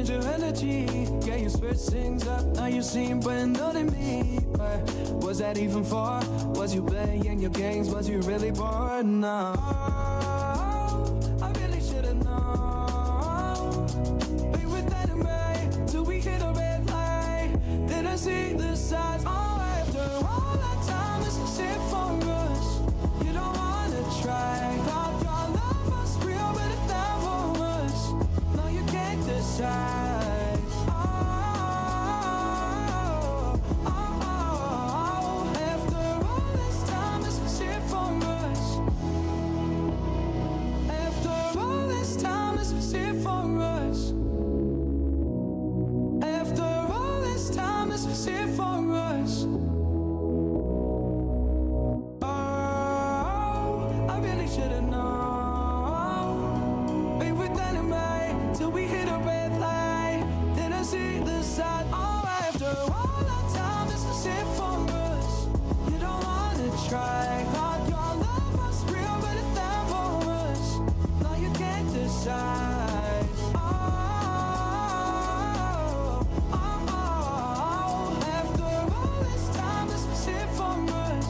change your energy. Yeah, you switch things up, now you seem brand new to me. But was that even for? Was you playing your games? Was you really bored? No, I really should've known. We were dynamite till we hit a red light. Then I see the signs. Oh, after all that time, this is it for us. You don't wanna try. Thought your love was real, but it never was. No, you can't decide. Oh, oh, oh. After all this time, this is it for us. After all this time, this is it for us. After all this time, this is it for us. Oh, I really should've known. We were dynamite till we hit a red light. Then I see the side. Oh, after all that time, this is it for us. You don't wanna try. Thought your love was real, but it never was. No, you can't decide. Oh, oh, oh. After all this time, this is it for us.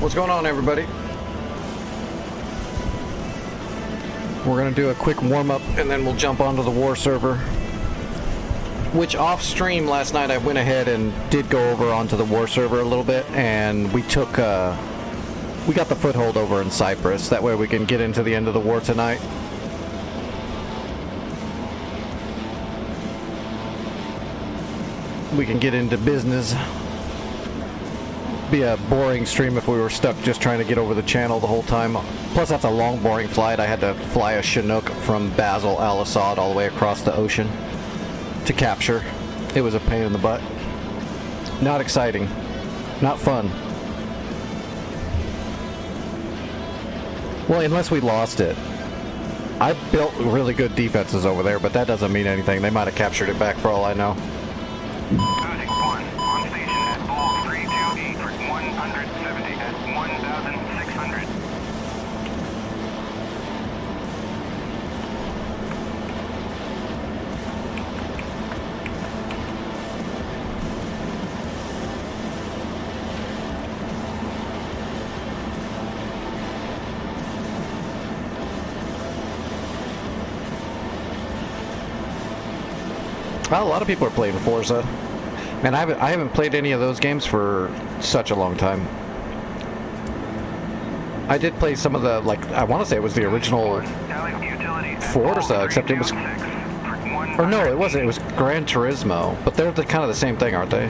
What's going on, everybody? We're gonna do a quick warm-up and then we'll jump onto the war server. Which off stream last night I went ahead and did go over onto the war server a little bit, and we got the foothold over in Cyprus. That way we can get into the end of the war tonight. We can get into business. Be a boring stream if we were stuck just trying to get over the channel the whole time. Plus that's a long boring flight. I had to fly a Chinook from Basel Al Assad all the way across the ocean to capture. It was a pain in the butt. Not exciting. Not fun. Well, unless we lost it. I built really good defenses over there, but that doesn't mean anything. They might have captured it back for all I know. Well, a lot of people are playing Forza. Man, I haven't played any of those games for such a long time. I did play some of the, like, I want to say it was the original Forza, except it was... Or no, it wasn't. It was Gran Turismo. But they're kind of the same thing, aren't they?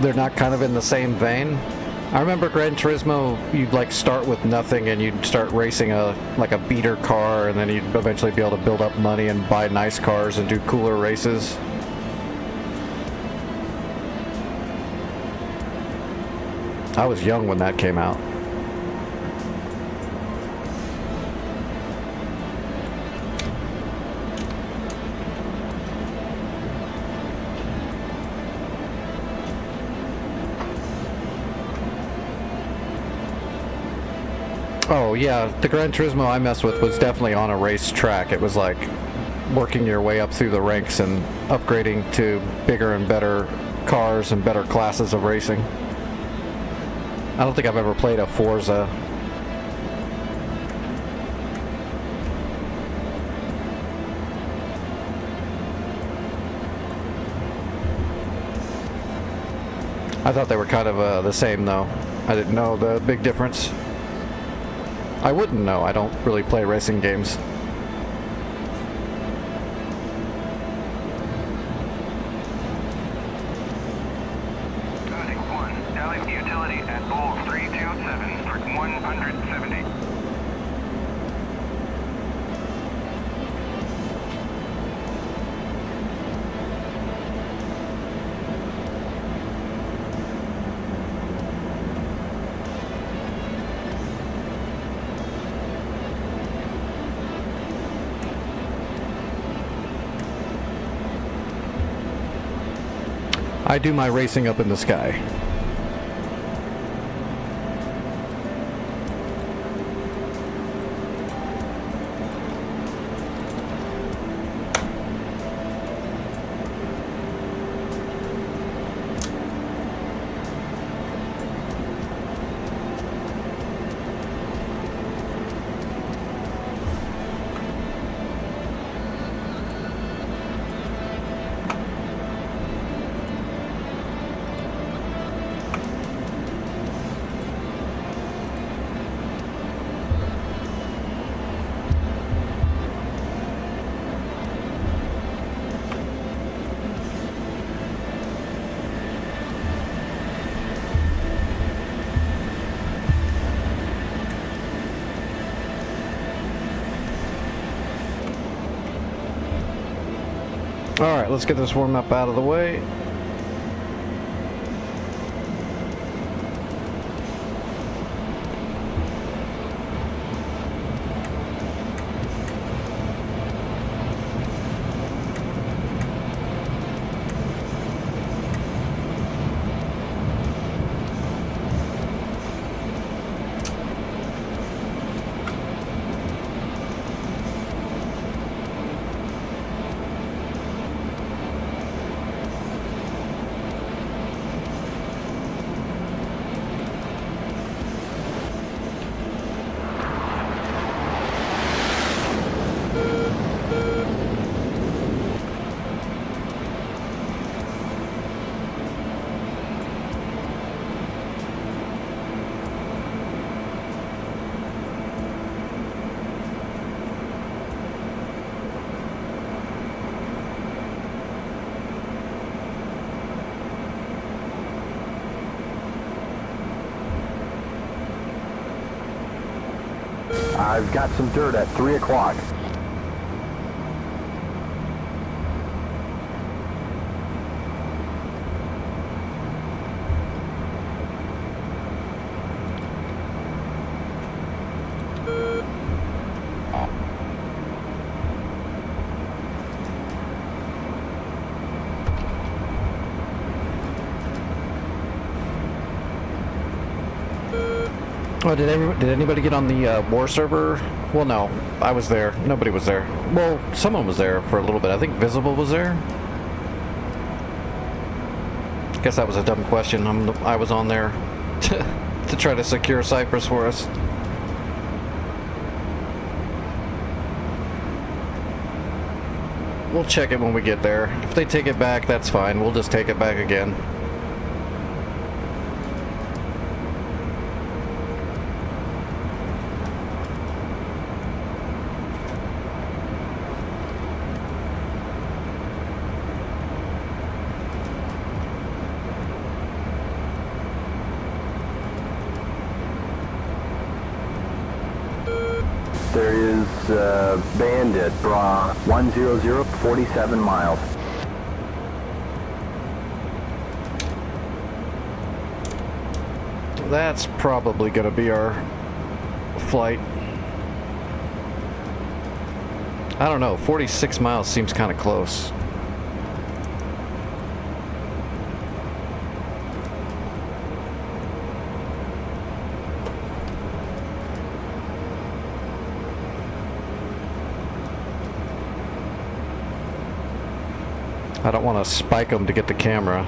They're not kind of in the same vein. I remember Gran Turismo, you'd like start with nothing and you'd start racing like a beater car, and then you'd eventually be able to build up money and buy nice cars and do cooler races. I was young when that came out. Oh yeah, the Gran Turismo I messed with was definitely on a racetrack. It was like working your way up through the ranks and upgrading to bigger and better cars and better classes of racing. I don't think I've ever played a Forza. I thought they were kind of the same though. I didn't know the big difference. I wouldn't know. I don't really play racing games. Utility at Bull 327 for 170. I do my racing up in the sky. Alright, let's get this warm-up out of the way. I've got some dirt at 3 o'clock. Oh, did anybody get on the war server? Well, no, I was there. Nobody was there. Well, someone was there for a little bit. I think Visible was there. Guess that was a dumb question. I was on there to try to secure Cyprus for us. We'll check it when we get there. If they take it back, that's fine. We'll just take it back again. There is Bandit, Bra 100, 47 miles. That's probably going to be our flight. I don't know, 46 miles seems kind of close. I don't want to spike them to get the camera.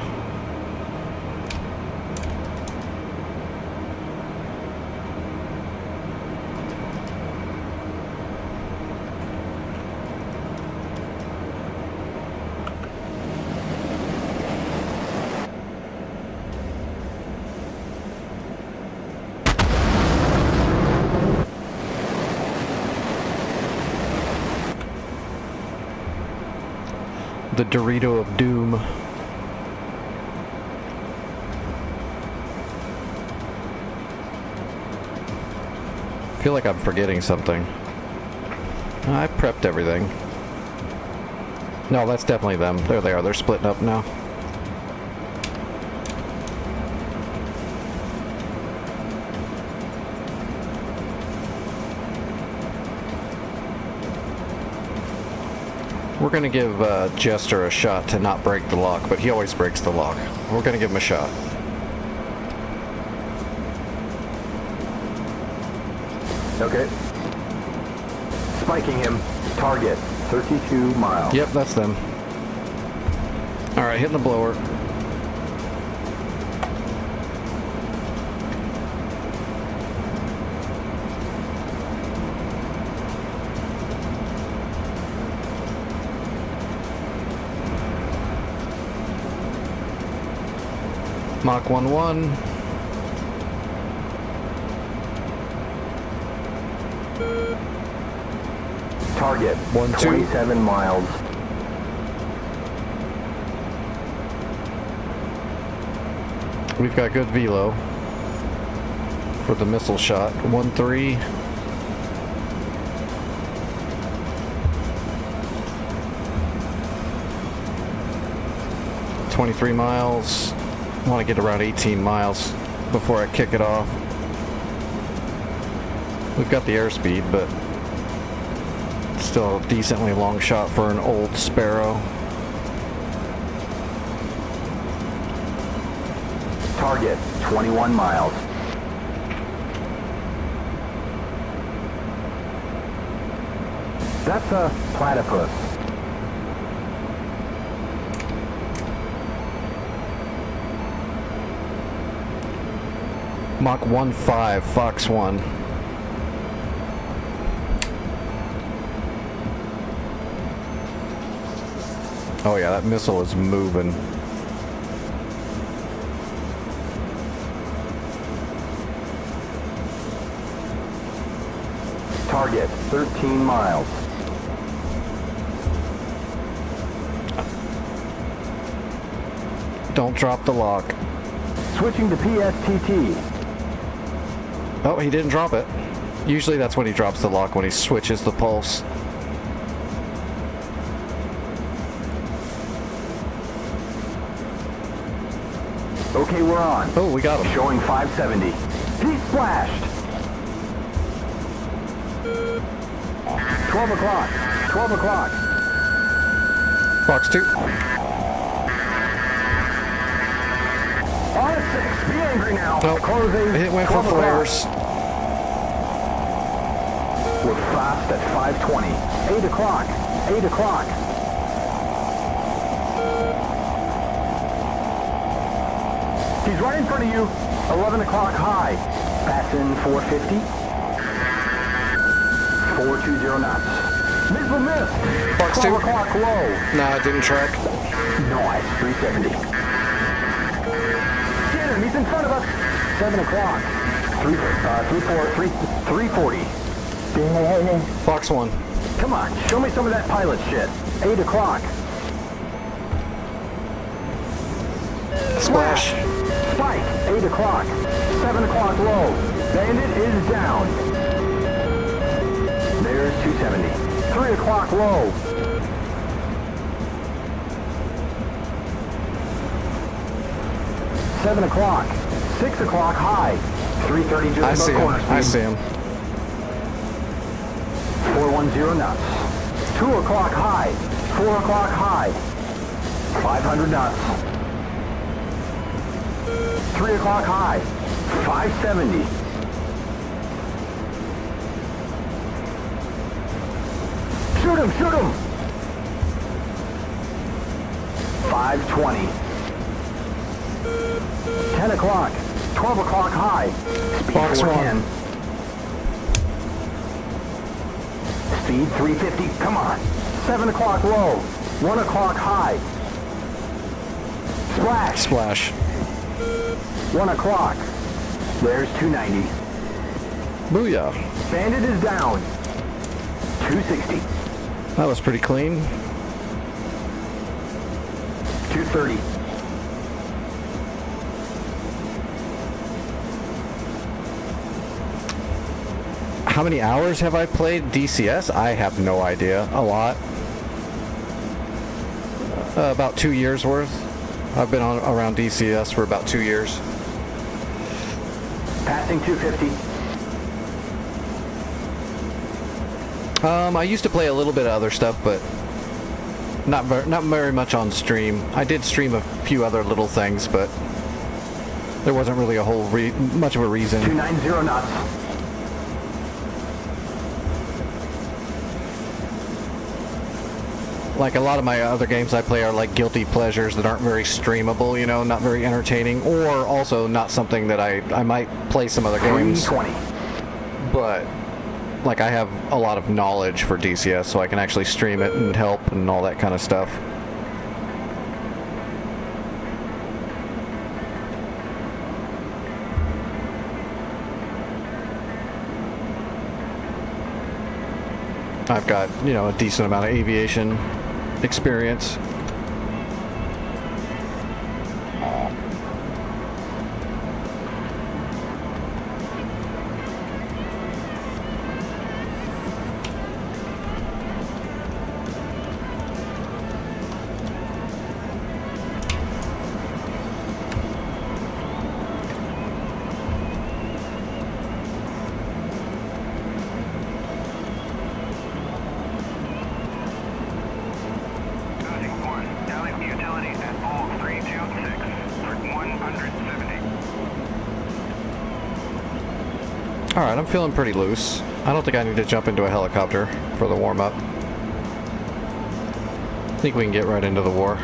The Dorito of Doom. I feel like I'm forgetting something. I prepped everything. No, that's definitely them. There they are. They're splitting up now. We're going to give Jester a shot to not break the lock, but he always breaks the lock. We're going to give him a shot. Okay. Spiking him. Target, 32 miles. Yep, that's them. Alright, hitting the blower. Mach 1-1. Target, 1-2. 27 miles. We've got good velo for the missile shot. 1-3. 23 miles. I want to get around 18 miles before I kick it off. We've got the airspeed, but still a decently long shot for an old Sparrow. Target 21 miles. That's a platypus. Mach 1.5, Fox 1. Oh yeah, that missile is moving. Target 13 miles. Don't drop the lock. Switching to PSTT. Oh, he didn't drop it. Usually that's when he drops the lock, when he switches the pulse. Okay, we're on. Oh, we got him. Showing 570. He's splashed. 12 o'clock. 12 o'clock. Fox 2. On at 6. Be angry now. Oh, Closing. it went for 12 o'clock. flares. We're fast at 520. 8 o'clock. 8 o'clock. He's right in front of you. 11 o'clock high. Passing 450. 420 knots. Missile missed. Fox 2. 12 o'clock low. Nah, it didn't track. Nice. 370. Get him. He's in front of us. 7 o'clock. 340. Fox 1. Come on. Show me some of that pilot shit. 8 o'clock. Splash. Spike, 8 o'clock. 7 o'clock low. Bandit is down. There's 270. 3 o'clock low. $7 o'clock. 6 o'clock high. 330 just I above see him. corner speed. I see him. 410 knots. 2 o'clock high. 4 o'clock high. 500 knots. 3 o'clock high. 570. Shoot him, shoot him! 520. 10 o'clock. 12 o'clock high. Speed Fox 410. Speed 350. Come on. 7 o'clock low. 1 o'clock high. Splash. Splash. 1 o'clock. There's 290. Booyah. Bandit is down. 260. That was pretty clean. 230. How many hours have I played DCS? I have no idea. A lot. About 2 years worth. I've been around DCS for about 2 years. Passing 250. I used to play a little bit of other stuff, but not very much on stream. I did stream a few other little things, but there wasn't really a whole much of a reason. 290 knots. Like a lot of my other games I play are like guilty pleasures that aren't very streamable, you know, not very entertaining, or also not something that I might play some other games. 320. But like I have a lot of knowledge for DCS, so I can actually stream it and help and all that kind of stuff. I've got, you know, a decent amount of aviation experience. Alright, I'm feeling pretty loose. I don't think I need to jump into a helicopter for the warm-up. I think we can get right into the war.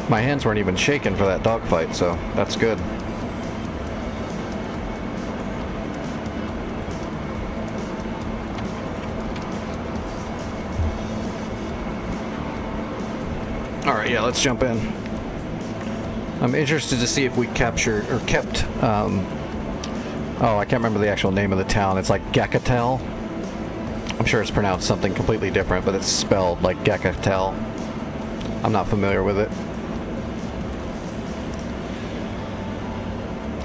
My hands weren't even shaking for that dogfight, so that's good. Alright, yeah, let's jump in. I'm interested to see if we captured, or kept, oh, I can't remember the actual name of the town. It's like Gekatel. I'm sure it's pronounced something completely different, but it's spelled like Gekatel. I'm not familiar with it.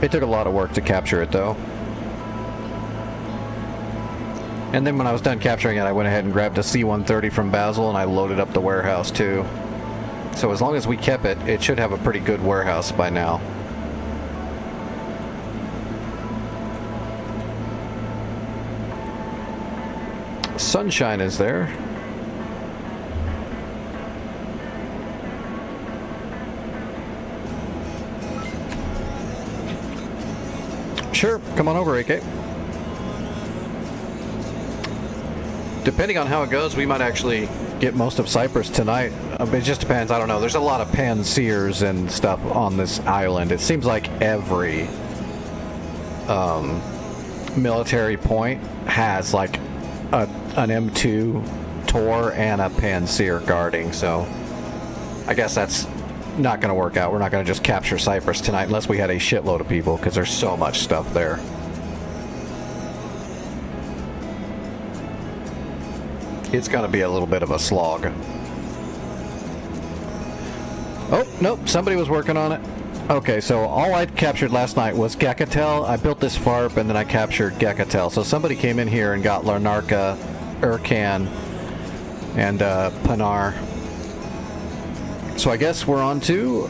It took a lot of work to capture it, though. And then when I was done capturing it, I went ahead and grabbed a C-130 from Basel, and I loaded up the warehouse, too. So as long as we kept it, it should have a pretty good warehouse by now. Sunshine is there. Sure, come on over, AK. Depending on how it goes, we might actually get most of Cyprus tonight. It just depends. I don't know. There's a lot of pansiers and stuff on this island. It seems like every military point has like an M2 Tor and a pansier guarding. So I guess that's not going to work out. We're not going to just capture Cyprus tonight unless we had a shitload of people, because there's so much stuff there. It's going to be a little bit of a slog. Oh, nope, somebody was working on it. Okay, so all I captured last night was Gekatel. I built this FARP, and then I captured Gekatel. So somebody came in here and got Larnaca, Urkan, and Pinar. So I guess we're on to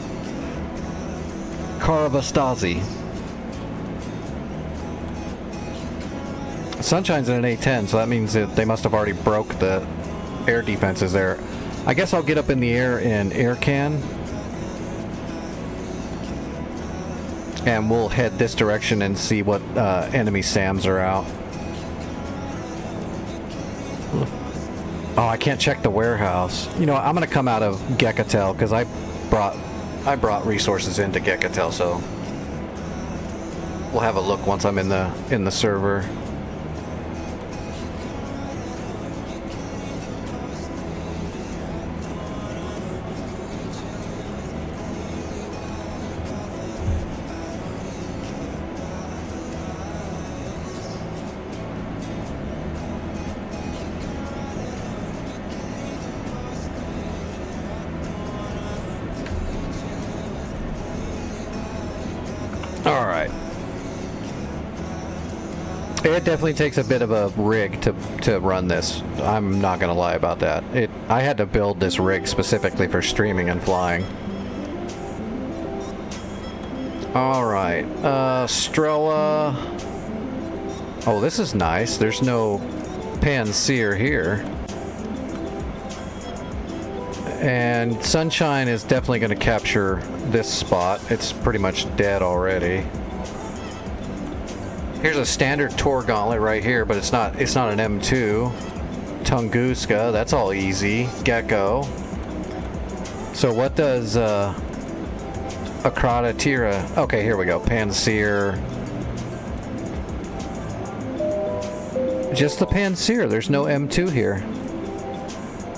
Karavastasi. Sunshine's in an A-10, so that means that they must have already broke the air defenses there. I guess I'll get up in the air in Urkan, and we'll head this direction and see what enemy SAMs are out. Oh, I can't check the warehouse. You know what, I'm gonna come out of Gekatel because I brought resources into Gekatel, so we'll have a look once I'm in the server. Alright. It definitely takes a bit of a rig to run this. I'm not gonna lie about that. I had to build this rig specifically for streaming and flying. Alright. Strela. Oh, this is nice. There's no Panseer here. And Sunshine is definitely going to capture this spot. It's pretty much dead already. Here's a standard Tor gauntlet right here, but it's not an M2. Tunguska, that's all easy. Gecko. So what does Akrata Tira? Okay, here we go. Panseer. Just the Panseer. There's no M2 here.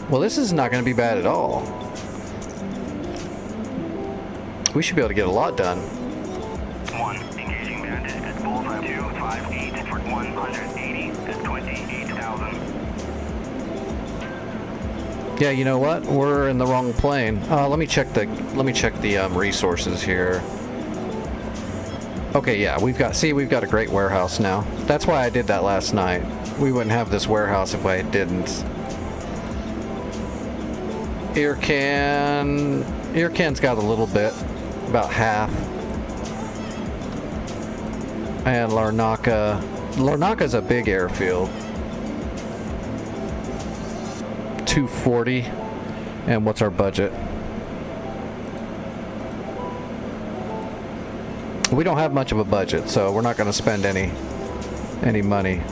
Well, this is not going to be bad at all. We should be able to get a lot done. 1. Engaging bandit at bullseye 258 for 180 at 28,000. Yeah, you know what? We're in the wrong plane. Let me check the resources here. Okay, yeah, we've got a great warehouse now. That's why I did that last night. We wouldn't have this warehouse if I didn't. Urkan's got a little bit, about half. And Larnaca's a big airfield. 240. And what's our budget? We don't have much of a budget, so we're not going to spend any money.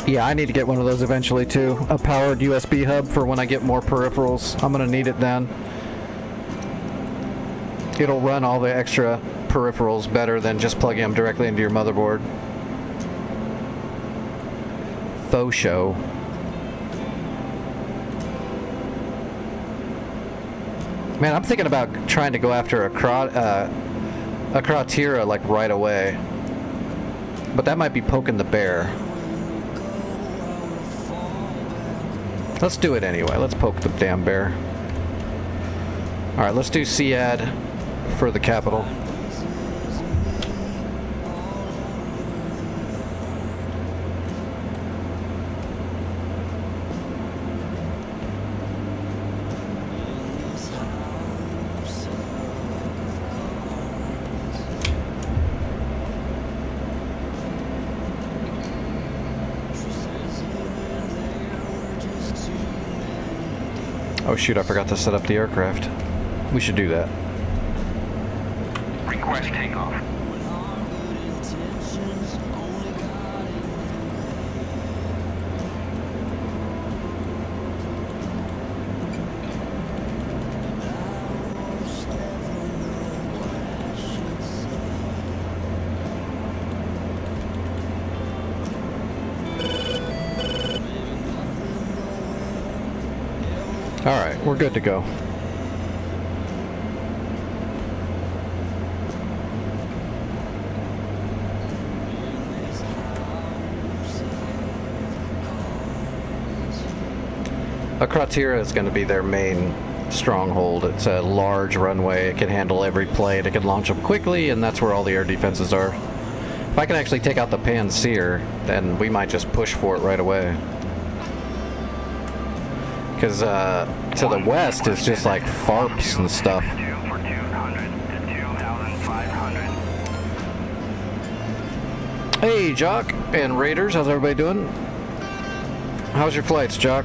Yeah, I need to get one of those eventually too. A powered USB hub for when I get more peripherals. I'm gonna need it then. It'll run all the extra peripherals better than just plugging them directly into your motherboard. Faux show. Man, I'm thinking about trying to go after a Kratira like right away. But that might be poking the bear. Let's do it anyway. Let's poke the damn bear. Alright, let's do CAD for the capital. Oh shoot, I forgot to set up the aircraft. We should do that. Request takeoff. Alright, we're good to go. A Kratira is going to be their main stronghold. It's a large runway. It can handle every plane. It can launch them quickly, and that's where all the air defenses are. If I can actually take out the Panzer, then we might just push for it right away. Because to the west is just like FARPs and stuff. Hey, Jock and Raiders, how's everybody doing? How's your flights, Jock?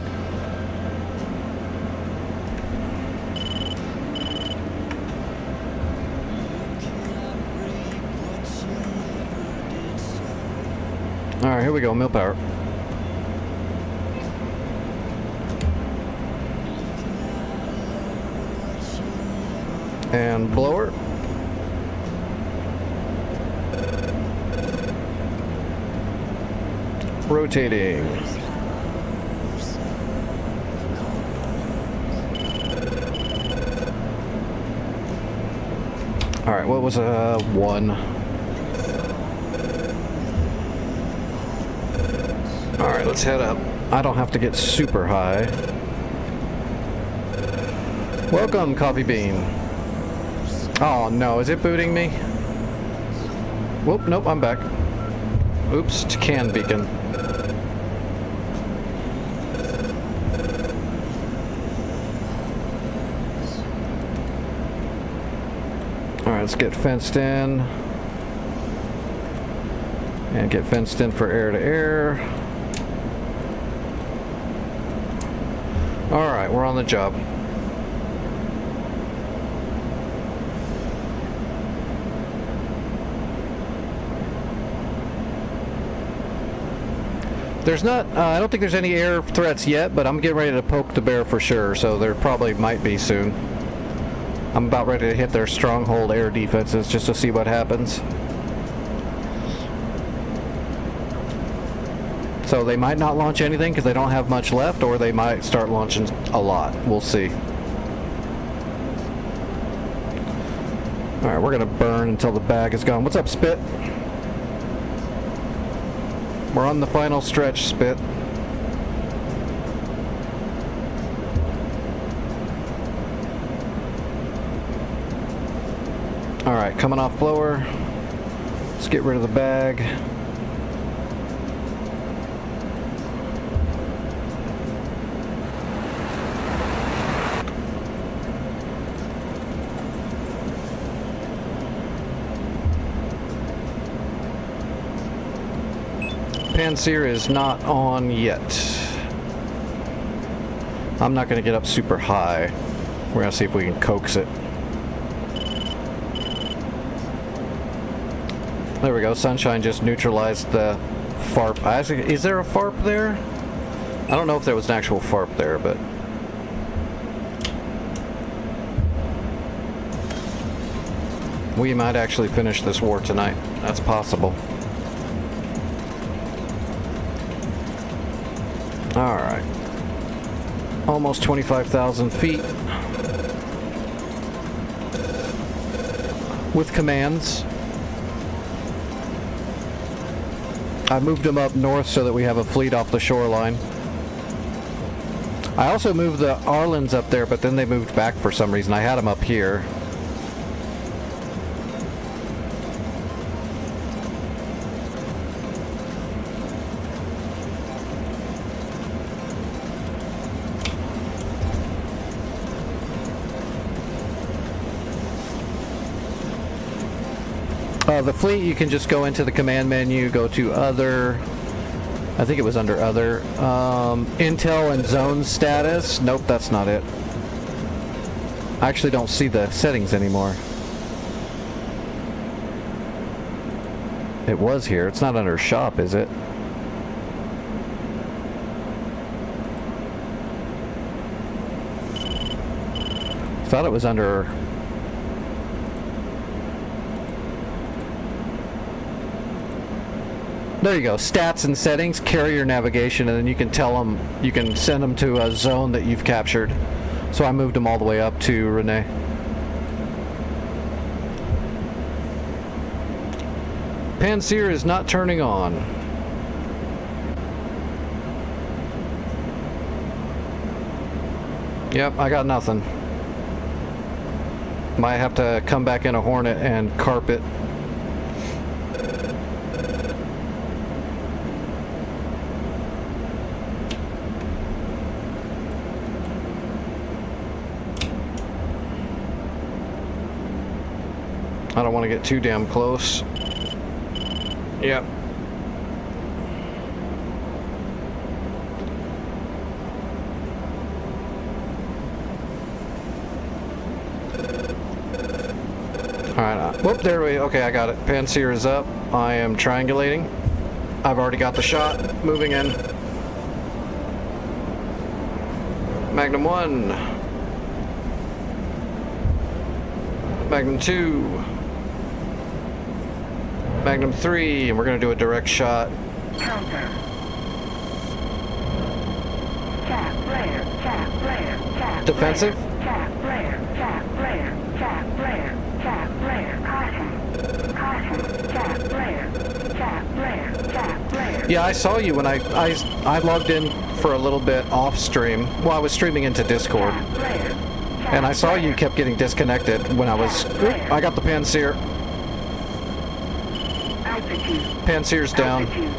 Alright, here we go, mill power. And blower. Rotating. Alright, what was 1? Alright, let's head up. I don't have to get super high. Welcome, Coffee Bean. Oh no, is it booting me? Whoop, nope, I'm back. Oops, it's can beacon. Alright, let's get fenced in. And get fenced in for air to air. Alright, we're on the job. There's not, I don't think there's any air threats yet, but I'm getting ready to poke the bear for sure, so there probably might be soon. I'm about ready to hit their stronghold air defenses just to see what happens. So they might not launch anything because they don't have much left, or they might start launching a lot. We'll see. Alright, we're gonna burn until the bag is gone. What's up, Spit? We're on the final stretch, Spit. Alright, coming off blower. Let's get rid of the bag. Panseer is not on yet. I'm not going to get up super high. We're going to see if we can coax it. There we go. Sunshine just neutralized the FARP. Is there a FARP there? I don't know if there was an actual FARP there, but... we might actually finish this war tonight. That's possible. Alright. Almost 25,000 feet. With commands. I moved them up north so that we have a fleet off the shoreline. I also moved the Arlens up there, but then they moved back for some reason. I had them up here. The fleet, you can just go into the command menu, go to other, I think it was under other, intel and zone status. Nope, that's not it. I actually don't see the settings anymore. It was here. It's not under shop, is it? Thought it was under... there you go, stats and settings, carrier navigation, and then you can tell them, you can send them to a zone that you've captured. So I moved them all the way up to Renee. Panseer is not turning on. Yep, I got nothing. Might have to come back in a Hornet and carp it. I don't want to get too damn close. Yep. Alright, whoop, there we go. Okay, I got it. Panseer is up. I am triangulating. I've already got the shot. Moving in. Magnum 1. Magnum 2. Magnum 3, and we're going to do a direct shot. Counter. Tap flare, tap flare, tap Defensive? tap flare, tap flare, tap flare, tap flare, caution, caution, tap flare, tap flare, tap flare. Yeah, I saw you when I logged in for a little bit off stream. Well, I was streaming into Discord. Tap flare, And I saw you kept getting disconnected when I was... Oop, I got the Panseer. altitude, Panseer's down. altitude.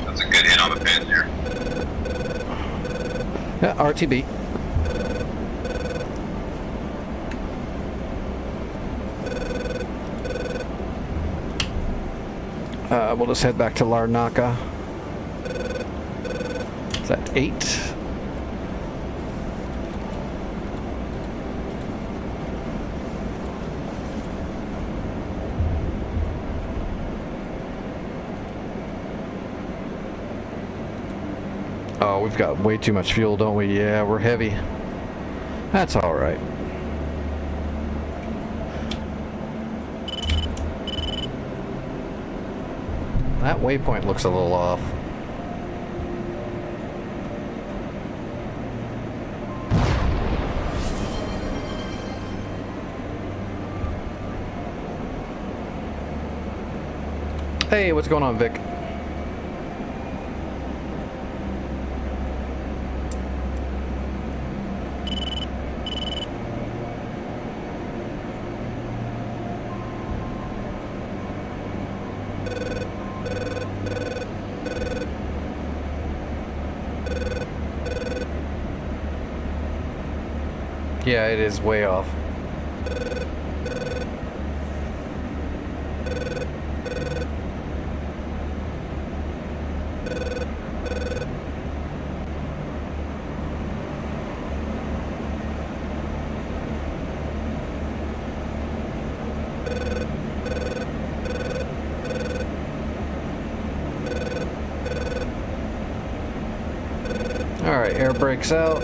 That's a good hit on the Panzer. Yeah, RTB. We'll just head back to Larnaca. Is that 8? Oh, we've got way too much fuel, don't we? Yeah, we're heavy. That's all right. That waypoint looks a little off. Hey, what's going on, Vic? Yeah, it is way off. air brakes out.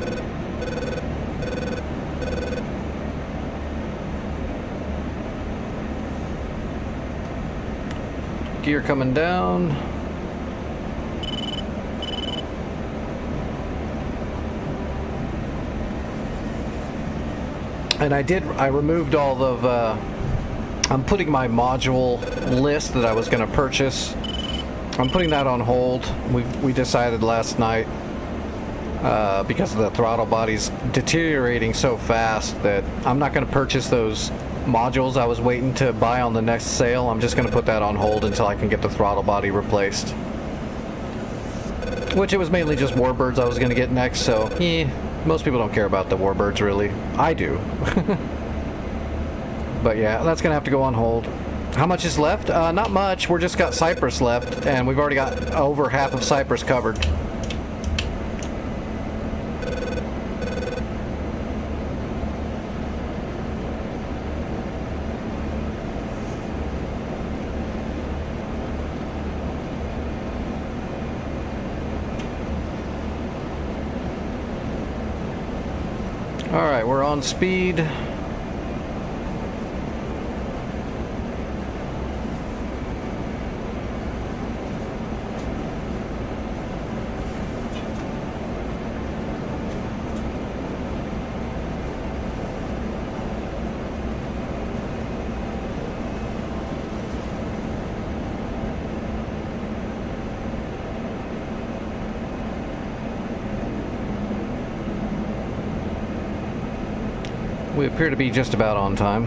Gear coming down. And I removed all of, I'm putting my module list that I was going to purchase. I'm putting that on hold. We decided last night, because the throttle body's deteriorating so fast, that I'm not going to purchase those modules I was waiting to buy on the next sale. I'm just going to put that on hold until I can get the throttle body replaced. Which it was mainly just Warbirds I was going to get next, so most people don't care about the Warbirds really. I do. But yeah, that's going to have to go on hold. How much is left? Not much. We're just got Cyprus left, and we've already got over half of Cyprus covered. Alright, we're on speed. We appear to be just about on time.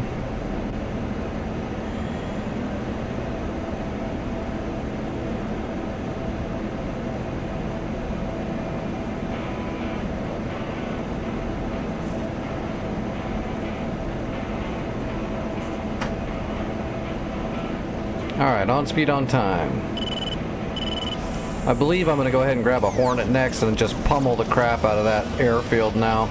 Alright, on speed, on time. I believe I'm going to go ahead and grab a Hornet next and just pummel the crap out of that airfield now.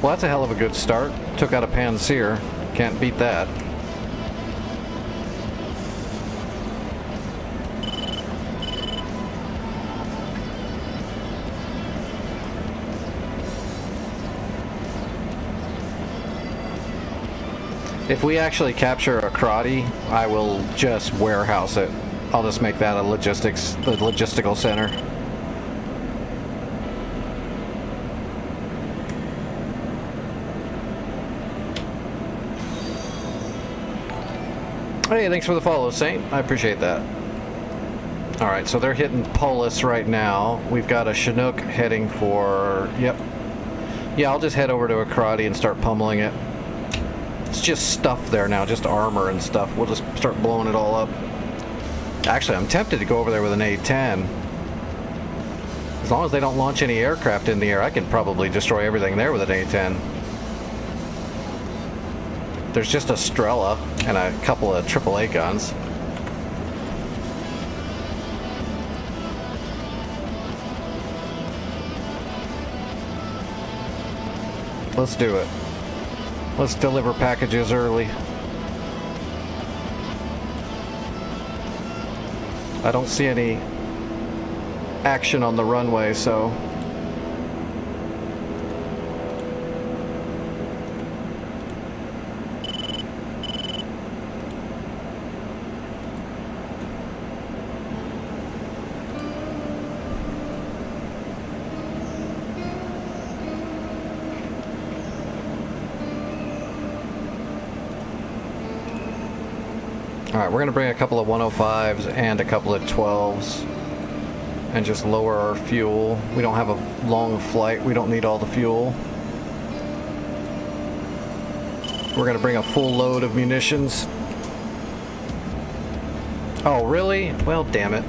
Well, that's a hell of a good start. Took out a Panseer. Can't beat that. If we actually capture a Crotty, I will just warehouse it. I'll just make that a logistical center. Hey, thanks for the follow, Saint. I appreciate that. Alright, so they're hitting Polis right now. We've got a Chinook heading for... Yep. Yeah, I'll just head over to a Karate and start pummeling it. It's just stuff there now, just armor and stuff. We'll just start blowing it all up. Actually, I'm tempted to go over there with an A-10. As long as they don't launch any aircraft in the air, I can probably destroy everything there with an A-10. There's just a Strela and a couple of AAA guns. Let's do it. Let's deliver packages early. I don't see any action on the runway, so... Alright, we're going to bring a couple of 105s and a couple of 12s and just lower our fuel. We don't have a long flight. We don't need all the fuel. We're going to bring a full load of munitions. Oh, really? Well, damn it.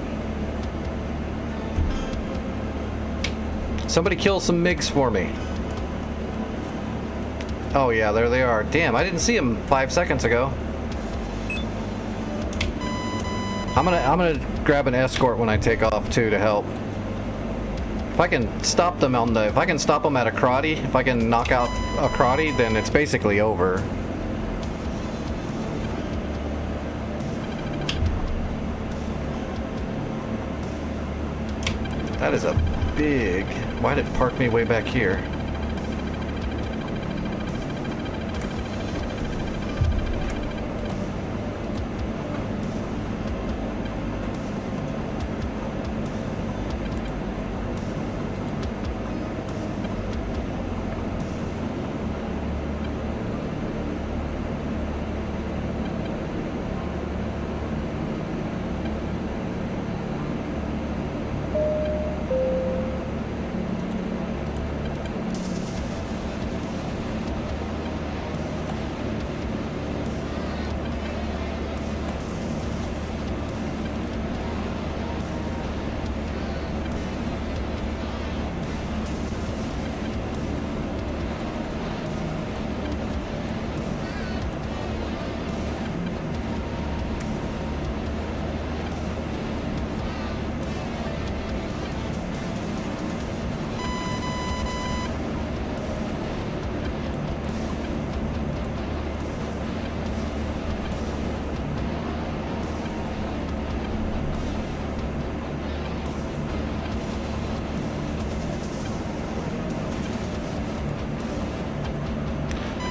Somebody kill some MiGs for me. Oh yeah, there they are. Damn, I didn't see them 5 seconds ago. I'm gonna grab an escort when I take off too to help. If I can stop them at a crotty, if I can knock out a crotty, then it's basically over. That is a big... Why did it park me way back here?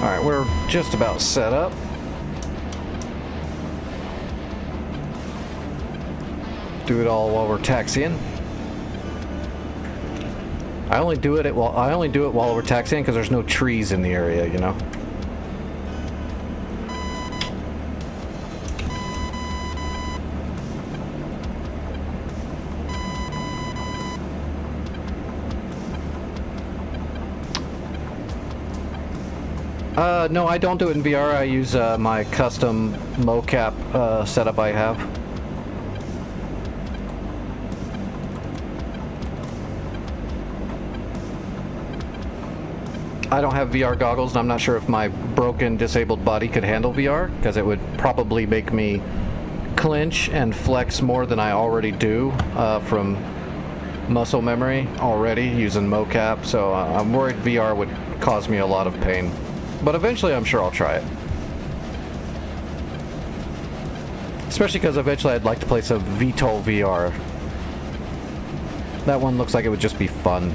Alright, we're just about set up. Do it all while we're taxiing. I only do it while we're taxiing because there's no trees in the area, you know. No, I don't do it in VR. I use my custom mocap setup I have. I don't have VR goggles, and I'm not sure if my broken, disabled body could handle VR, because it would probably make me clinch and flex more than I already do from muscle memory already using mocap, so I'm worried VR would cause me a lot of pain. But eventually I'm sure I'll try it. Especially because eventually I'd like to play some VTOL VR. That one looks like it would just be fun.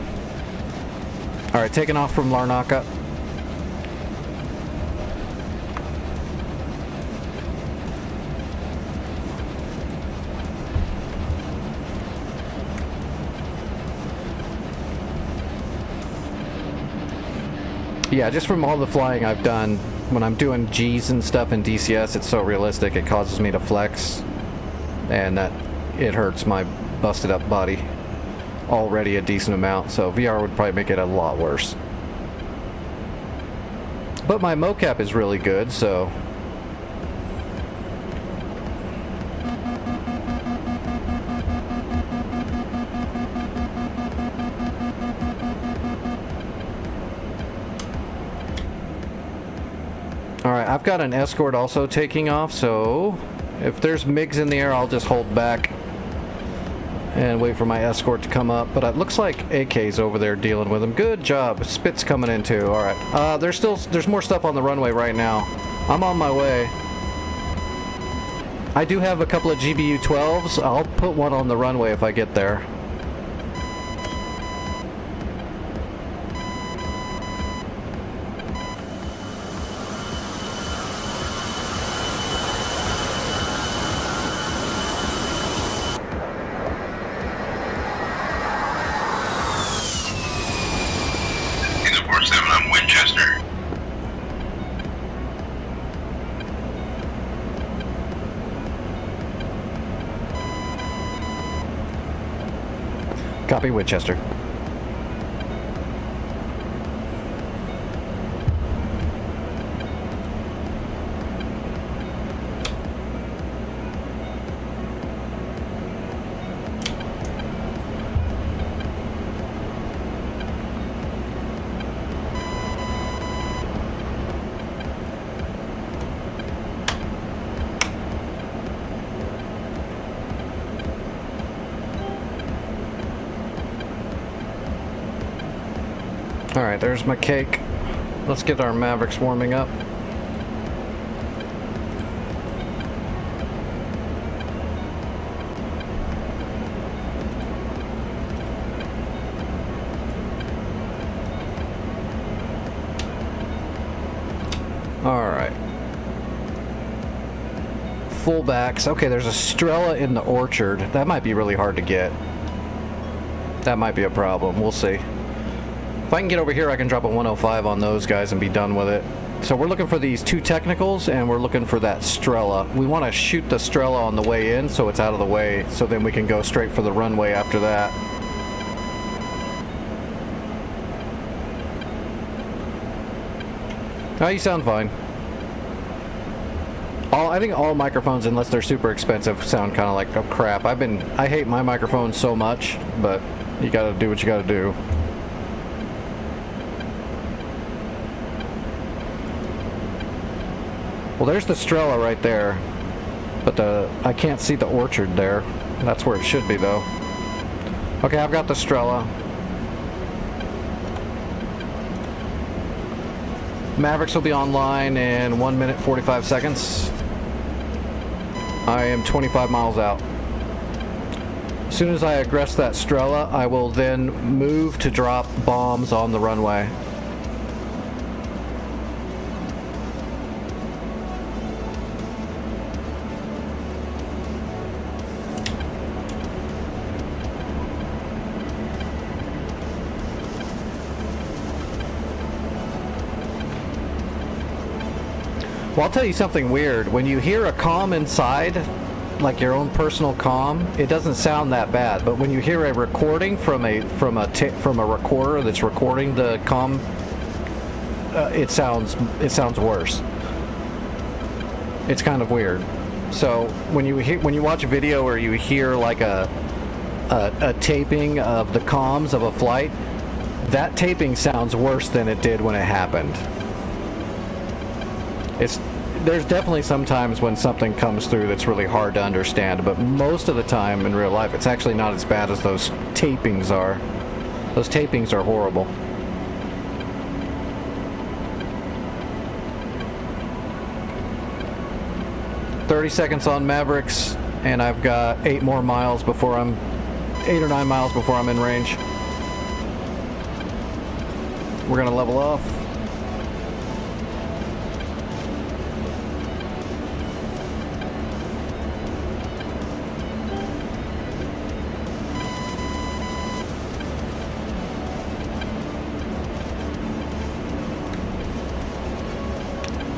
Alright, taking off from Larnaca. Yeah, just from all the flying I've done, when I'm doing G's and stuff in DCS, it's so realistic, it causes me to flex, and that it hurts my busted up body already a decent amount, so VR would probably make it a lot worse. But my mocap is really good, so... Alright, I've got an escort also taking off, so if there's MiGs in the air, I'll just hold back and wait for my escort to come up. But it looks like AK's over there dealing with them. Good job. Spit's coming in too. Alright. There's more stuff on the runway right now. I'm on my way. I do have a couple of GBU-12s. I'll put one on the runway if I get there. He's a 47 on Winchester. Copy, Winchester. Alright, there's my cake. Let's get our Mavericks warming up. Alright. Fullbacks. Okay, there's a Strela in the orchard. That might be really hard to get. That might be a problem. We'll see. If I can get over here, I can drop a 105 on those guys and be done with it. So we're looking for these 2 technicals, and we're looking for that Strela. We want to shoot the Strela on the way in so it's out of the way, so then we can go straight for the runway after that. Oh, you sound fine. I think all microphones, unless they're super expensive, sound kind of like crap. I hate my microphone so much, but you gotta do what you gotta do. Well, there's the Strela right there, but I can't see the orchard there. That's where it should be, though. Okay, I've got the Strela. Mavericks will be online in 1 minute 45 seconds. I am 25 miles out. As soon as I egress that Strela, I will then move to drop bombs on the runway. Well, I'll tell you something weird. When you hear a comm inside, like your own personal comm, it doesn't sound that bad. But when you hear a recording from a recorder that's recording the comm, it sounds worse. It's kind of weird. So when you watch a video or you hear like a taping of the comms of a flight, that taping sounds worse than it did when it happened. There's definitely some times when something comes through that's really hard to understand, but most of the time in real life, it's actually not as bad as those tapings are. Those tapings are horrible. "30 seconds on Mavericks, and I've got 8 or 9 miles before I'm in range. We're gonna level off.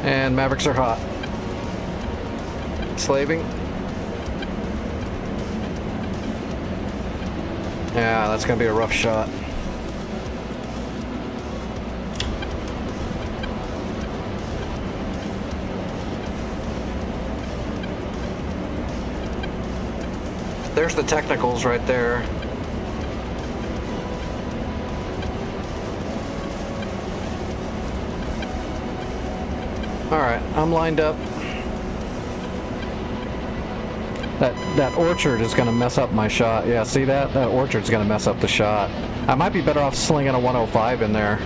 And Mavericks are hot. Slaving. Yeah, that's gonna be a rough shot. There's the technicals right there. Alright, I'm lined up. That orchard is going to mess up my shot. Yeah, see that? That orchard's going to mess up the shot. I might be better off slinging a 105 in there.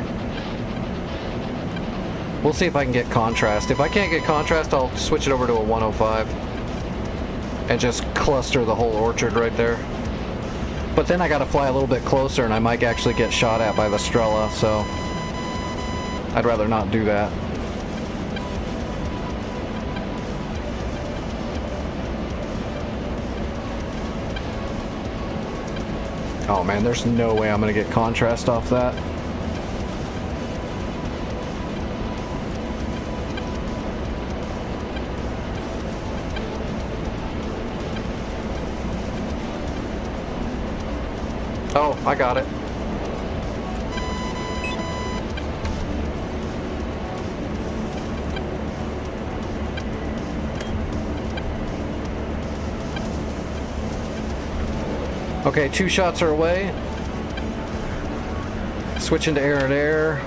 We'll see if I can get contrast. If I can't get contrast, I'll switch it over to a 105. and just cluster the whole orchard right there. But then I gotta fly a little bit closer and I might actually get shot at by the Strela, so I'd rather not do that. Oh man, there's no way I'm gonna get contrast off that. Oh, I got it. Okay, 2 shots are away. Switching to air and air.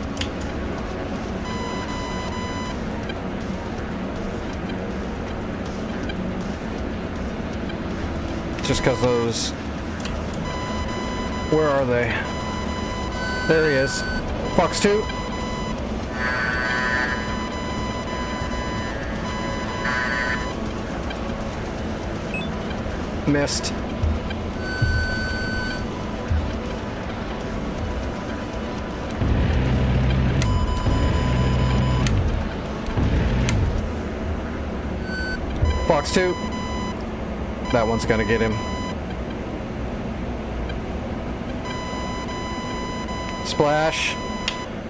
Just because those... Where are they? There he is. Fox 2. Missed. Fox 2. That one's gonna get him. Splash.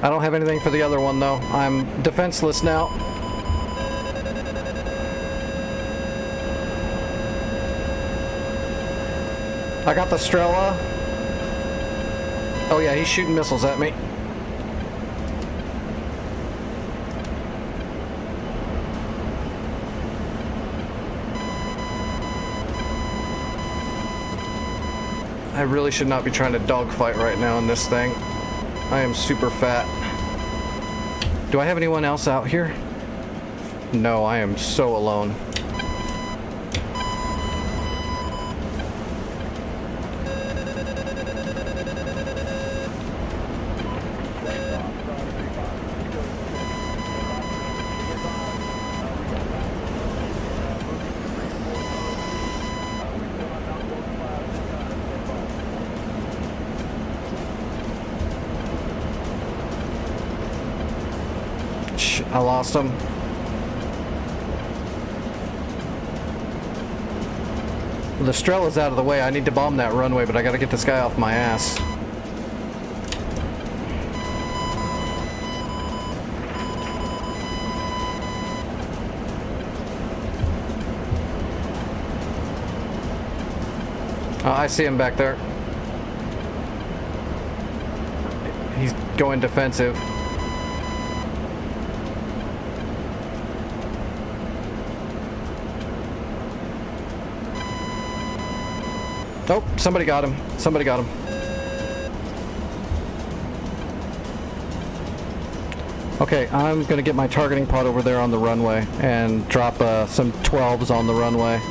I don't have anything for the other one though. I'm defenseless now. I got the Strela. Oh yeah, he's shooting missiles at me. I really should not be trying to dogfight right now in this thing. I am super fat. Do I have anyone else out here? No, I am so alone. I lost him. The Strela's out of the way. I need to bomb that runway, but I gotta get this guy off my ass. Oh, I see him back there. He's going defensive. Oh, somebody got him. Somebody got him. Okay, I'm gonna get my targeting pod over there on the runway and drop some 12s on the runway.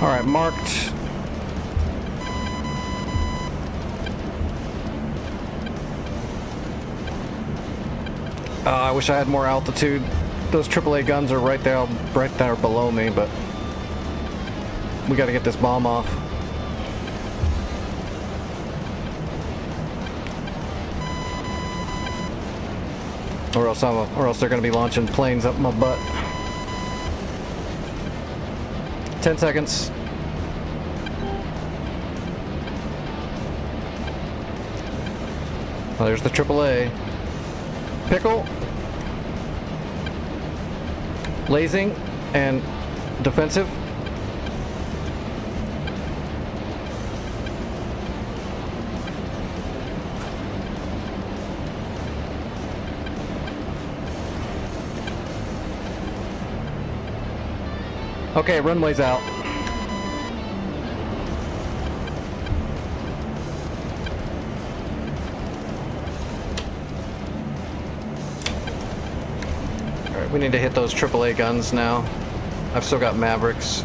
All right, marked. I wish I had more altitude. Those AAA guns are right there below me, but we got to get this bomb off. Or else they're going to be launching planes up my butt. 10 seconds. Oh, there's the AAA. Pickle. Lasing and defensive. Okay, runway's out. Alright, we need to hit those AAA guns now. I've still got Mavericks.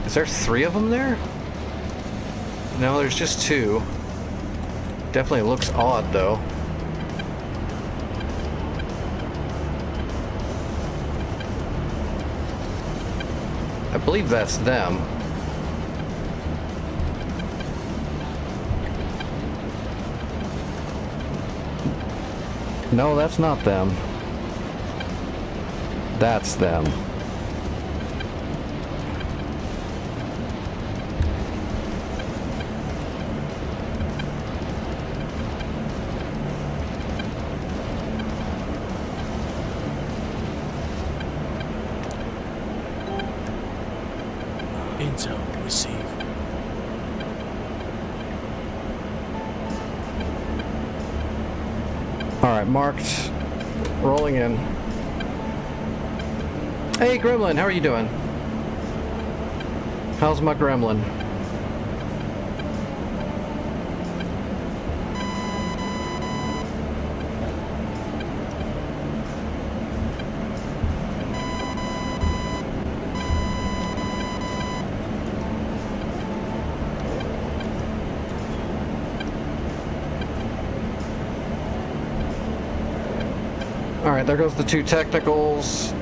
Is there 3 of them there? No, there's just 2. Definitely looks odd, though. I believe that's them. No, that's not them. That's them. Intel received. Alright, marked. Rolling in. Hey, Gremlin, how are you doing? How's my Gremlin? Alright, there goes the 2 technicals.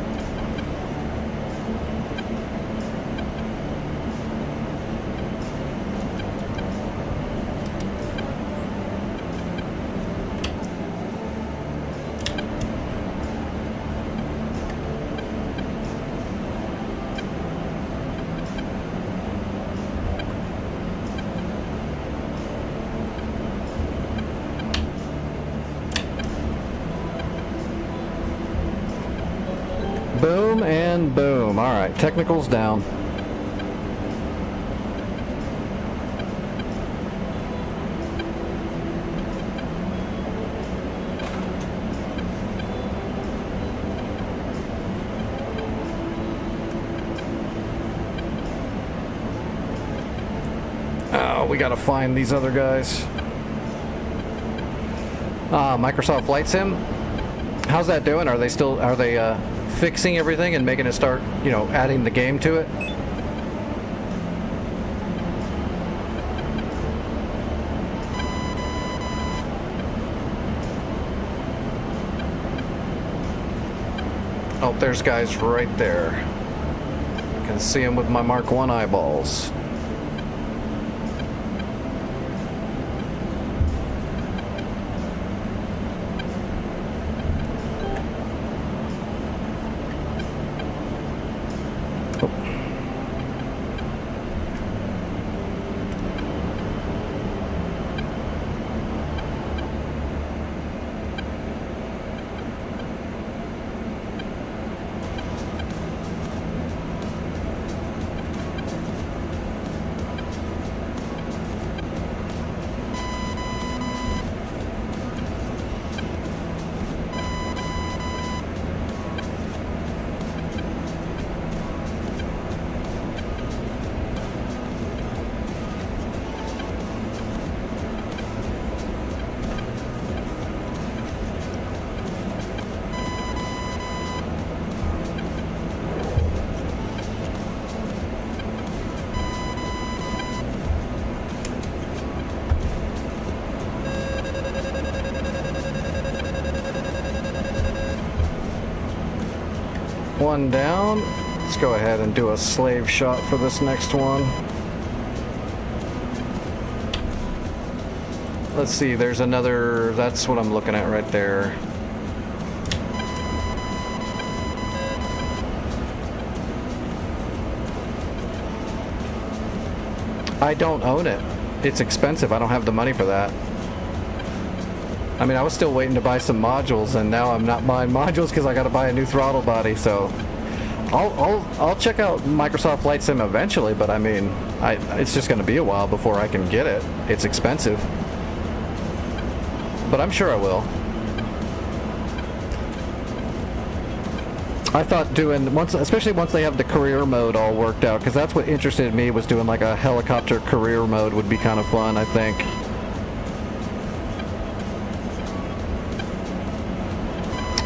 Boom and boom. Alright, technicals down. Oh, we gotta find these other guys. Microsoft Flight Sim. How's that doing? Are they fixing everything and making it start, adding the game to it? Oh, there's guys right there. I can see them with my Mark 1 eyeballs. One down. Let's go ahead and do a slave shot for this next one. Let's see, there's another, that's what I'm looking at right there. I don't own it. It's expensive. I don't have the money for that. I mean, I was still waiting to buy some modules, and now I'm not buying modules because I got to buy a new throttle body. So, I'll check out Microsoft Flight Sim eventually. But I mean, It's just going to be a while before I can get it. It's expensive. But I'm sure I will. I thought doing, especially once they have the career mode all worked out, because that's what interested me, was doing like a helicopter career mode would be kind of fun, I think.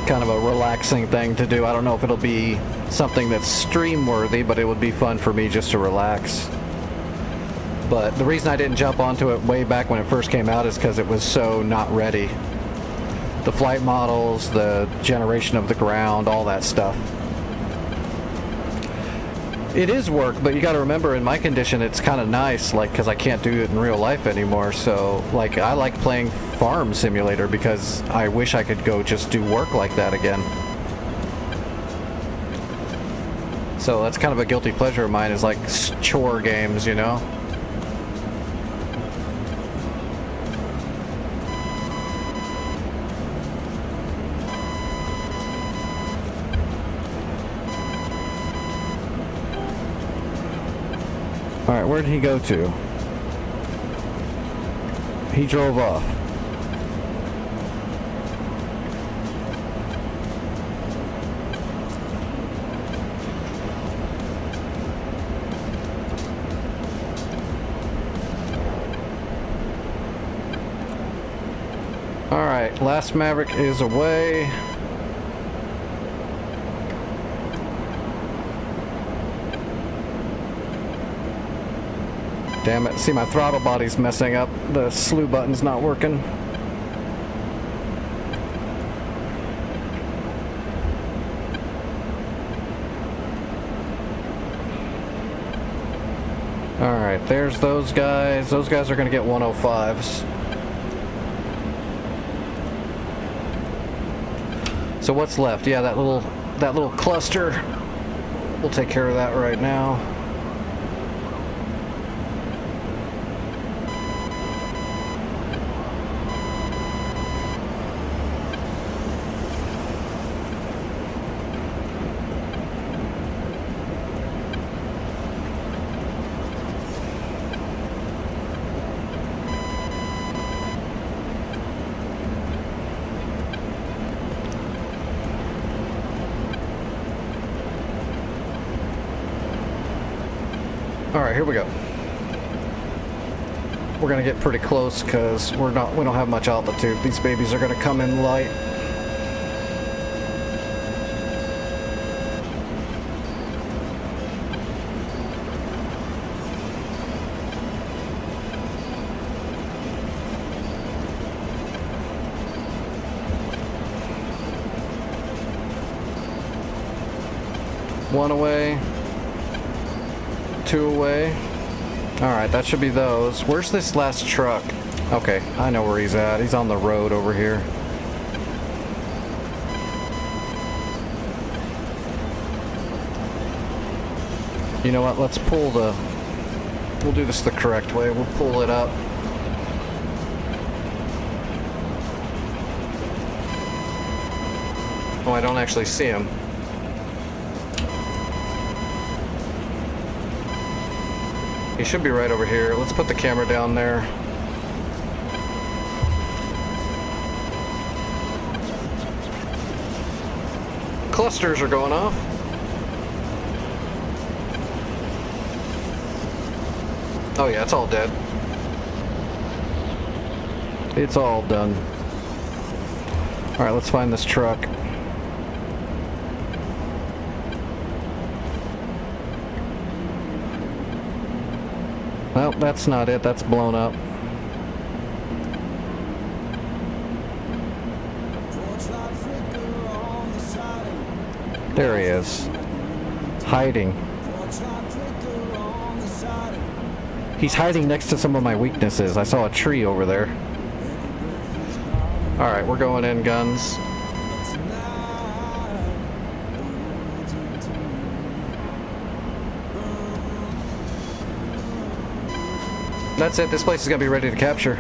Kind of a relaxing thing to do. I don't know if it'll be something that's stream worthy, but it would be fun for me just to relax. But the reason I didn't jump onto it way back when it first came out is because it was so not ready. The flight models, the generation of the ground, all that stuff. It is work, but you got to remember, in my condition, it's kind of nice, like, because I can't do it in real life anymore. So, like, I like playing Farm Simulator because I wish I could go just do work like that again. So that's kind of a guilty pleasure of mine, is like chore games, you know? Alright, where did he go to? He drove off. Alright, last Maverick is away. Damn it, see, my throttle body's messing up. The slew button's not working. Alright, there's those guys. Those guys are gonna get 105s. So what's left? Yeah, that little cluster. We'll take care of that right now. Alright, here we go. We're gonna get pretty close because we don't have much altitude. These babies are gonna come in light. One away. Two away. Alright, that should be those. Where's this last truck? Okay, I know where he's at. He's on the road over here. You know what? Let's pull the... We'll do this the correct way. We'll pull it up. Oh, I don't actually see him. He should be right over here. Let's put the camera down there. Clusters are going off. Oh yeah, it's all dead. It's all done. Alright, let's find this truck. Well, that's not it. That's blown up. There he is. Hiding. He's hiding next to some of my weaknesses. I saw a tree over there. Alright, we're going in, guns. That's it. This place is going to be ready to capture.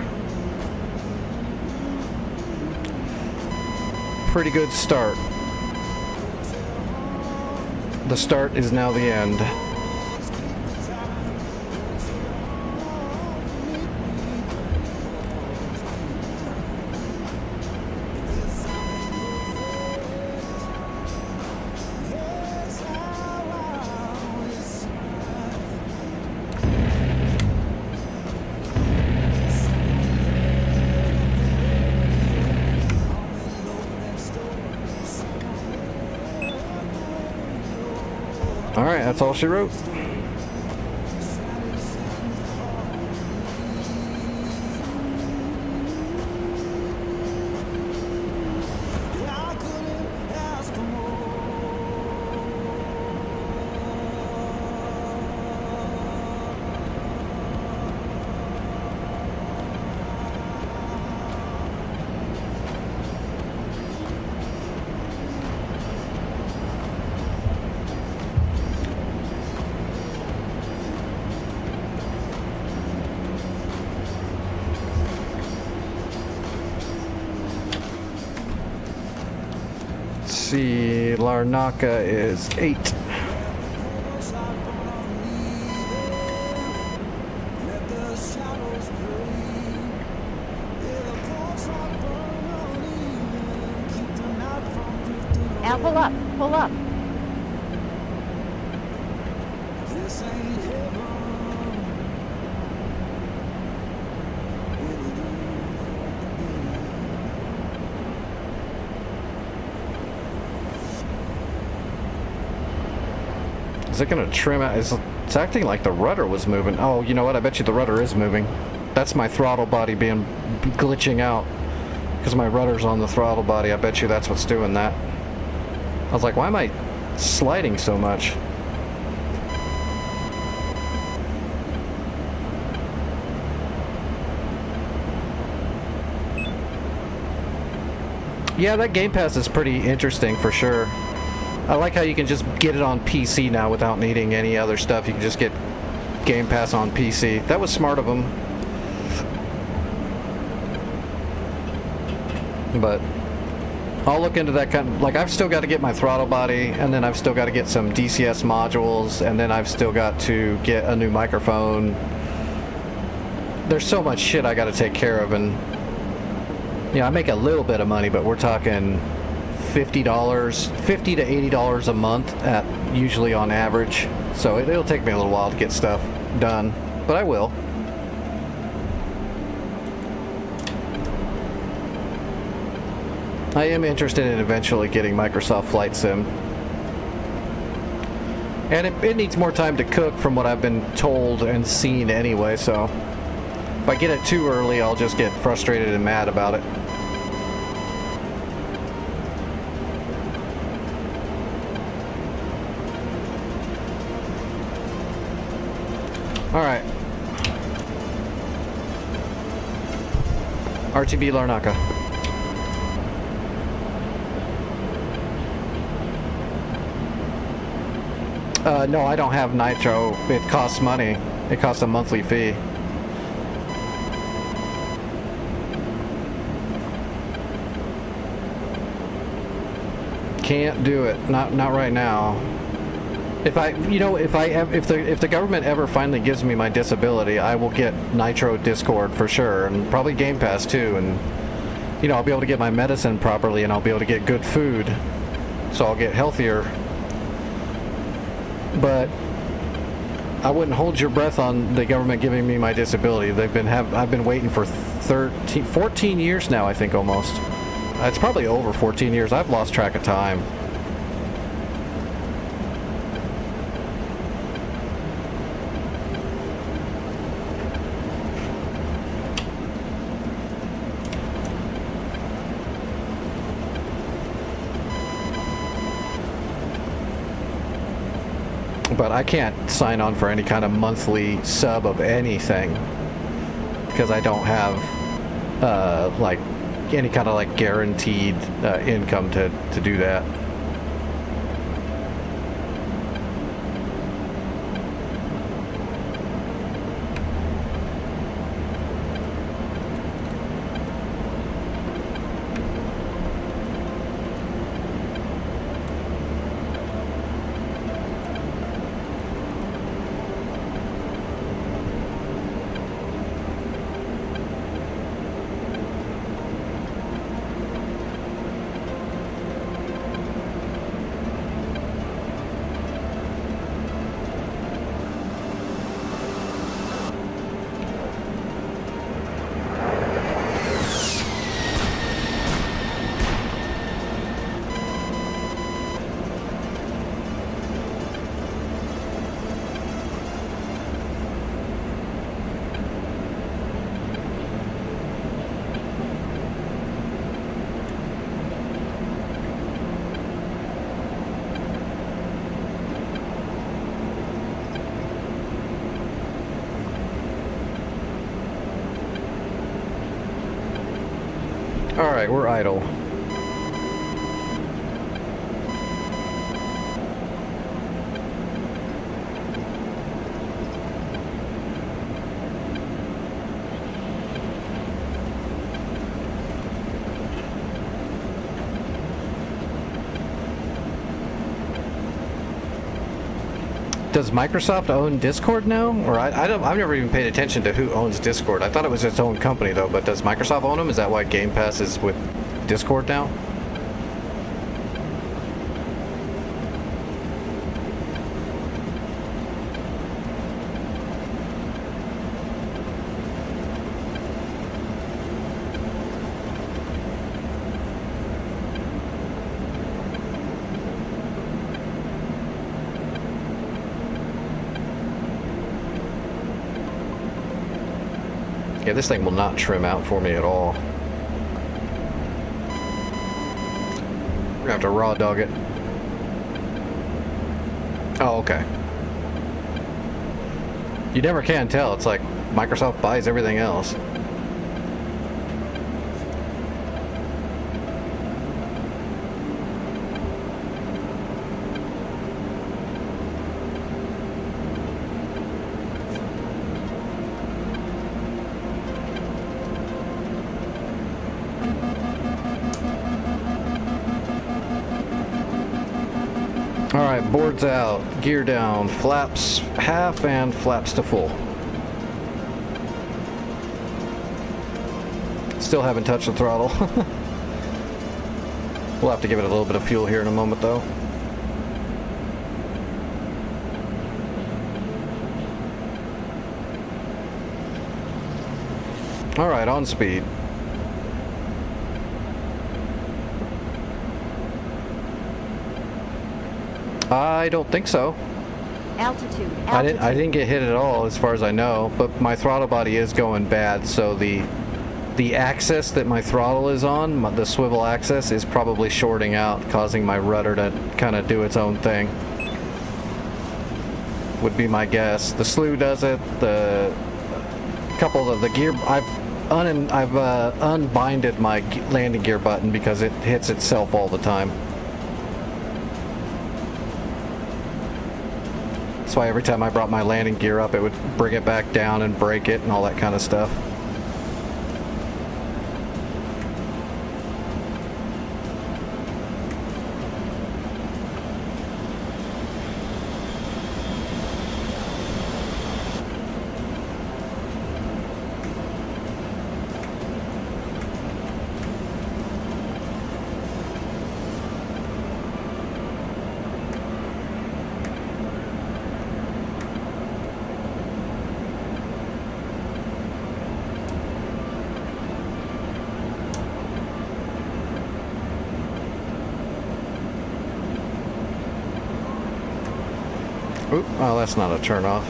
Pretty good start. The start is now the end. That's all she wrote. See, Larnaca is 8. Al, pull up, pull up. Is it gonna trim out? It's acting like the rudder was moving. Oh, you know what? I bet you the rudder is moving. That's my throttle body glitching out. Because my rudder's on the throttle body. I bet you that's what's doing that. I was like, why am I sliding so much? Yeah, that Game Pass is pretty interesting for sure. I like how you can just get it on PC now without needing any other stuff. You can just get Game Pass on PC. That was smart of them. But I'll look into that kind of, like, I've still got to get my throttle body, and then I've still got to get some DCS modules, and then I've still got to get a new microphone. There's so much shit I got to take care of, and yeah, I make a little bit of money, but we're talking $50 to $80 a month at usually on average. So it'll take me a little while to get stuff done, but I will. I am interested in eventually getting Microsoft Flight Sim. And it needs more time to cook from what I've been told and seen anyway, so if I get it too early, I'll just get frustrated and mad about it. Alright. RTB Larnaca. No, I don't have Nitro. It costs money. It costs a monthly fee. Can't do it. Not right now. If the government ever finally gives me my disability, I will get Nitro Discord for sure, and probably Game Pass too, and I'll be able to get my medicine properly, and I'll be able to get good food, so I'll get healthier. But I wouldn't hold your breath on the government giving me my disability. I've been waiting for 14 years now, I think, almost. It's probably over 14 years. I've lost track of time. But I can't sign on for any kind of monthly sub of anything because I don't have like any kind of like guaranteed income to do that. Alright, we're idle. Does Microsoft own Discord now? Or I've never even paid attention to who owns Discord. I thought it was its own company though, but does Microsoft own them? Is that why Game Pass is with Discord now? Yeah, this thing will not trim out for me at all. We're gonna have to raw dog it. Oh, okay. You never can tell. It's like Microsoft buys everything else. Alright, boards out, gear down, flaps half and flaps to full. Still haven't touched the throttle. We'll have to give it a little bit of fuel here in a moment though. Alright, on speed. I don't think so. Altitude. I didn't get hit at all as far as I know, but my throttle body is going bad, so the axis that my throttle is on, the swivel axis, is probably shorting out, causing my rudder to kind of do its own thing. Would be my guess. The slew does it. The couple of the gear, I've unbinded my landing gear button because it hits itself all the time. That's why every time I brought my landing gear up, it would bring it back down and break it and all that kind of stuff. Oop, oh, that's not a turn off.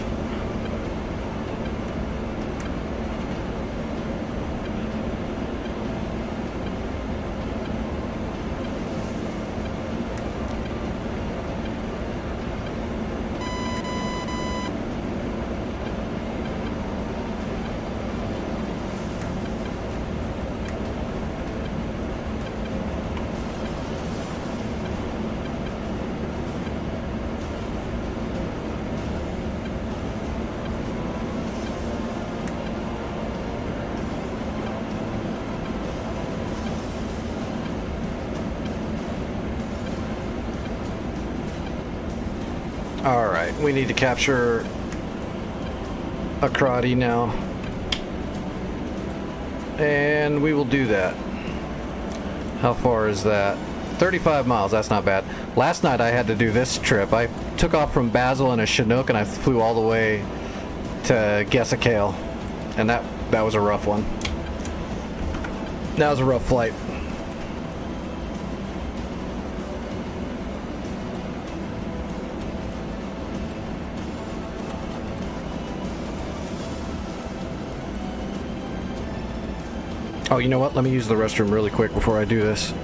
Alright, we need to capture a karate now. And we will do that. How far is that? 35 miles, that's not bad. Last night I had to do this trip. I took off from Basel in a Chinook and I flew all the way to Gesekale. And that was a rough one. That was a rough flight. Oh, you know what? Let me use the restroom really quick before I do this.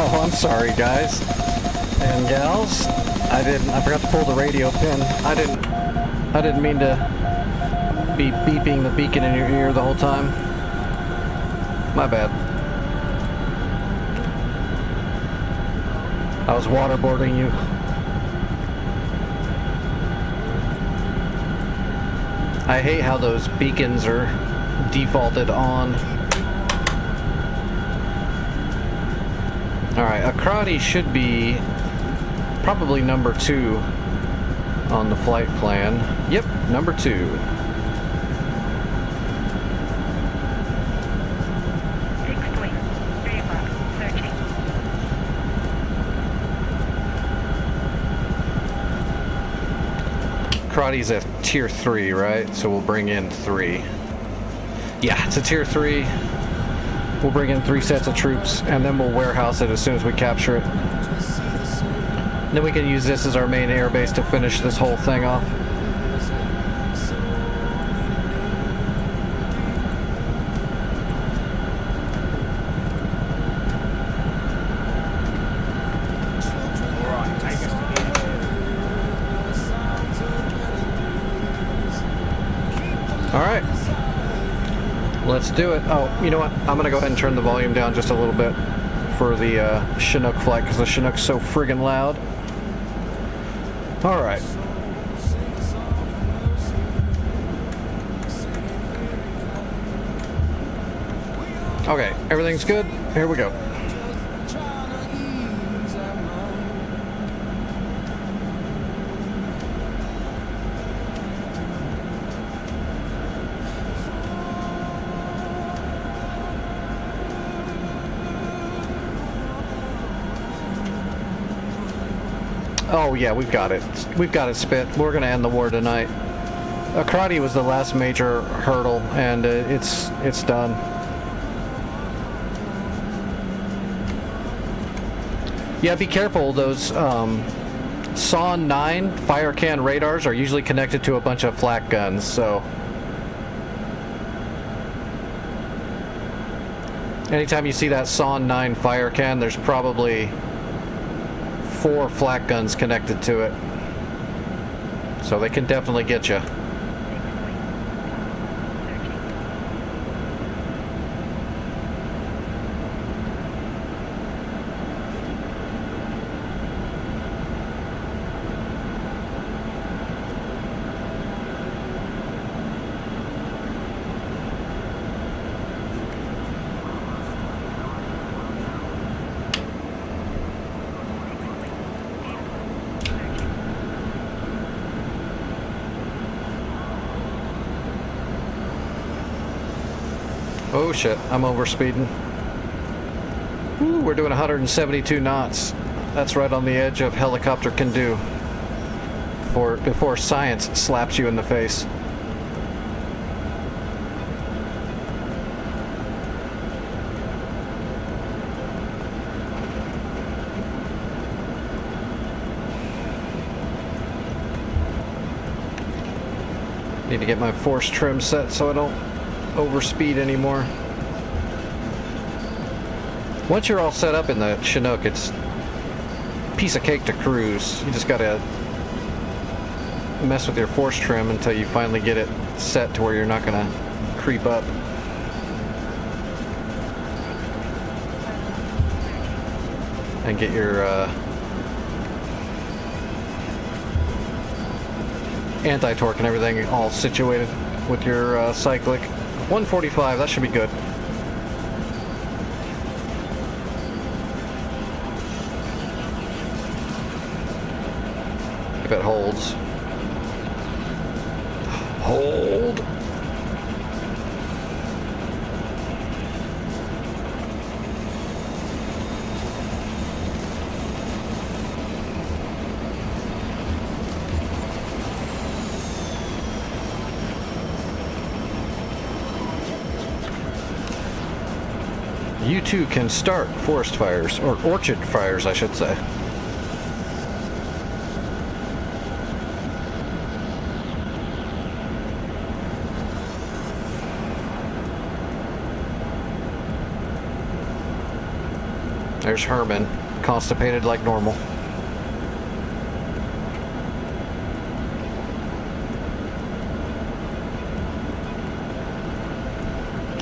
Oh, I'm sorry, guys and gals. I forgot to pull the radio pin. I didn't mean to be beeping the beacon in your ear the whole time. My bad. I was waterboarding you. I hate how those beacons are defaulted on. Alright, Akrati should be probably number 2 on the flight plan. Yep, number 2. Akrati's a tier 3, right? So we'll bring in 3. Yeah, it's a tier 3. We'll bring in 3 sets of troops, and then we'll warehouse it as soon as we capture it. Then we can use this as our main airbase to finish this whole thing off. Alright. Let's do it. Oh, you know what? I'm gonna go ahead and turn the volume down just a little bit for the Chinook flight, because the Chinook's so friggin' loud. Alright. Okay, everything's good. Here we go. Oh yeah, we've got it. We've got it, Spit. We're gonna end the war tonight. Akrati was the last major hurdle, and it's done. Yeah, be careful. Those SON 9 fire can radars are usually connected to a bunch of flak guns, so anytime you see that SON 9 fire can, there's probably 4 flak guns connected to it, so they can definitely get you. Oh shit, I'm overspeeding. Ooh, we're doing 172 knots. That's right on the edge of helicopter can do. Before science slaps you in the face. Need to get my force trim set so I don't overspeed anymore. Once you're all set up in the Chinook, it's a piece of cake to cruise. You just gotta mess with your force trim until you finally get it set to where you're not gonna creep up. And get your anti-torque and everything all situated with your cyclic. 145, that should be good. If it holds. Hold. You too can start forest fires, or orchard fires, I should say. There's Herman, constipated like normal.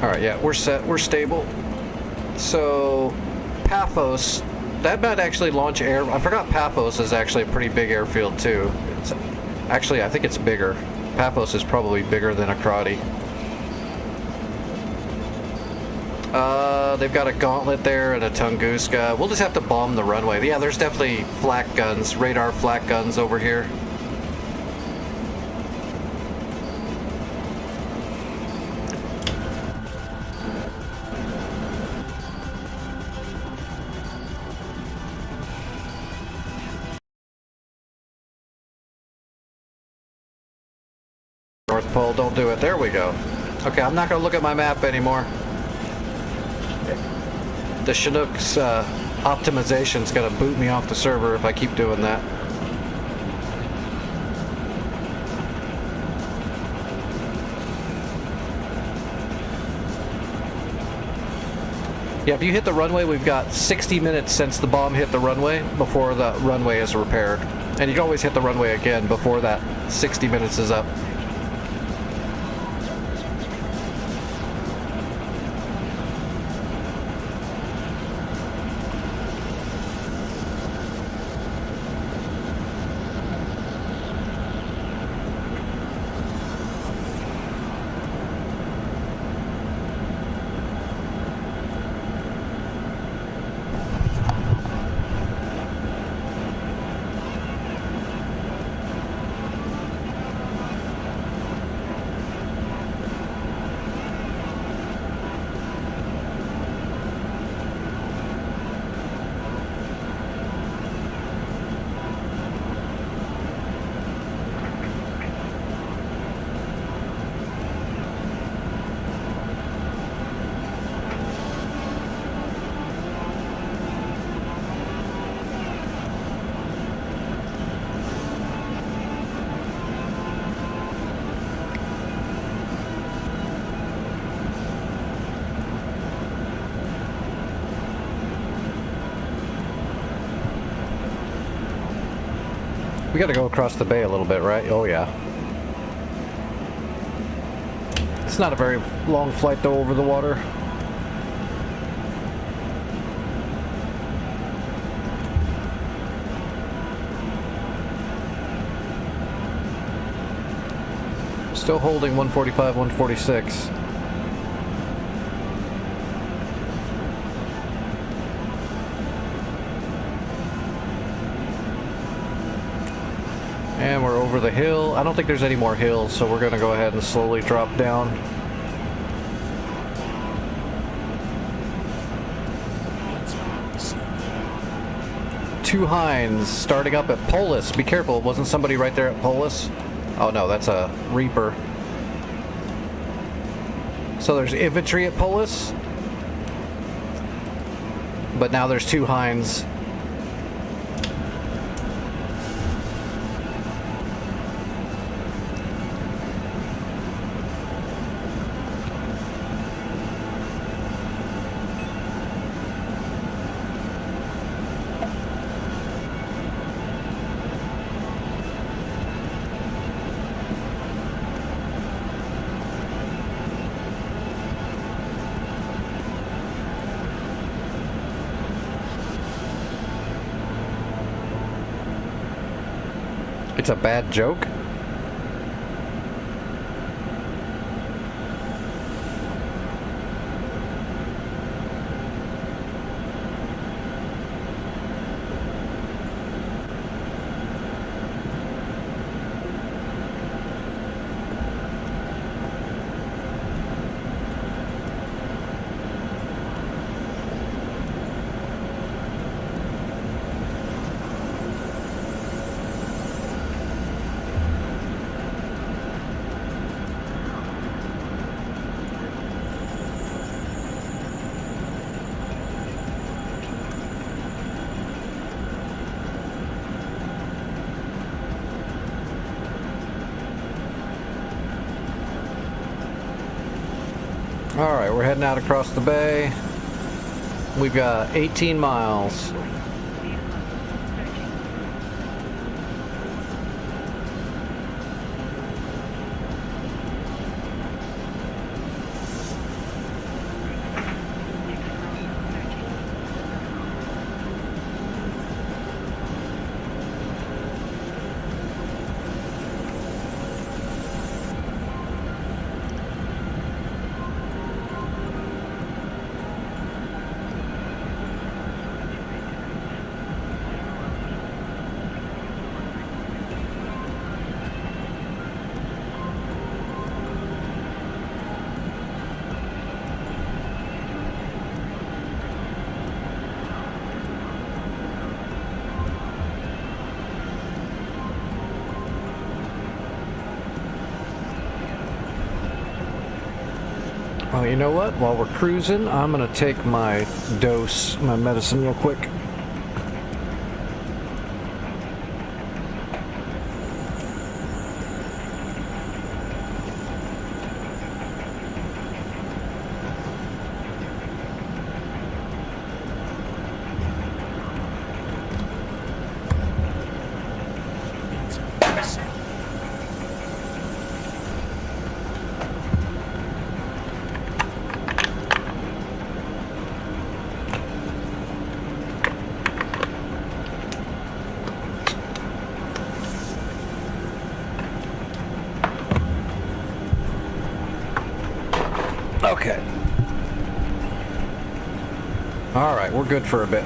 Alright, yeah, we're set, we're stable. So, Paphos, that might actually launch air. I forgot Paphos is actually a pretty big airfield too. Actually, I think it's bigger. Paphos is probably bigger than Akrati. They've got a Gauntlet there and a Tunguska. We'll just have to bomb the runway. Yeah, there's definitely flak guns, radar flak guns over here. North Pole, don't do it. There we go. Okay, I'm not going to look at my map anymore. The Chinook's optimization's going to boot me off the server if I keep doing that. Yeah, if you hit the runway, we've got 60 minutes since the bomb hit the runway before the runway is repaired. And you can always hit the runway again before that 60 minutes is up. We gotta go across the bay a little bit, right? Oh yeah. It's not a very long flight though over the water. Still holding 145, 146. And we're over the hill. I don't think there's any more hills, so we're going to go ahead and slowly drop down. Two Hinds starting up at Polis. Be careful, wasn't somebody right there at Polis? Oh no, that's a Reaper. So there's infantry at Polis, but now there's two Hinds. It's a bad joke? Alright, we're heading out across the bay. We've got 18 miles. Oh, you know what? While we're cruising, I'm gonna take my dose, my medicine real quick. Okay. All right, we're good for a bit.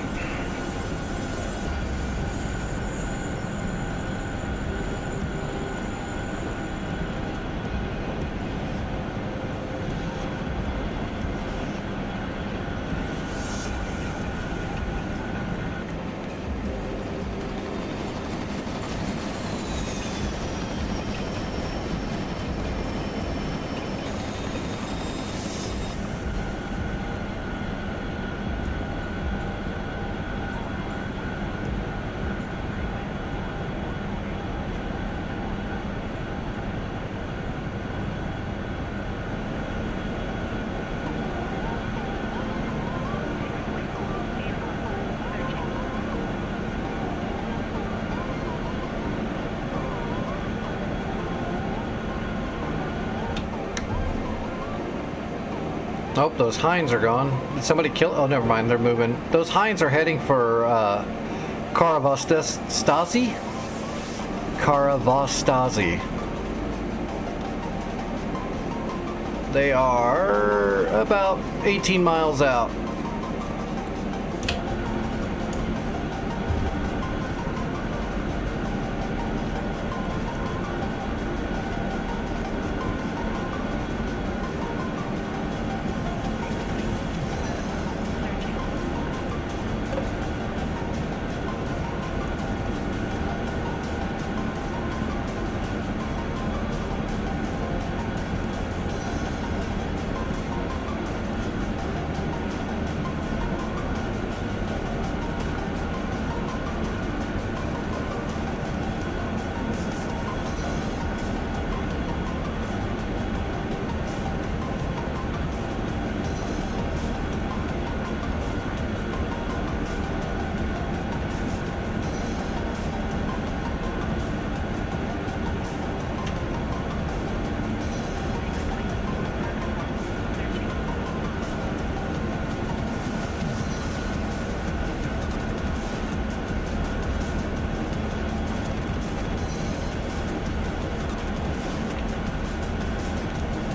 Nope, those hinds are gone. Did somebody kill? Oh, never mind. They're moving. Those hinds are heading for Karavastasi. Karavastasi. They are about 18 miles out.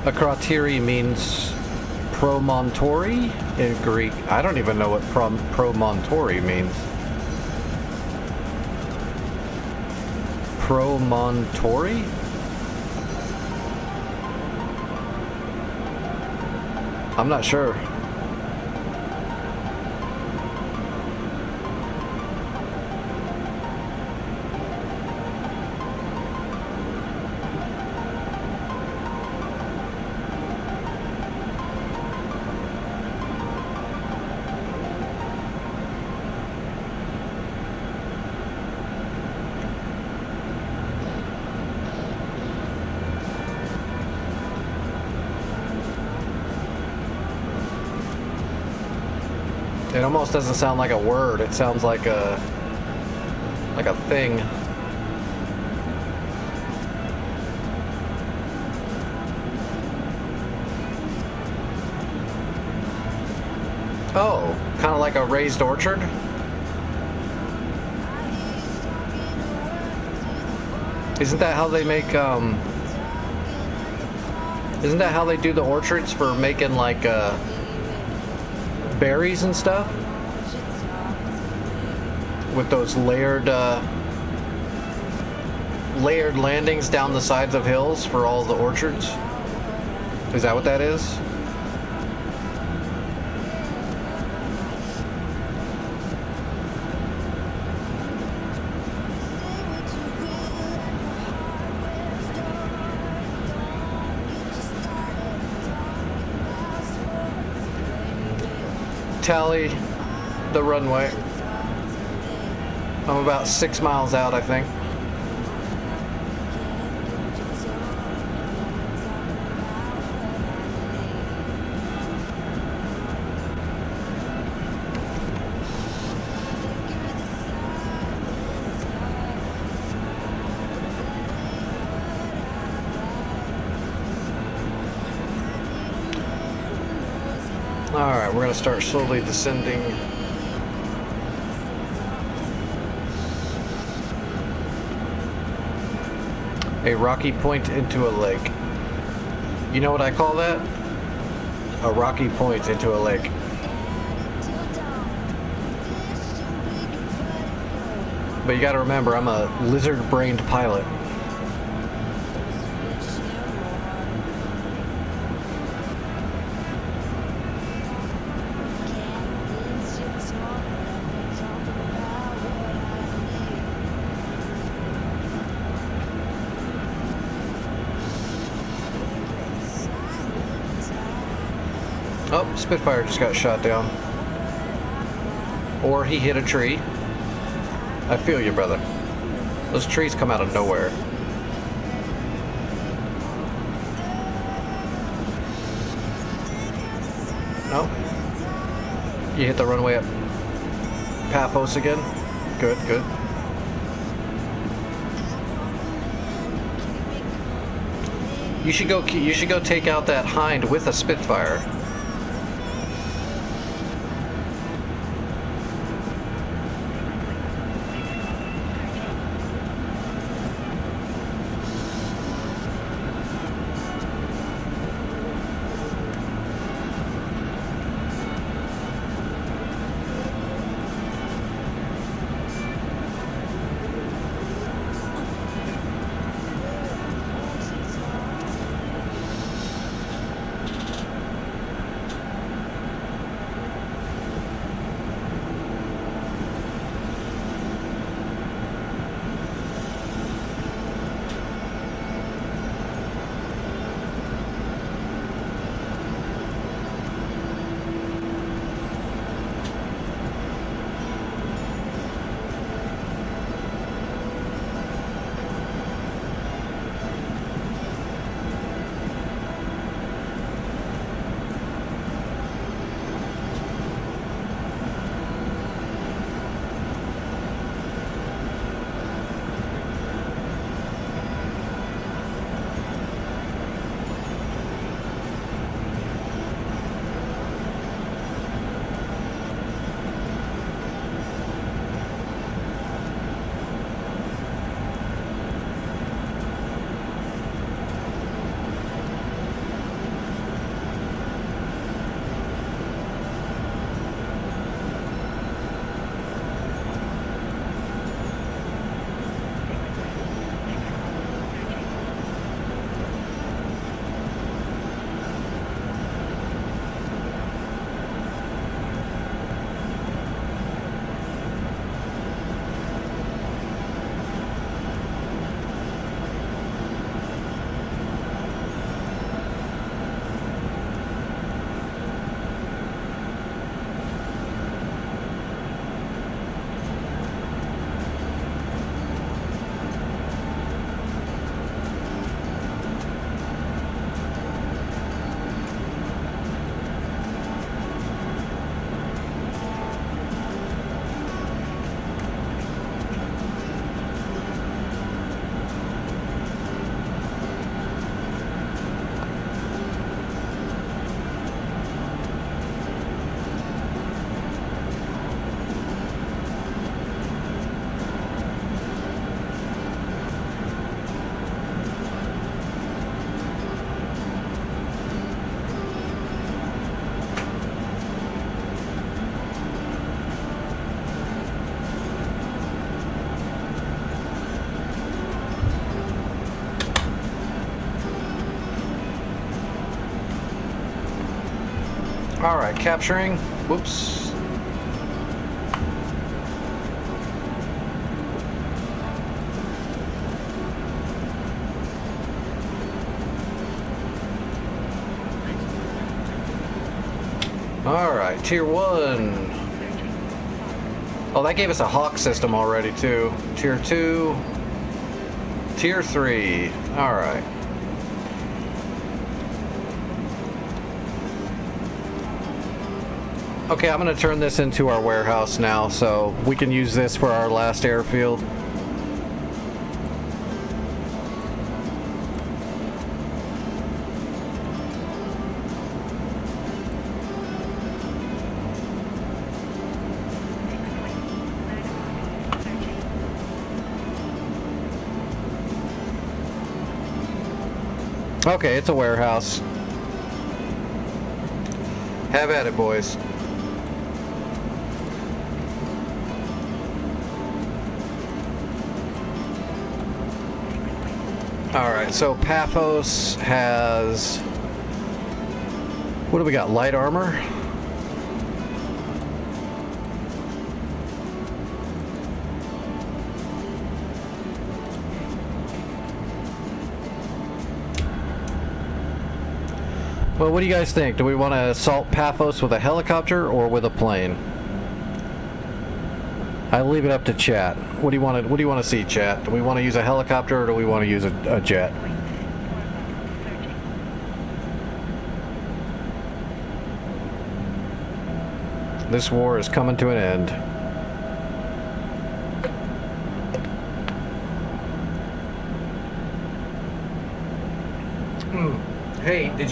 Akratiri means promontory in Greek. I don't even know what promontory means. Promontory? I'm not sure. It almost doesn't sound like a word. It sounds like a thing. Oh, kind of like a raised orchard? Isn't that how they make, isn't that how they do the orchards for making, like, berries and stuff? With those layered landings down the sides of hills for all the orchards? Is that what that is? Tally the runway. I'm about 6 miles out, I think. Alright, we're going to start slowly descending. A rocky point into a lake. You know what I call that? A rocky point into a lake. But you gotta remember, I'm a lizard-brained pilot. Oh, Spitfire just got shot down. Or he hit a tree. I feel you, brother. Those trees come out of nowhere. No. You hit the runway at Paphos again. Good, good. You should go take out that hind with a Spitfire. Alright, capturing. Whoops. Alright, tier 1. Oh, that gave us a Hawk system already, too. Tier 2. Tier 3. Alright. Okay, I'm going to turn this into our warehouse now, so we can use this for our last airfield. Okay, it's a warehouse. Have at it, boys. Alright, so Paphos has... What do we got? Light armor? Well, what do you guys think? Do we want to assault Paphos with a helicopter or with a plane? I leave it up to chat. What do you want to see, chat? Do we want to use a helicopter or do we want to use a jet? This war is coming to an end. Hey, did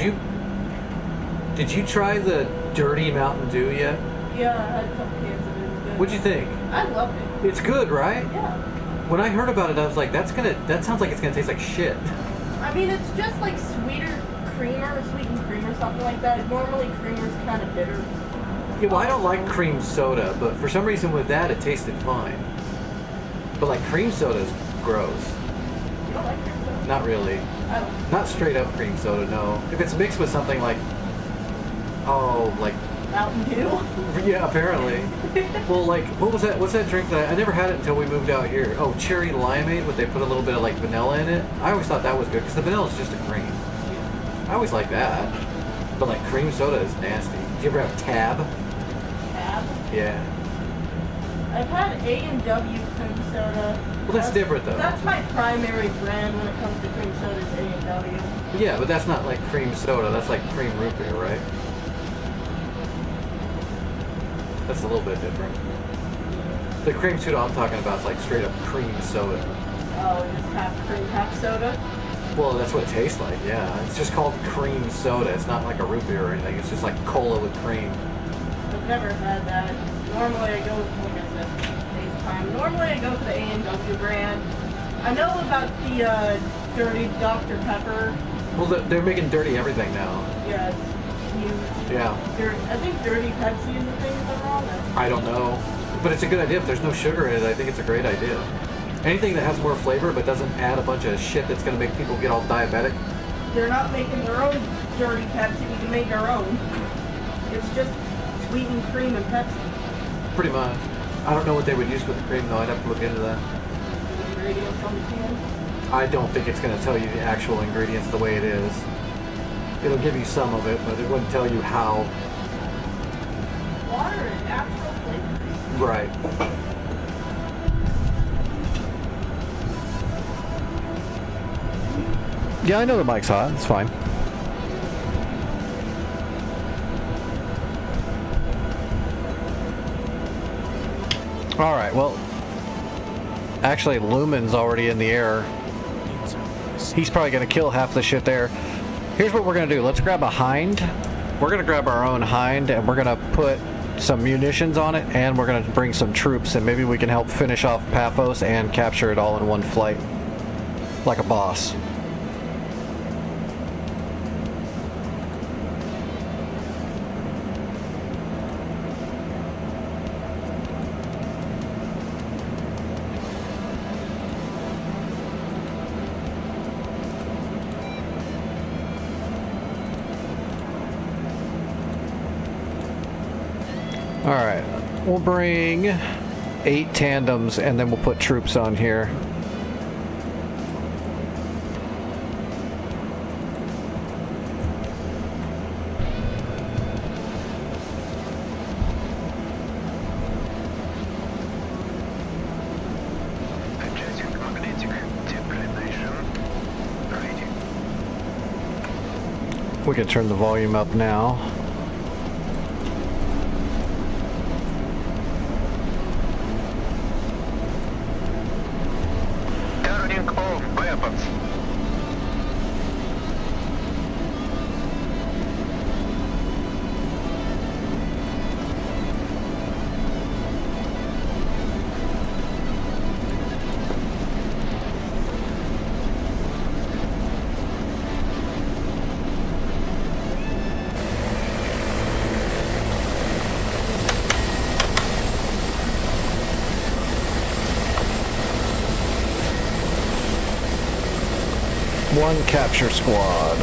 you try the dirty Mountain Dew yet? Yeah, I had a couple cans of it. It was good. What'd you think? I loved it. It's good, right? Yeah. When I heard about it, I was like, that sounds like it's gonna taste like shit. I mean, it's just like sweetened cream or something like that. Normally, creamer's kind of bitter. Yeah, well, I don't like cream soda, but for some reason with that, it tasted fine. But like cream soda's gross. You don't like cream soda? Not really. I don't. Not straight up cream soda, no. If it's mixed with something like, like Mountain Dew? yeah, apparently. Well, like, what's that drink that I never had it until we moved out here? Oh, cherry limeade, where they put a little bit of like vanilla in it. I always thought that was good because the vanilla is just a cream. I always like that. But like cream soda is nasty. Do you ever have Tab? Tab? Yeah. I've had A&W cream soda. Well, that's different though. That's my primary brand when it comes to cream soda is A&W. Yeah, but that's not like cream soda. That's like cream root beer, right? That's a little bit different. The cream soda I'm talking about is like straight up cream soda. Oh, just half cream, half soda? Well, that's what it tastes like, yeah. It's just called cream soda. It's not like a root beer or anything. It's just like cola with cream. I've never had that. Normally I go, like I said, today's time. Normally I go for the A&W brand. I know about the dirty Dr. Pepper. Well, they're making dirty everything now. Yeah, it's huge. Yeah. I think dirty Pepsi is the thing if I'm wrong. I don't know. But it's a good idea. If there's no sugar in it, I think it's a great idea. Anything that has more flavor but doesn't add a bunch of shit that's going to make people get all diabetic. They're not making their own dirty Pepsi. We can make our own. It's just sweetened cream and Pepsi. Pretty much. I don't know what they would use for the cream, though. I'd have to look into that. Ingredients on the can. I don't think it's going to tell you the actual ingredients the way it is. It'll give you some of it, but it wouldn't tell you how. Water and natural flavors. Right. Yeah, I know the mic's hot. It's fine. Alright, well... Actually, Lumen's already in the air. He's probably going to kill half the shit there. Here's what we're going to do. Let's grab a Hind. We're going to grab our own Hind, and we're going to put some munitions on it, and we're going to bring some troops, and maybe we can help finish off Paphos and capture it all in one flight. Like a boss. Alright, we'll bring 8 tandems and then we'll put troops on here. Adjusting magnetic declination. Ready. We can turn the volume up now. Turning off weapons. One capture squad.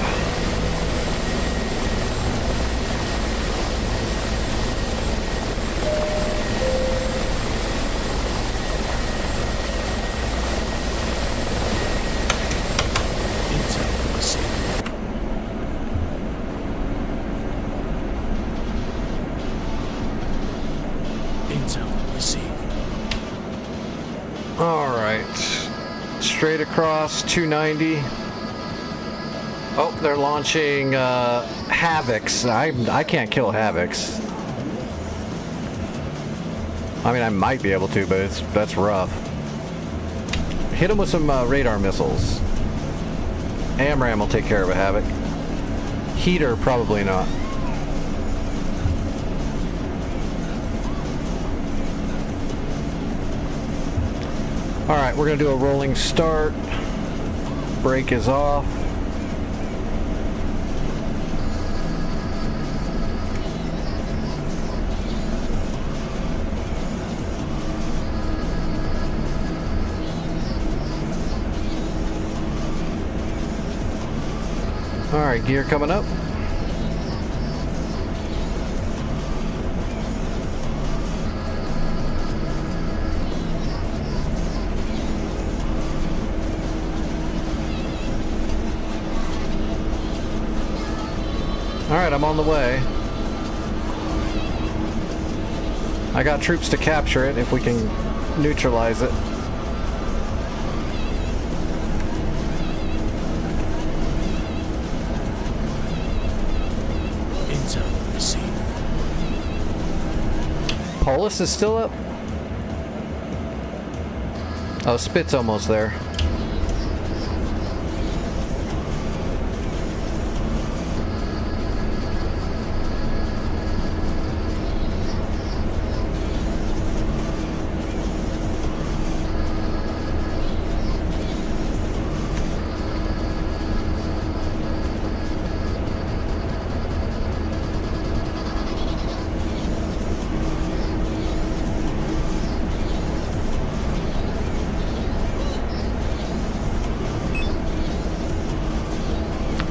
Intel received. Intel received. Alright. Straight across 290. Oh, they're launching Havocs. I can't kill Havocs. I mean, I might be able to, but that's rough. Hit them with some radar missiles. AMRAAM will take care of a Havoc. Heater, probably not. Alright, we're going to do a rolling start. Brake is off. Alright, gear coming up. Alright, I'm on the way. I got troops to capture it if we can neutralize it. Intel received. Polis is still up? Oh, Spit's almost there.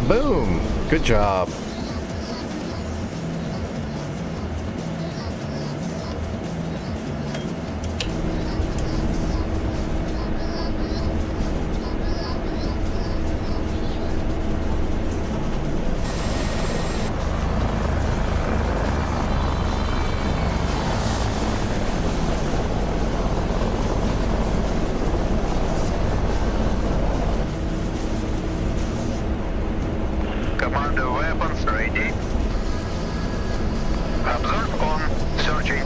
Boom! Good job. Commander weapons ready. Observe on. Searching.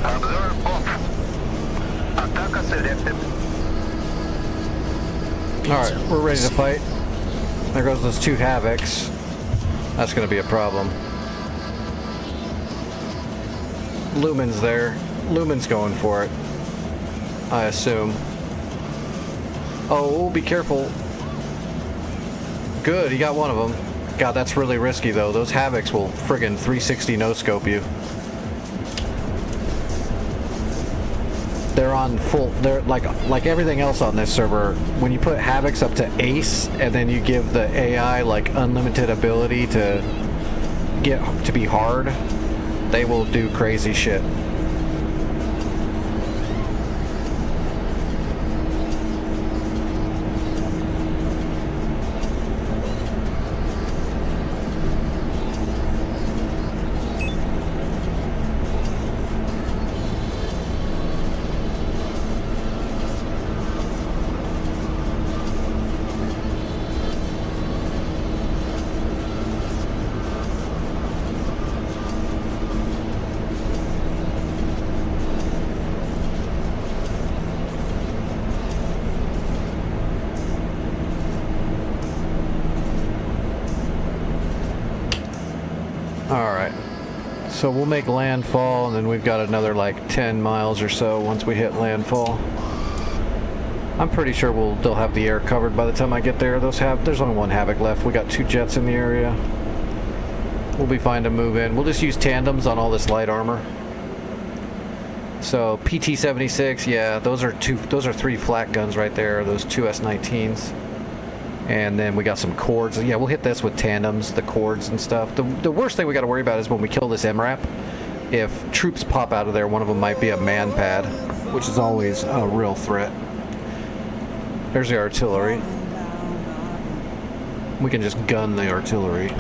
Observe off. Attack selected. Alright, we're ready to fight. There goes those 2 Havocs. That's gonna be a problem. Lumen's there. Lumen's going for it, I assume. Oh, be careful. Good, he got one of them. God, that's really risky though. Those Havocs will friggin' 360 no-scope you. they're on full. They're like everything else on this server. When you put Havocs up to Ace, and then you give the AI like unlimited ability to get to be hard, they will do crazy shit. Alright, so we'll make landfall, and then we've got another like 10 miles or so once we hit landfall. I'm pretty sure they'll have the air covered by the time I get there. There's only one Havoc left. We got 2 jets in the area. We'll be fine to move in. We'll just use tandems on all this light armor. So PT-76, yeah, those are 3 flat guns right there, those 2 S-19s. And then we got some cords. Yeah, we'll hit this with tandems, the cords and stuff. The worst thing we got to worry about is when we kill this MRAP. If troops pop out of there, one of them might be a man pad, which is always a real threat. There's the artillery. We can just gun the artillery.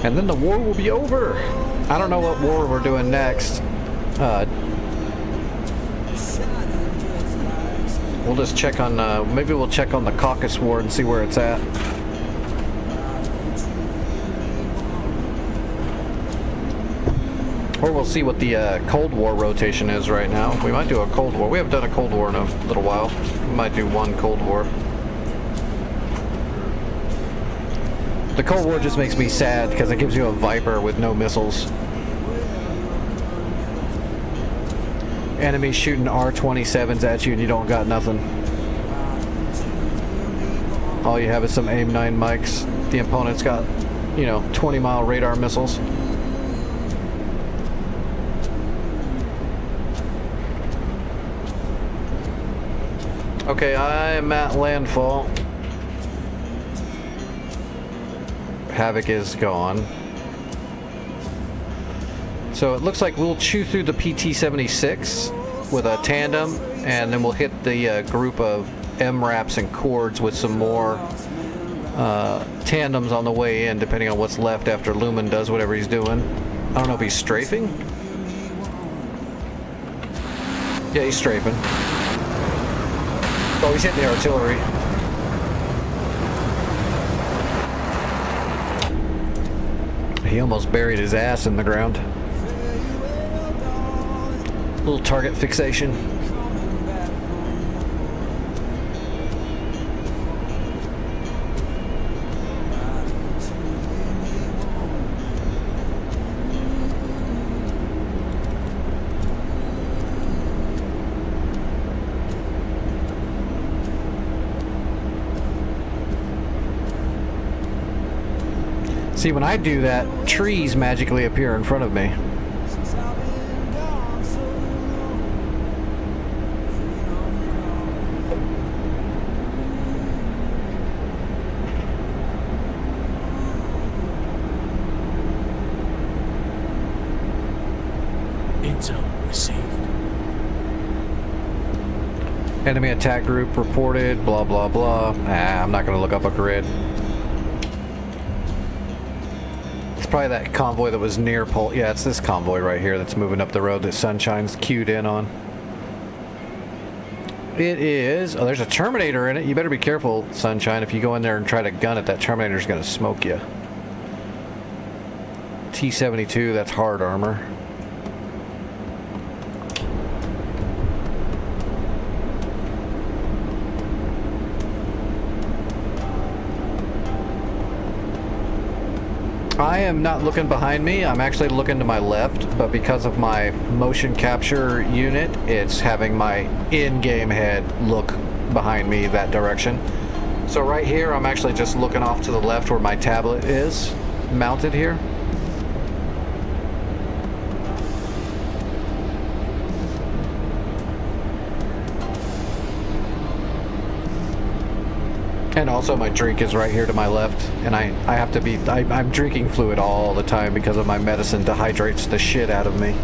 And then the war will be over. I don't know what war we're doing next. We'll just check on, maybe we'll check on the Caucasus War and see where it's at. Or we'll see what the Cold War rotation is right now. We might do a Cold War. We haven't done a Cold War in a little while. We might do one Cold War. The Cold War just makes me sad because it gives you a Viper with no missiles. Enemies shooting R-27s at you and you don't got nothing. All you have is some AIM-9 mics. The opponent's got, 20-mile radar missiles. Okay, I am at landfall. Havoc is gone. So it looks like we'll chew through the PT-76 with a tandem, and then we'll hit the group of MRAPs and cords with some more tandems on the way in, depending on what's left after Lumen does whatever he's doing. I don't know if he's strafing. Yeah, he's strafing. Oh, he's hitting the artillery. He almost buried his ass in the ground. Little target fixation. See, when I do that, trees magically appear in front of me. Intel received. Enemy attack group reported, blah, blah, blah. I'm not going to look up a grid. Probably that convoy that was near Pol. Yeah, it's this convoy right here that's moving up the road that Sunshine's queued in on. It is. Oh, there's a Terminator in it. You better be careful, Sunshine. If you go in there and try to gun it, that Terminator's going to smoke you. T-72, that's hard armor. I am not looking behind me. I'm actually looking to my left, but because of my motion capture unit, it's having my in-game head look behind me that direction. So right here, I'm actually just looking off to the left where my tablet is mounted here. And also my drink is right here to my left, and I have to be, I'm drinking fluid all the time because of my medicine dehydrates the shit out of me.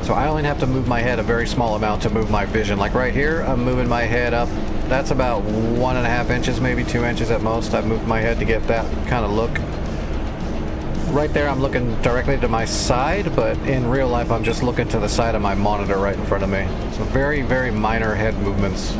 So I only have to move my head a very small amount to move my vision. Like right here, I'm moving my head up. That's about 1.5 inches, maybe 2 inches at most. I've moved my head to get that kind of look. Right there, I'm looking directly to my side, but in real life, I'm just looking to the side of my monitor right in front of me. So very, very minor head movements.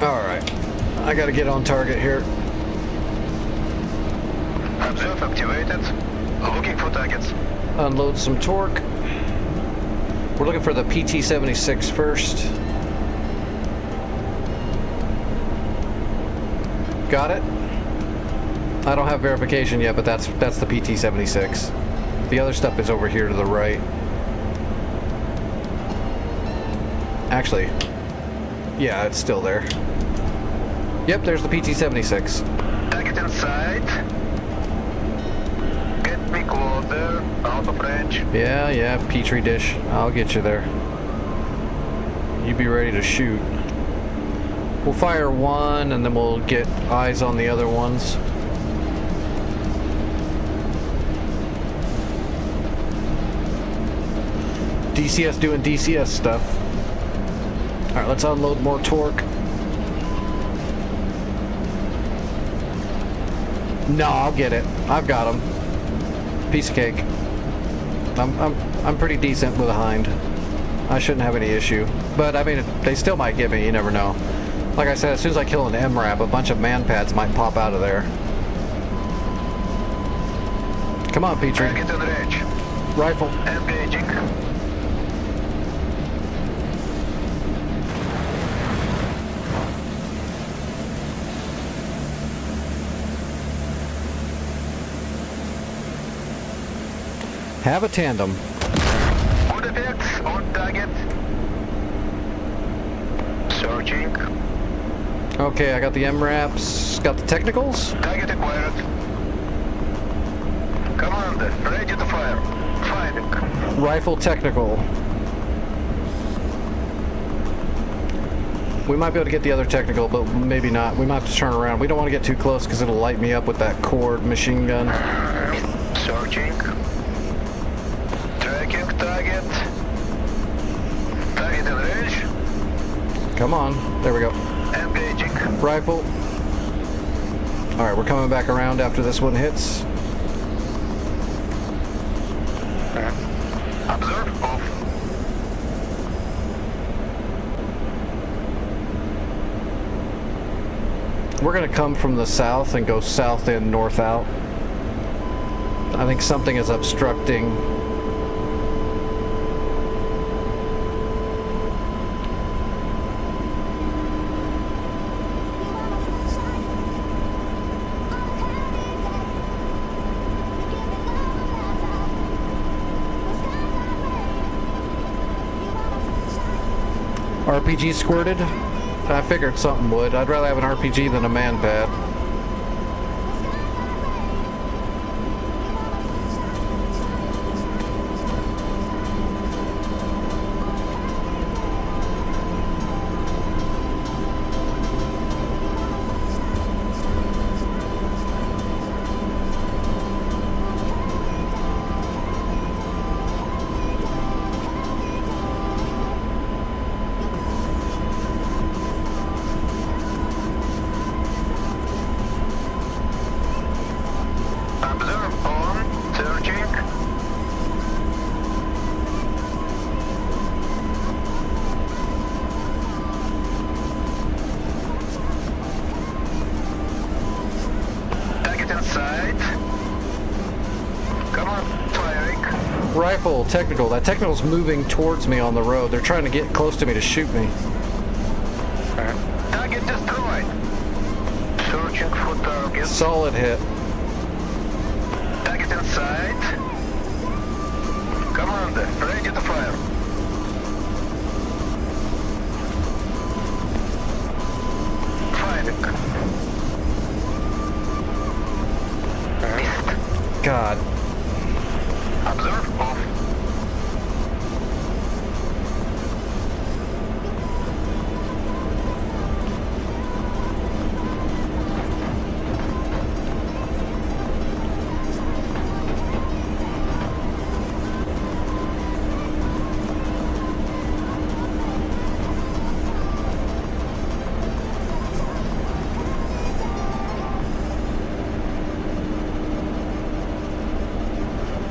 All right, I gotta get on target here. Observe activated. Looking for targets. Unload some torque. We're looking for the PT-76 first. Got it. I don't have verification yet, but that's the PT-76. The other stuff is over here to the right. Actually, yeah, it's still there. Yep, there's the PT-76. Target inside. Get me closer. Out of range. Yeah, Petri dish. I'll get you there. You be ready to shoot. We'll fire one, and then we'll get eyes on the other ones. DCS doing DCS stuff. Alright, let's unload more torque. No, I'll get it. I've got him. Piece of cake. I'm pretty decent with a hind. I shouldn't have any issue. But, I mean, they still might get me. You never know. Like I said, as soon as I kill an MRAP, a bunch of man pads might pop out of there. Come on, Petrie. Target in range. Rifle. Engaging. Have a tandem. Good effects on target. Searching. Okay, I got the MRAPs. Got the technicals. Target acquired. Commander, ready to fire. Firing. Rifle technical. We might be able to get the other technical, but maybe not. We might have to turn around. We don't want to get too close because it'll light me up with that cord machine gun. Searching. Tracking target. Target in range. Come on. There we go. Engaging. Rifle. Alright, we're coming back around after this one hits. Observe off. We're going to come from the south and go south in, north out. I think something is obstructing. RPG squirted? I figured something would. I'd rather have an RPG than a man pad. careful, technical. That technical's moving towards me on the road. They're trying to get close to me to shoot me. Target destroyed. Searching for target. Solid hit. Target in sight. Commander, ready to fire. Firing. Missed. God. Observe off.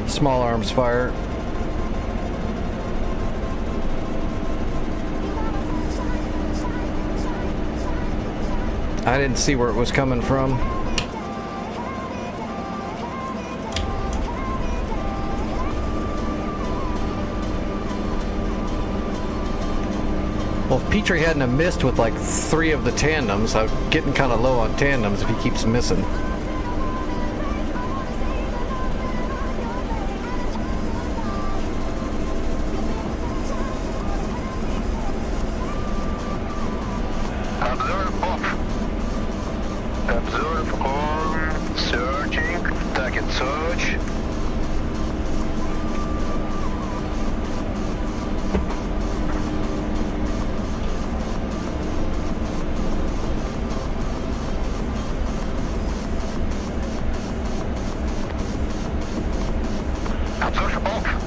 Small arms fire. I didn't see where it was coming from. Well, if Petrie hadn't have missed with like 3 of the tandems, I'm getting kind of low on tandems if he keeps missing. Observe off. Observe on. Searching. Target search. Observe off.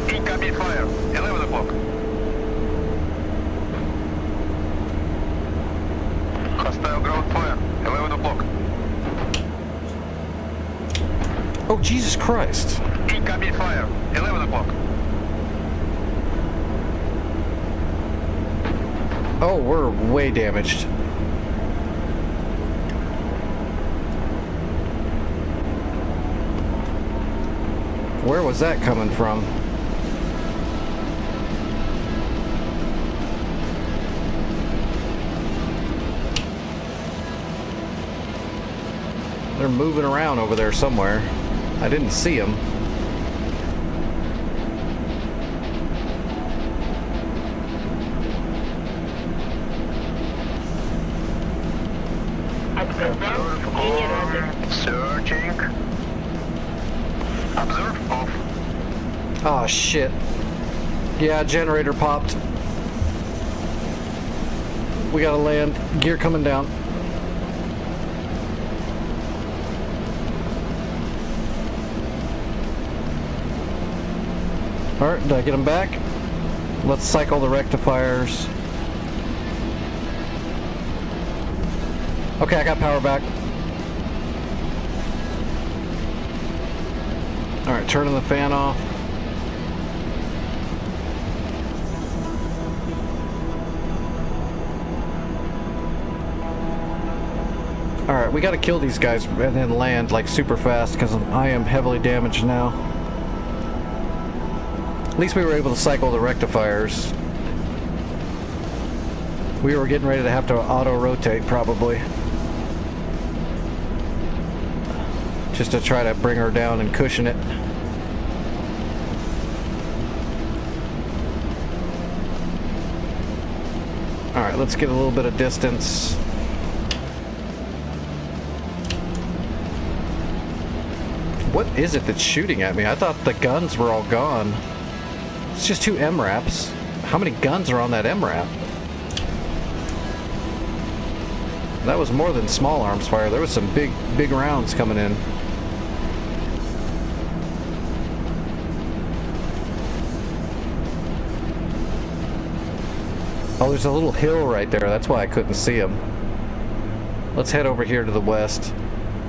Incoming fire. 11 o'clock. Hostile ground fire. 11 o'clock. Oh, Jesus Christ. Incoming fire. 11 o'clock. Oh, we're way damaged. Where was that coming from? They're moving around over there somewhere. I didn't see them. Observe on. Searching. Observe off. Oh shit. Yeah, generator popped. We gotta land. Gear coming down. Alright, did I get them back? Let's cycle the rectifiers. Okay, I got power back. Alright, turning the fan off. Alright, we gotta kill these guys and then land like super fast because I am heavily damaged now. At least we were able to cycle the rectifiers. We were getting ready to have to auto-rotate probably. Just to try to bring her down and cushion it. Alright, let's get a little bit of distance. What is it that's shooting at me? I thought the guns were all gone. It's just 2 MRAPs. How many guns are on that MRAP? That was more than small arms fire. There was some big rounds coming in. Oh, there's a little hill right there. That's why I couldn't see him. Let's head over here to the west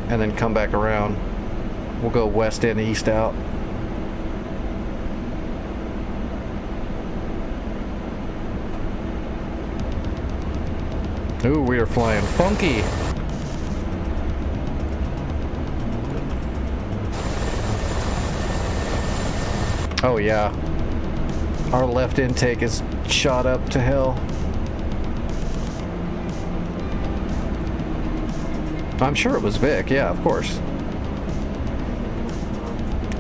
and then come back around. We'll go west in, east out. Ooh, we are flying funky. Oh yeah. Our left intake is shot up to hell. I'm sure it was Vic, yeah, of course.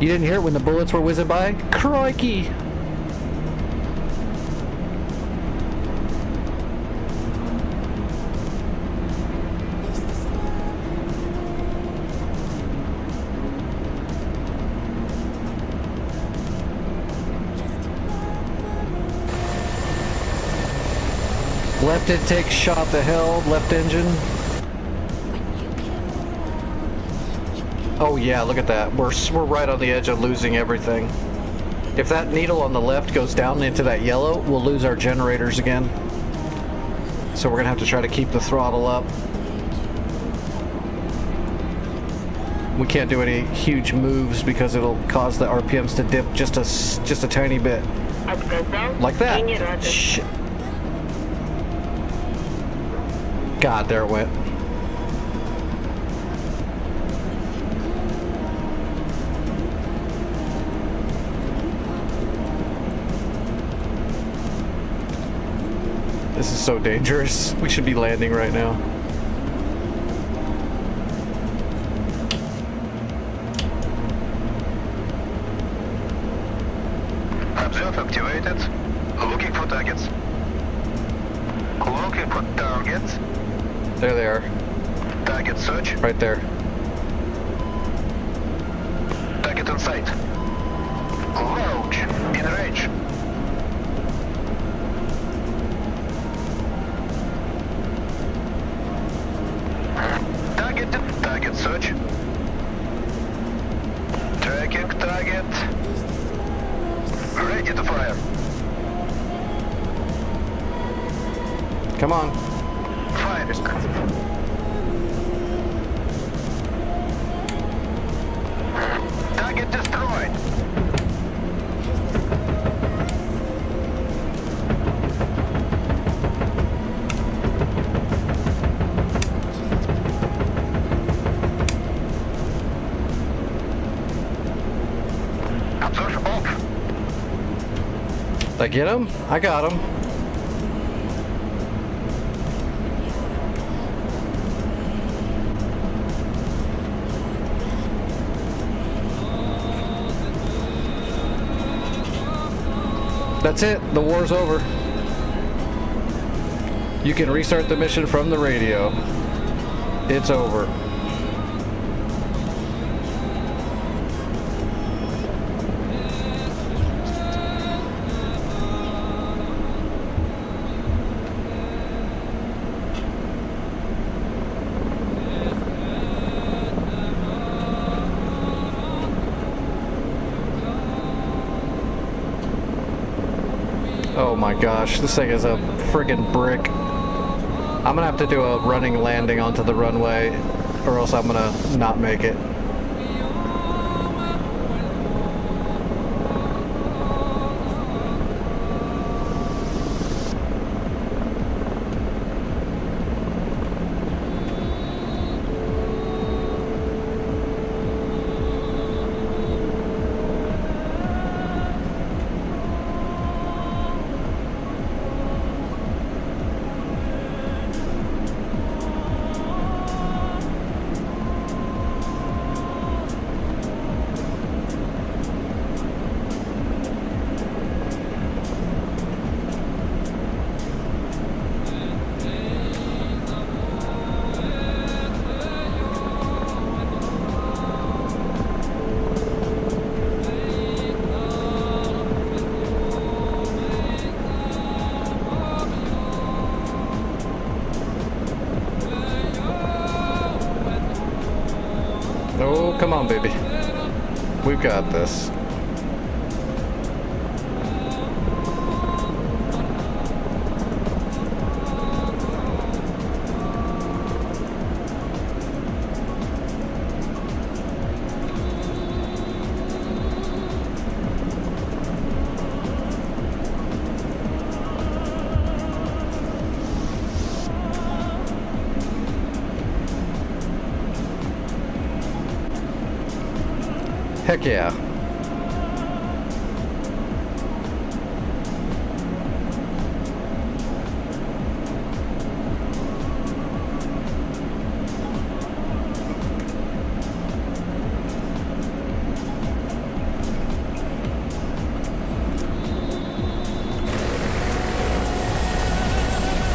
You didn't hear it when the bullets were whizzing by? Crikey! Left intake shot to hell, left engine. Oh yeah, look at that. We're right on the edge of losing everything. If that needle on the left goes down into that yellow, we'll lose our generators again. So we're gonna have to try to keep the throttle up. We can't do any huge moves because it'll cause the RPMs to dip just a tiny bit. Like that. Shit. God, there it went. This is so dangerous. We should be landing right now. Observe activated. Looking for targets. Looking for targets. There they are. Target search. Right there. Target in sight. Launch. In range. Target search. Tracking target. Ready to fire. Come on. Firing. Target destroyed. Observe off. Did I get him? I got him. That's it. The war's over. You can restart the mission from the radio. It's over. Oh my gosh, this thing is a friggin' brick. I'm gonna have to do a running landing onto the runway, or else I'm gonna not make it. Oh, come on, baby. We've got this. Heck yeah.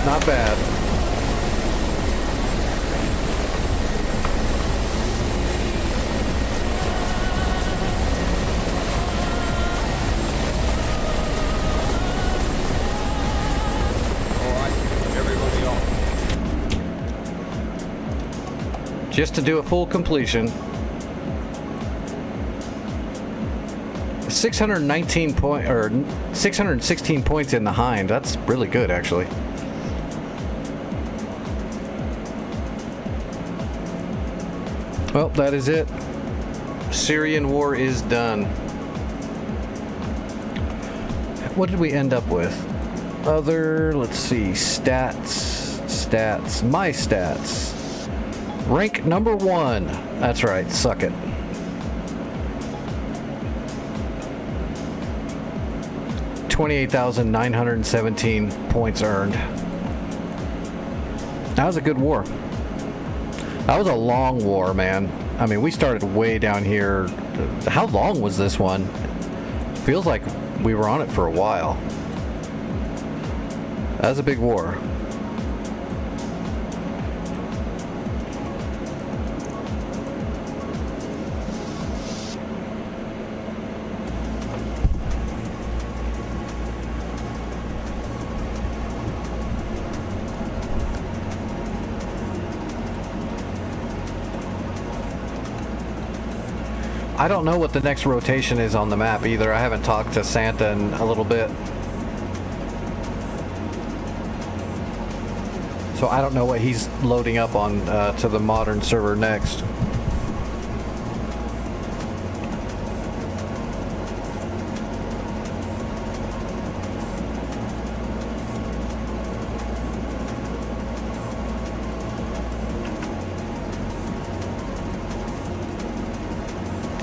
Not bad. Just to do a full completion. 619 point or 616 points in the hind. That's really good, actually. Well, that is it. Syrian war is done. What did we end up with? Other, let's see, stats, my stats. Rank number 1. That's right, suck it. $28,917 points earned. That was a good war. That was a long war, man. I mean, we started way down here. How long was this one? Feels like we were on it for a while. That was a big war. I don't know what the next rotation is on the map either. I haven't talked to Santa in a little bit. So I don't know what he's loading up on to the modern server next.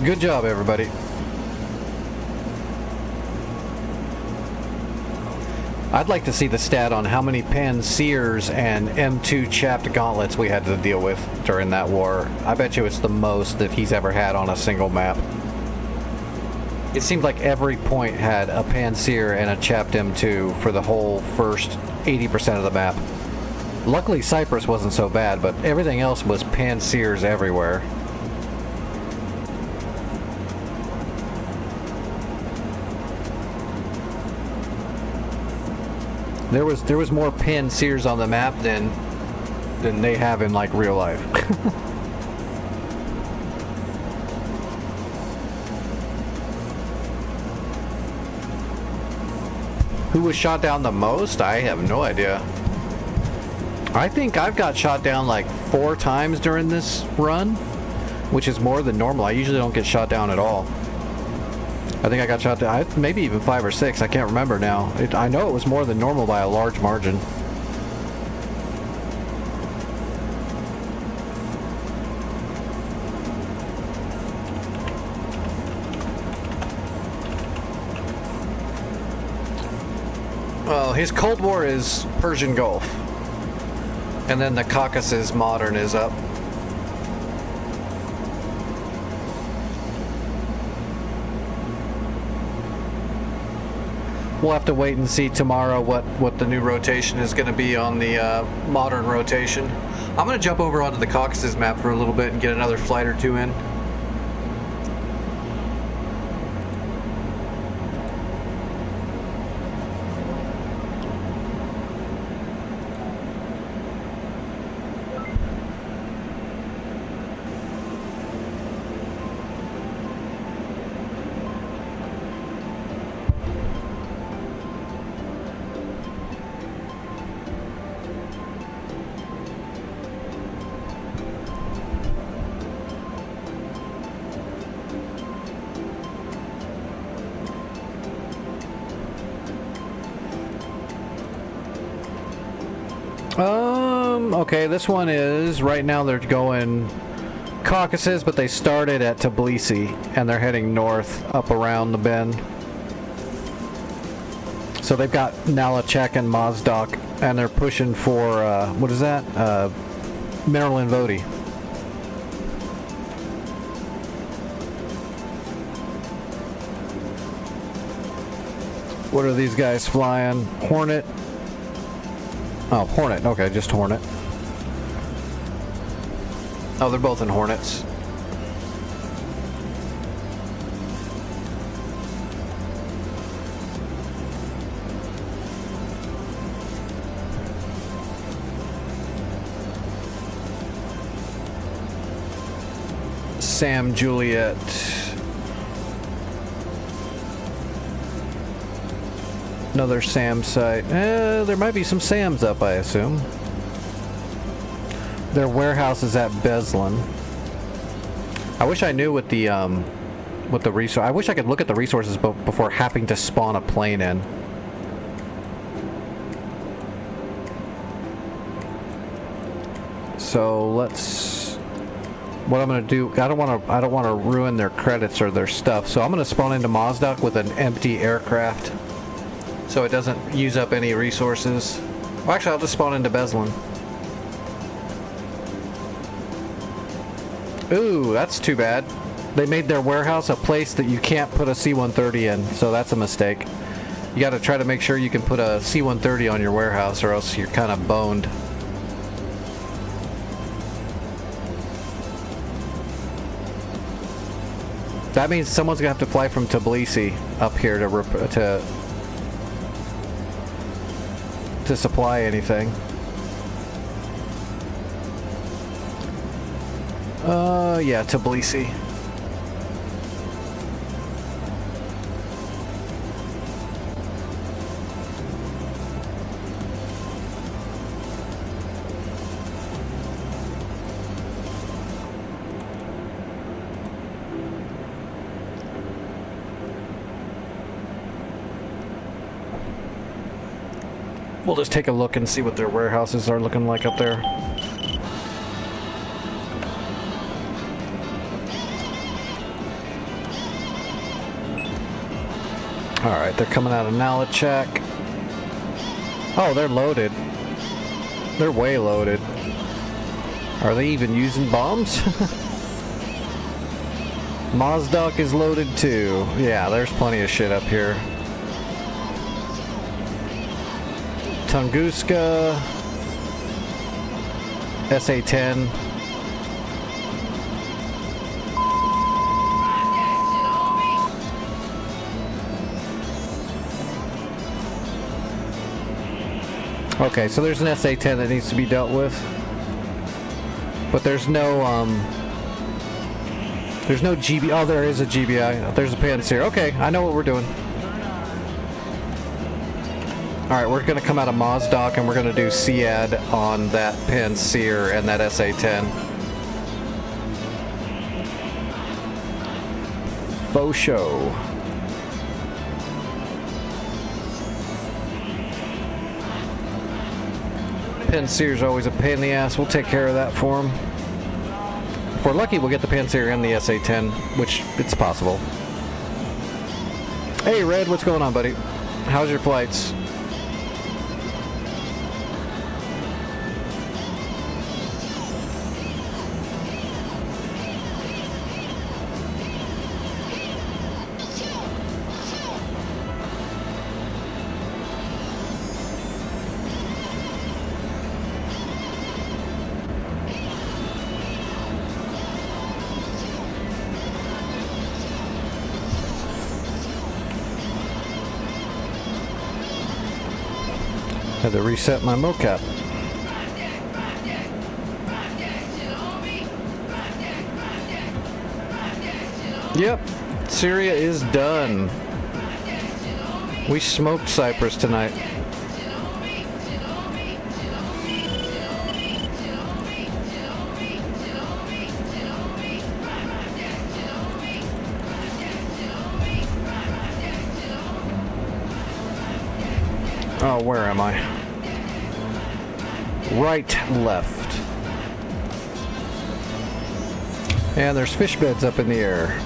Good job, everybody. I'd like to see the stat on how many Pansiers and M2 chapped gauntlets we had to deal with during that war. I bet you it's the most that he's ever had on a single map. It seemed like every point had a Pansier and a chapped M2 for the whole first 80% of the map. Luckily, Cyprus wasn't so bad, but everything else was Pansiers everywhere. There was more Pansiers on the map than they have in like real life. Who was shot down the most? I have no idea. I think I've got shot down like 4 times during this run, which is more than normal. I usually don't get shot down at all. I think I got shot down, maybe even 5 or 6. I can't remember now. I know it was more than normal by a large margin. Well, his Cold War is Persian Gulf. And then the Caucasus Modern is up. We'll have to wait and see tomorrow what the new rotation is going to be on the modern rotation. I'm going to jump over onto the Caucasus map for a little bit and get another flight or 2 in. Okay, this one is, right now they're going Caucasus, but they started at Tbilisi, and they're heading north, up around the bend. So they've got Nalachek and Mozdok, and they're pushing for, what is that? Mineral and Vodi. What are these guys flying? Hornet. Oh, Hornet. Okay, just Hornet. Oh, they're both in Hornets. Sam Juliet. Another Sam site. There might be some Sams up, I assume. Their warehouse is at Beslan. I wish I knew what the resource. I wish I could look at the resources before having to spawn a plane in. So let's. What I'm gonna do? I don't want to ruin their credits or their stuff. So I'm gonna spawn into Mozdok with an empty aircraft, so it doesn't use up any resources. Well, actually, I'll just spawn into Beslan. Ooh, that's too bad. They made their warehouse a place that you can't put a C-130 in, so that's a mistake. You gotta try to make sure you can put a C-130 on your warehouse, or else you're kind of boned. That means someone's gonna have to fly from Tbilisi up here to supply anything. Yeah, Tbilisi. We'll just take a look and see what their warehouses are looking like up there. Alright, they're coming out of Nalachek. Oh, they're loaded. They're way loaded. Are they even using bombs? Mozdok is loaded too. Yeah, there's plenty of shit up here. Tunguska. SA-10. Okay, so there's an SA-10 that needs to be dealt with, but there's no GB. Oh, there is a GBI. There's a Panzer. Okay, I know what we're doing. All right, we're gonna come out of Mozdok and we're gonna do SEAD on that Panzer and that SA-10. Faux show. Panzer's always a pain in the ass. We'll take care of that for him. If we're lucky, we'll get the Panzer and the SA-10, which it's possible. Hey, Red, what's going on, buddy? How's your flights? Had to reset my mocap. Yep, Syria is done. We smoked Cyprus tonight. Oh, where am I? Right, left. And there's fish beds up in the air.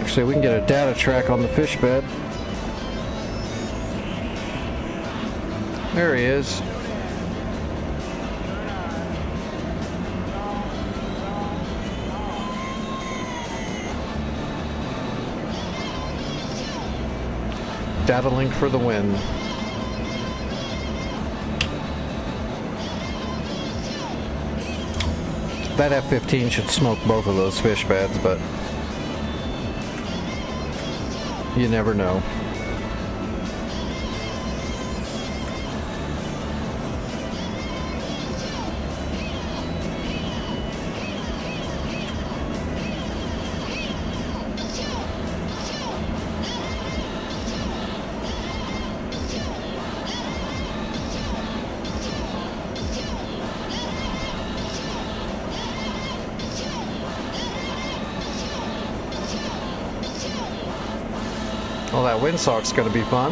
Actually, we can get a data track on the fish bed. There he is. Data link for the win. That F-15 should smoke both of those fish beds, but you never know. Well, that windsock's going to be fun.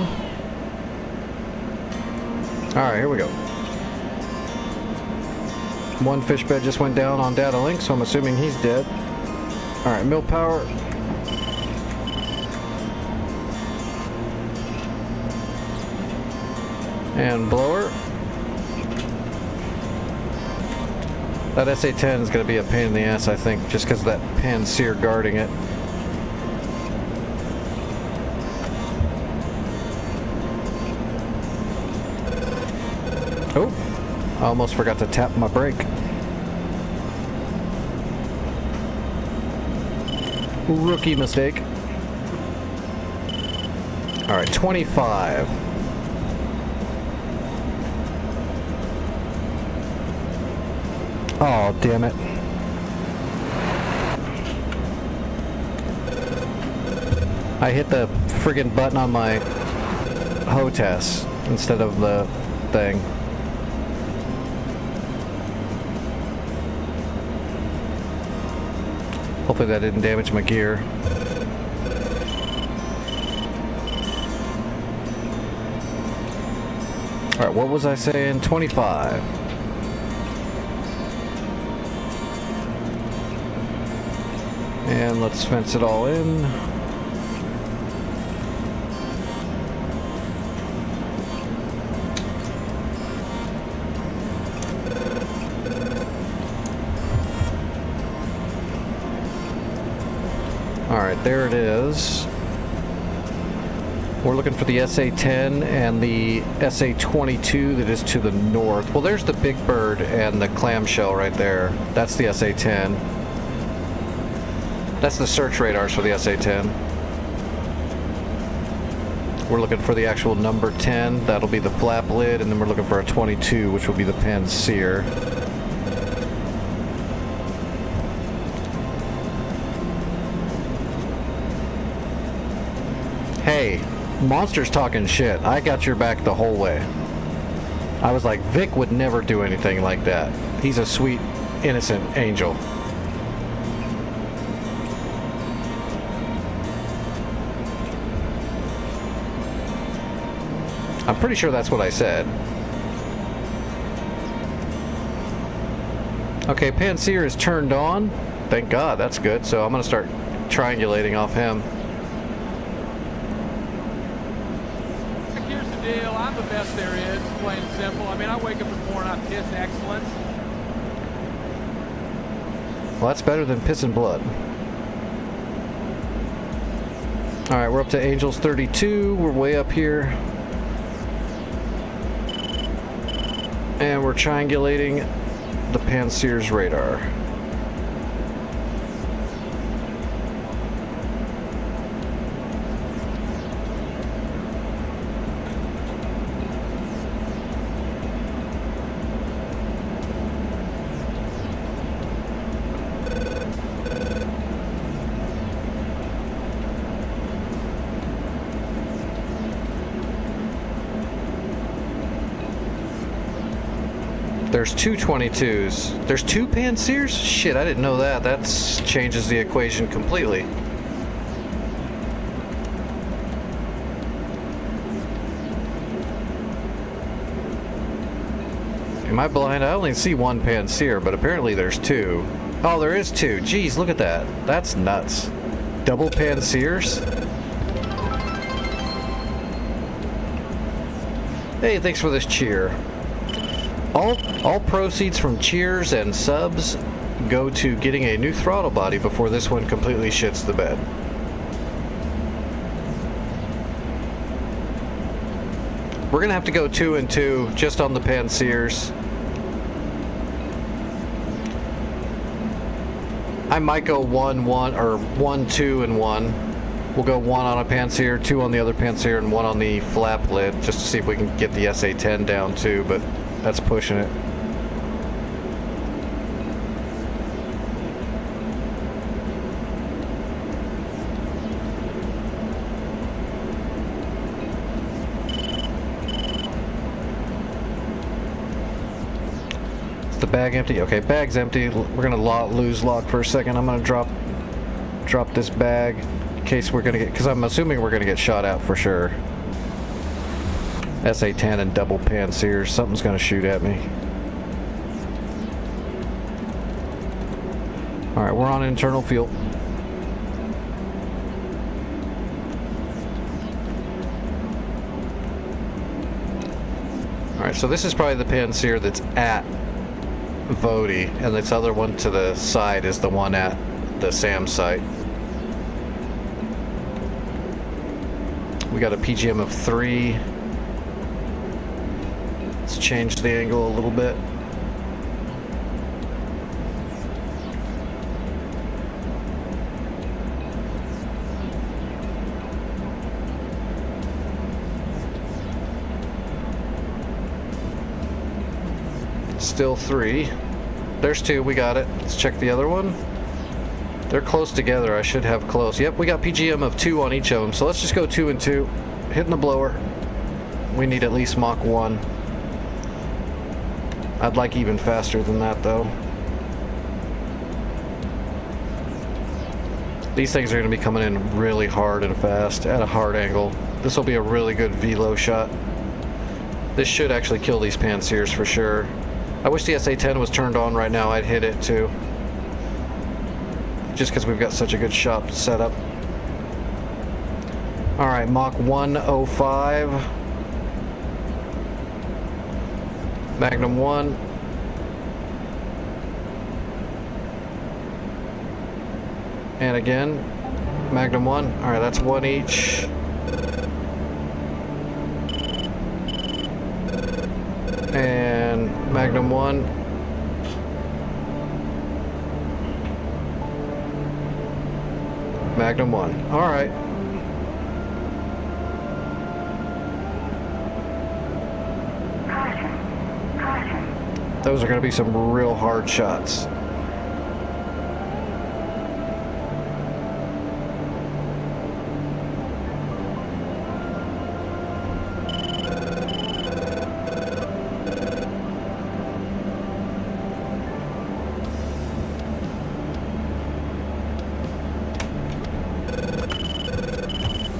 Alright, here we go. One fish bed just went down on data link, so I'm assuming he's dead. Alright, mill power. And blower. That SA-10 is going to be a pain in the ass, I think, just because of that pan-sear guarding it. Oh, I almost forgot to tap my brake. Rookie mistake. All right, 25. Oh, damn it. I hit the friggin' button on my HOTAS instead of the thing. Hopefully that didn't damage my gear. Alright, what was I saying? 25. And let's fence it all in. Alright, there it is. We're looking for the SA-10 and the SA-22 that is to the north. Well, there's the Big Bird and the clamshell right there. That's the SA-10. That's the search radars for the SA-10. We're looking for the actual number 10. That'll be the flap lid, and then we're looking for a 22, which will be the pan-sear. Hey, Monster's talking shit. I got your back the whole way. I was like, Vic would never do anything like that. He's a sweet, innocent angel. I'm pretty sure that's what I said. Okay, pan-sear is turned on. Thank God, that's good. So I'm going to start triangulating off him. Here's the deal. I'm the best there is, plain and simple. I mean, I wake up in the morning, I piss excellence. Well, that's better than piss and blood. Alright, we're up to Angels 32. We're way up here. And we're triangulating the pan-sear's radar. There's two 22s. There's two pan-sears? Shit, I didn't know that. That changes the equation completely. Am I blind? I only see one Panseer, but apparently there's two. Oh, there is two. Jeez, look at that. That's nuts. Double Panseers? Hey, thanks for this cheer. All proceeds from cheers and subs go to getting a new throttle body before this one completely shits the bed. We're gonna have to go 2 and 2 just on the Panseers. I might go 1-1 or 1-2 and 1. We'll go 1 on a Panseer, 2 on the other Panseer, and 1 on the flap lid, just to see if we can get the SA-10 down too, but that's pushing it. Is the bag empty? Okay, bag's empty. We're gonna lose lock for a second. I'm gonna drop this bag in case we're gonna get, because I'm assuming we're gonna get shot at for sure. SA-10 and double Panseers. Something's gonna shoot at me. Alright, we're on internal fuel. Alright, so this is probably the Panseer that's at Vodi, and this other one to the side is the one at the SAM site. We got a PGM of 3. Let's change the angle a little bit. Still 3. There's 2, we got it. Let's check the other one. They're close together, I should have close. Yep, we got PGM of 2 on each of them, so let's just go 2 and 2. Hitting the blower. We need at least Mach 1. I'd like even faster than that though. These things are going to be coming in really hard and fast at a hard angle. This will be a really good velo shot. This should actually kill these Panseers for sure. I wish the SA-10 was turned on right now. I'd hit it too. Just because we've got such a good shot set up. Alright, Mach 105. Magnum 1. And again, Magnum 1. Alright, that's 1 each. And Magnum 1. Magnum 1. Alright. Those are going to be some real hard shots.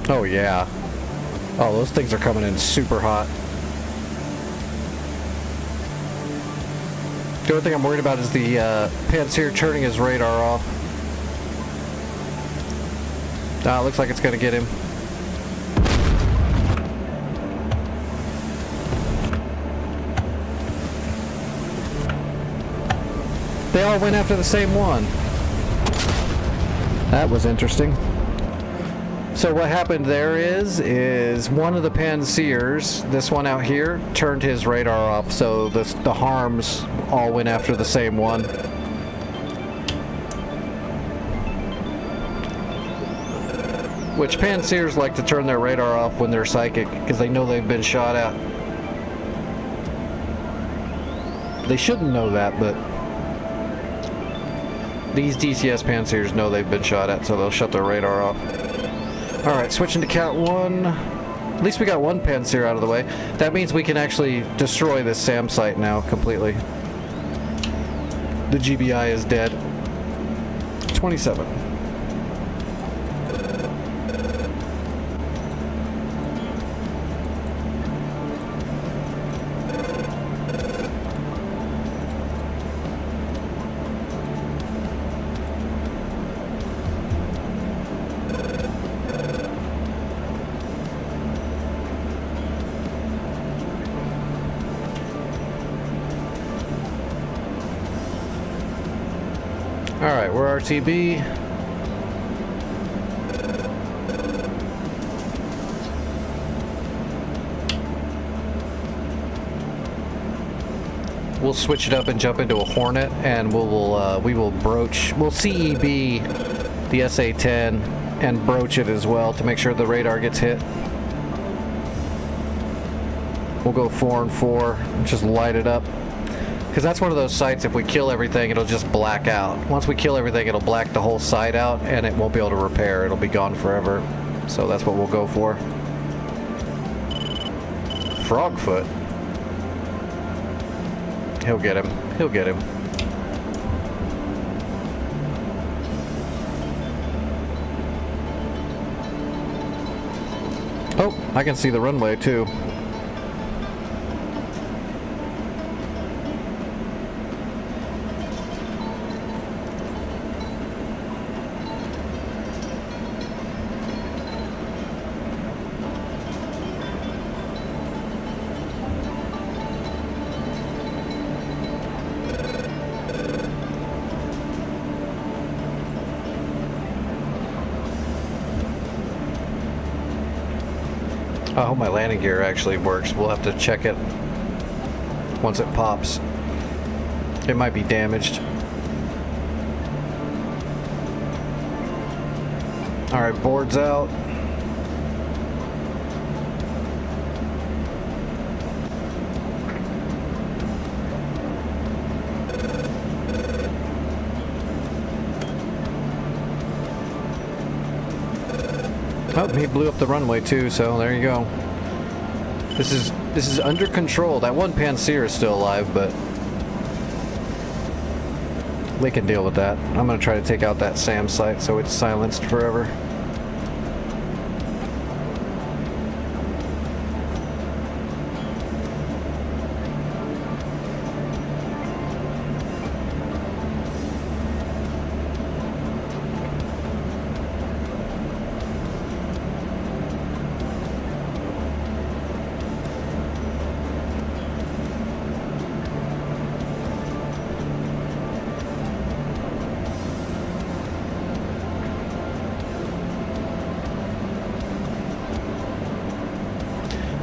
Oh yeah. Oh, those things are coming in super hot. The only thing I'm worried about is the Panseer turning his radar off. Ah, looks like it's gonna get him. They all went after the same one. That was interesting. So what happened there is one of the Panseers, this one out here, turned his radar off, so the harms all went after the same one. Which Panseers like to turn their radar off when they're psychic, because they know they've been shot at. They shouldn't know that, but these DCS Panseers know they've been shot at, so they'll shut their radar off. Alright, switching to Cat 1. At least we got one Panseer out of the way. That means we can actually destroy this SAM site now completely. The GBI is dead. 27. Alright, we're RTB. We'll switch it up and jump into a Hornet, and we will broach. We'll CEB the SA-10 and broach it as well to make sure the radar gets hit. We'll go 4 and 4, just light it up. Because that's one of those sites, if we kill everything, it'll just black out. Once we kill everything, it'll black the whole site out, and it won't be able to repair. It'll be gone forever. So that's what we'll go for. Frogfoot. He'll get him. He'll get him. Oh, I can see the runway too. I hope my landing gear actually works. We'll have to check it once it pops. It might be damaged. Alright, board's out. Oh, he blew up the runway too, so there you go. This is under control. That one Panzer is still alive, but they can deal with that. I'm gonna try to take out that SAM site so it's silenced forever.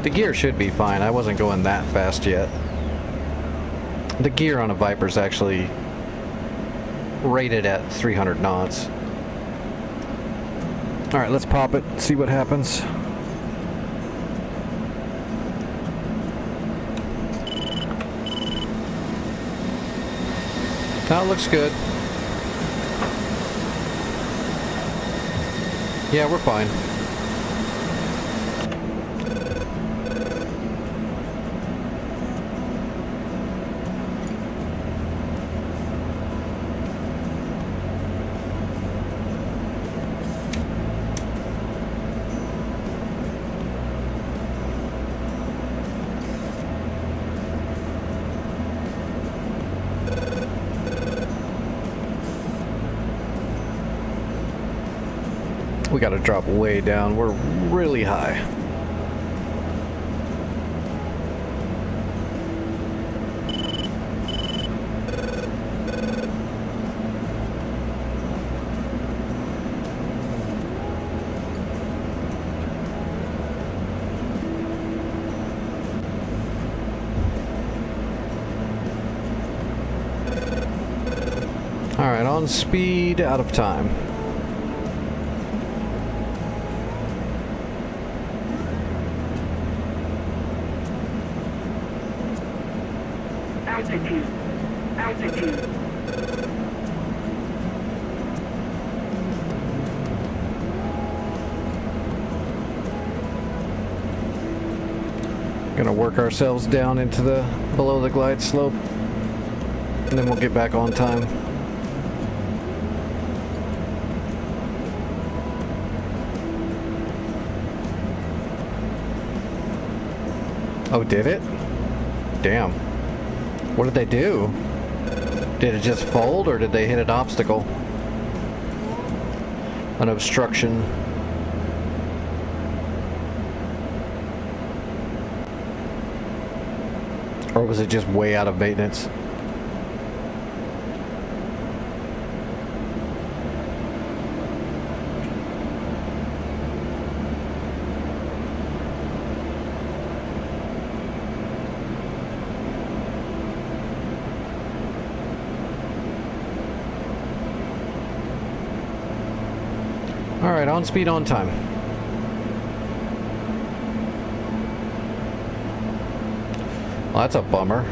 The gear should be fine. I wasn't going that fast yet. The gear on a Viper's actually rated at 300 knots. Alright, let's pop it, see what happens. That looks good. Yeah, we're fine. We gotta drop way down. We're really high. All right, on speed, out of time. Altitude. Altitude. Gonna work ourselves down into the below the glide slope, and then we'll get back on time. Oh, did it? Damn. What did they do? Did it just fold, or did they hit an obstacle? An obstruction. Or was it just way out of maintenance? Alright, on speed, on time. Well, that's a bummer.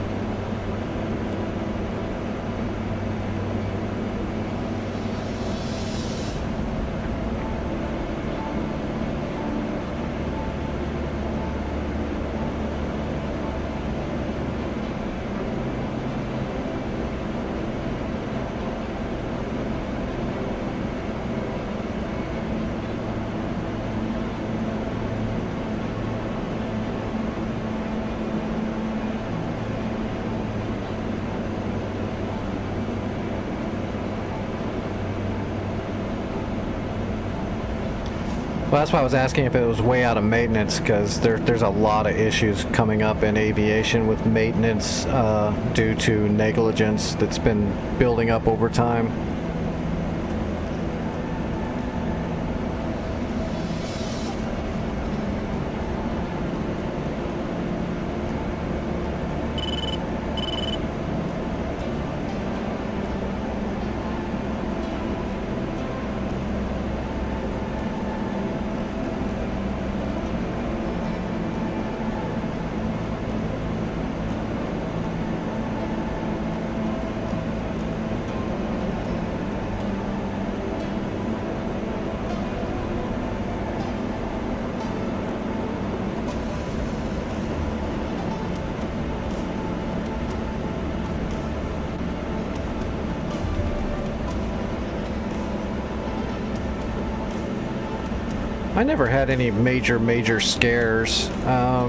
Well, that's why I was asking if it was way out of maintenance, because there's a lot of issues coming up in aviation with maintenance due to negligence that's been building up over time. I never had any major scares. I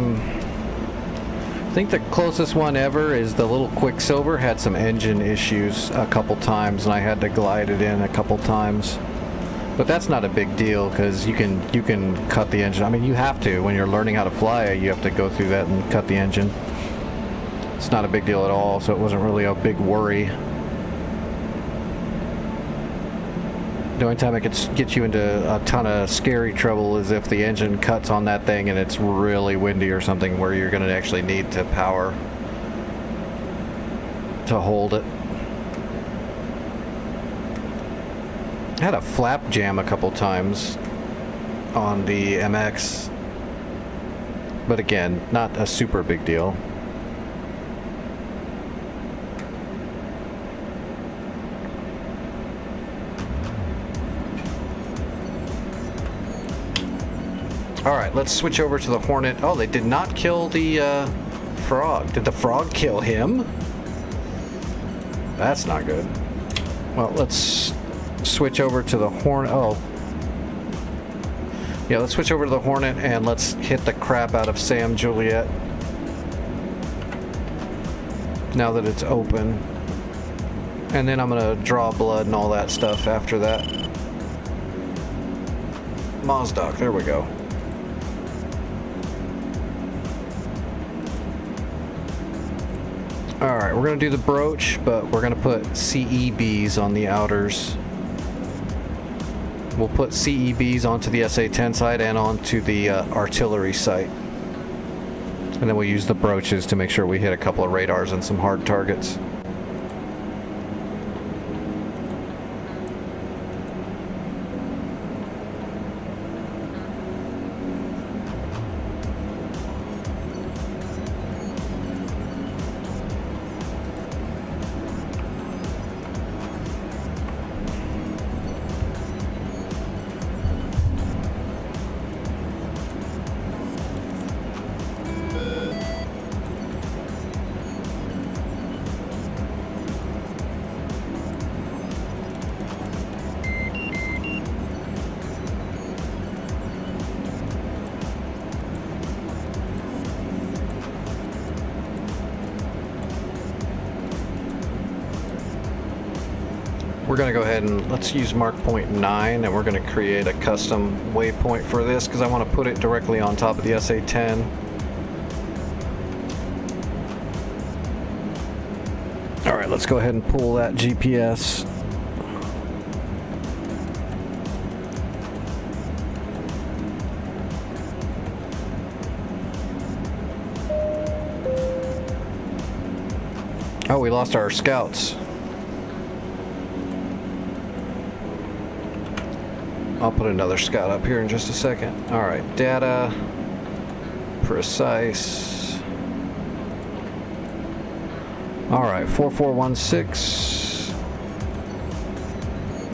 think the closest one ever is the little Quicksilver had some engine issues a couple times, and I had to glide it in a couple times. But that's not a big deal, because you can cut the engine. I mean, you have to. When you're learning how to fly, you have to go through that and cut the engine. It's not a big deal at all, so it wasn't really a big worry. The only time it could get you into a ton of scary trouble is if the engine cuts on that thing and it's really windy or something, where you're going to actually need to power to hold it. I had a flap jam a couple times on the MX, but again, not a super big deal. Alright, let's switch over to the Hornet. Oh, they did not kill the frog. Did the frog kill him? That's not good. Well, let's switch over to the Hornet. Oh. Yeah, let's switch over to the Hornet and let's hit the crap out of Sam Juliet. Now that it's open. And then I'm gonna draw blood and all that stuff after that. Mozdok, there we go. Alright, we're going to do the brooch, but we're going to put CEBs on the outers. We'll put CEBs onto the SA-10 side and onto the artillery sight. And then we'll use the brooches to make sure we hit a couple of radars and some hard targets. We're going to go ahead and let's use mark point 9, and we're going to create a custom waypoint for this because I want to put it directly on top of the SA-10. Alright, let's go ahead and pull that GPS. Oh, we lost our scouts. I'll put another scout up here in just a second. All right, data, precise. All right, 4416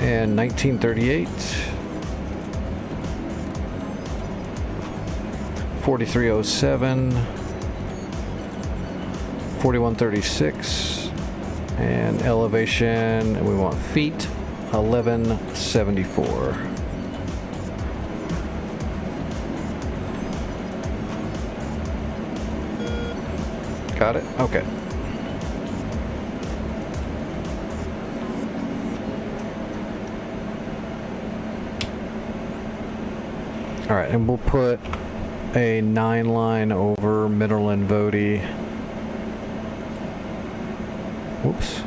and 1938. 4307, 4136, and elevation, we want feet, 1174. Got it? Okay. All right, and we'll put a 9 line over Midland Vody. Whoops.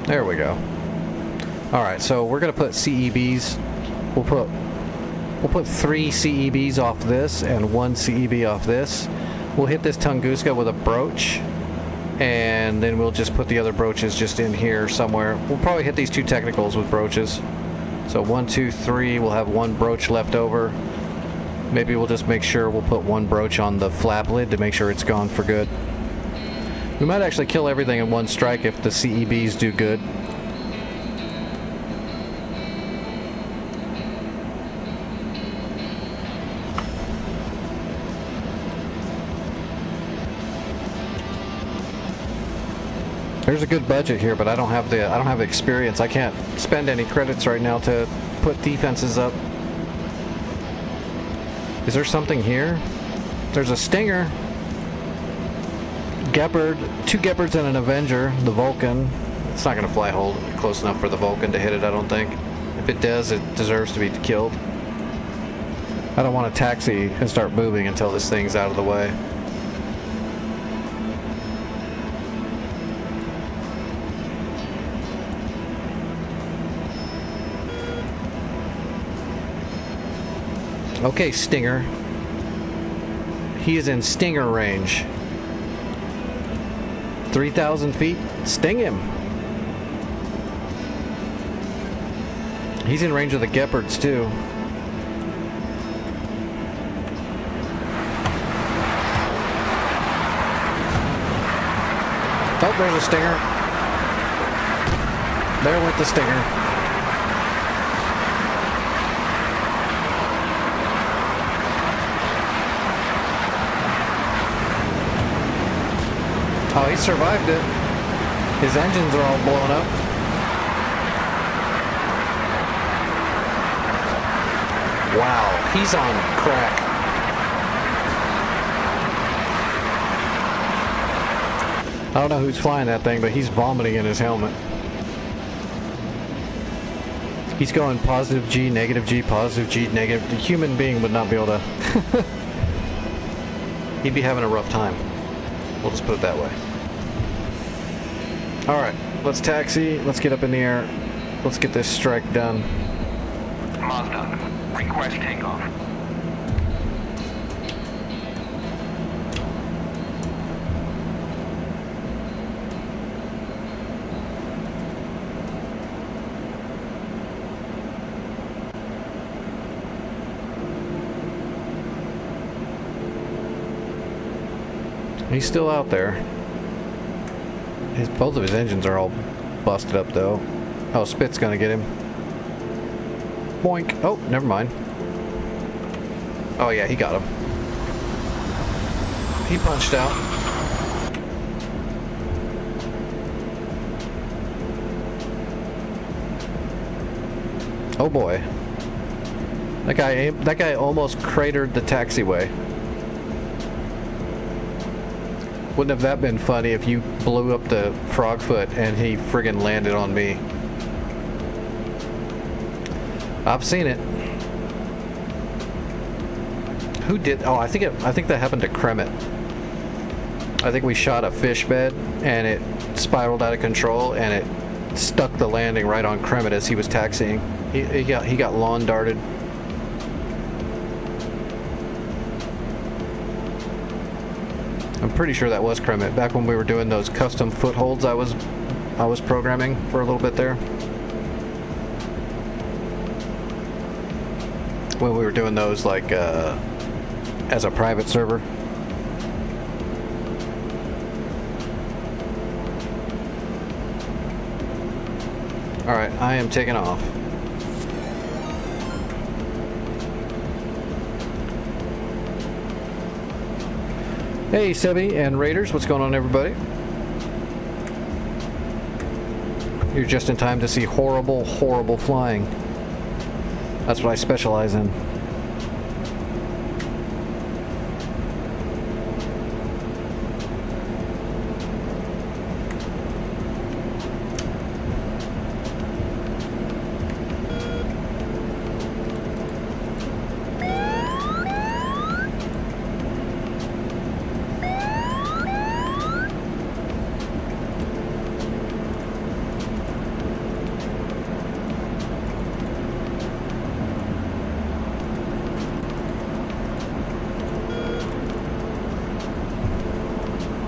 There we go. All right, so we're gonna put CEBs. We'll put 3 CEBs off this and 1 CEB off this. We'll hit this Tunguska with a broach, and then we'll just put the other broaches just in here somewhere. We'll probably hit these 2 technicals with broaches. So 1, 2, 3, we'll have 1 broach left over. Maybe we'll just make sure we'll put 1 broach on the flap lid to make sure it's gone for good. We might actually kill everything in 1 strike if the CEBs do good. There's a good budget here, but I don't have the experience. I can't spend any credits right now to put defenses up. Is there something here? There's a Stinger, Gepard, 2 Gepards and an Avenger, the Vulcan. It's not gonna fly close enough for the Vulcan to hit it, I don't think. If it does, it deserves to be killed. I don't want to taxi and start moving until this thing's out of the way. Okay, Stinger. He is in Stinger range. 3,000 feet. Sting him. He's in range of the Gepards too. Oh, there's a Stinger. There went the Stinger. Oh, he survived it. His engines are all blown up. Wow, he's on crack. I don't know who's flying that thing, but he's vomiting in his helmet. He's going positive G, negative G, positive G, negative. The human being would not be able to... He'd be having a rough time. We'll just put it that way. Alright, let's taxi, let's get up in the air, let's get this strike done. Mazda, request takeoff. He's still out there. Both of his engines are all busted up though. Oh, Spit's gonna get him. Boink. Oh, never mind. Oh yeah, he got him. He punched out. Oh boy. That guy almost cratered the taxiway. Wouldn't have that been funny if you blew up the Frogfoot and he friggin' landed on me? I've seen it. Who did? Oh, I think that happened to Kremet. I think we shot a fish bed and it spiraled out of control and it stuck the landing right on Kremet as he was taxiing. He got lawn darted. pretty sure that was Kremit. Back when we were doing those custom footholds, I was programming for a little bit there. When we were doing those like as a private server. All right, I am taking off. Hey, Sebi and Raiders, what's going on, everybody? You're just in time to see horrible, horrible flying. That's what I specialize in.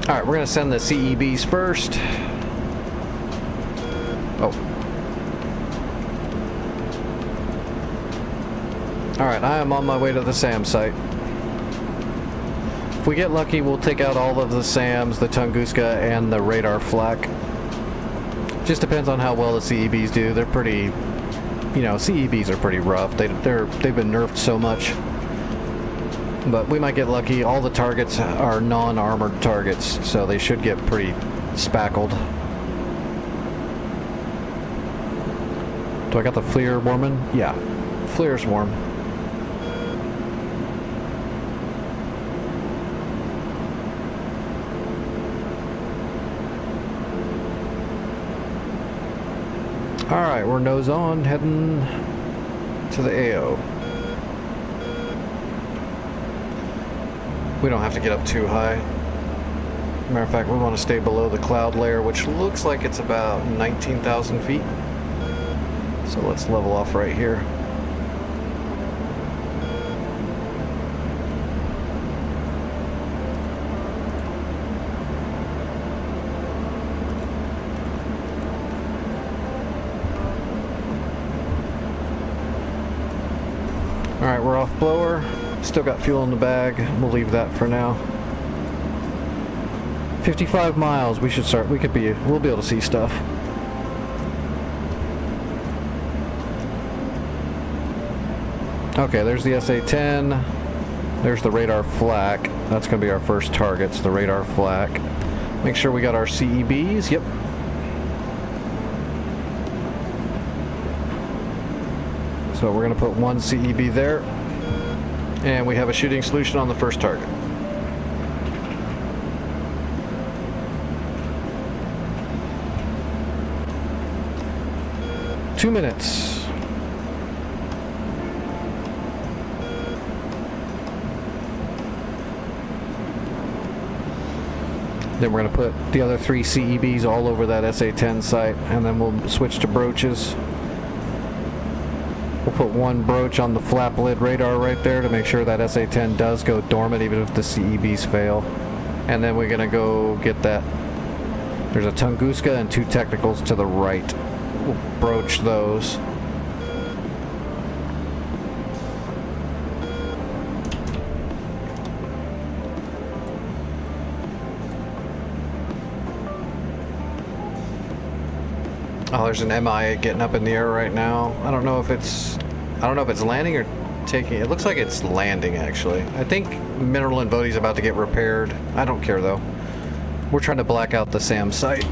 Alright, we're going to send the CEBs first. Oh. Alright, I am on my way to the SAM site. If we get lucky, we'll take out all of the SAMs, the Tunguska, and the radar flak. Just depends on how well the CEBs do. They're pretty... You know, CEBs are pretty rough. They've been nerfed so much. But we might get lucky. All the targets are non-armored targets, so they should get pretty spackled. Do I got the FLIR warming? Yeah, FLIR's warm. Alright, we're nose on, heading to the AO. We don't have to get up too high. Matter of fact, we want to stay below the cloud layer, which looks like it's about 19,000 feet. So let's level off right here. Alright, we're off blower. Still got fuel in the bag. We'll leave that for now. 55 miles. We should start. We'll be able to see stuff. Okay, there's the SA-10. There's the radar flak. That's going to be our first targets, the radar flak. Make sure we got our CEBs. Yep. So we're going to put one CEB there. And we have a shooting solution on the first target. Two minutes. Then we're going to put the other three CEBs all over that SA-10 site, and then we'll switch to broaches. We'll put one broach on the flap lid radar right there to make sure that SA-10 does go dormant even if the CEBs fail. And then we're going to go get that. There's a Tunguska and two technicals to the right. We'll broach those. Oh, there's an MI getting up in the air right now. I don't know if it's landing or taking. It looks like it's landing actually. I think Mineral and Vodi's about to get repaired. I don't care though. We're trying to black out the SAM site.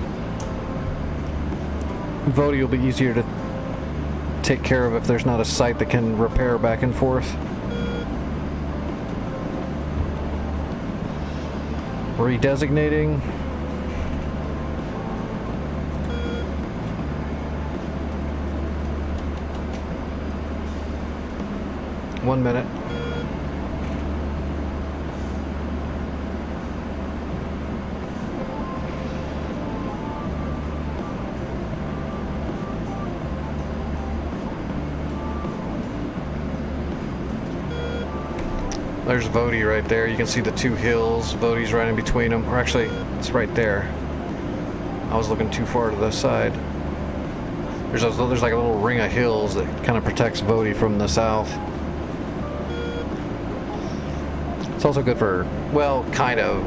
Vodi will be easier to take care of if there's not a site that can repair back and forth. Redesignating. One minute. There's Vody right there. You can see the two hills. Vody's right in between them. Or actually, it's right there. I was looking too far to the side. There's like a little ring of hills that kind of protects Vody from the south. It's also good for, well, kind of.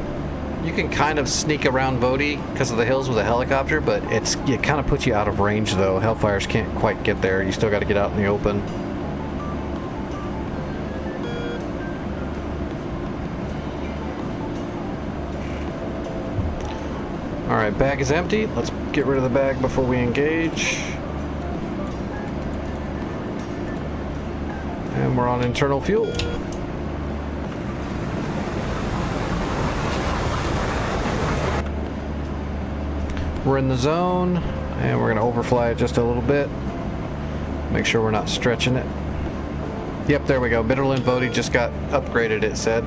You can kind of sneak around Vody because of the hills with a helicopter, but it kind of puts you out of range though. Hellfires can't quite get there. You still got to get out in the open. Alright, bag is empty. Let's get rid of the bag before we engage. And we're on internal fuel. We're in the zone, and we're going to overfly it just a little bit. Make sure we're not stretching it. Yep, there we go. Bitterland Vody just got upgraded, it said.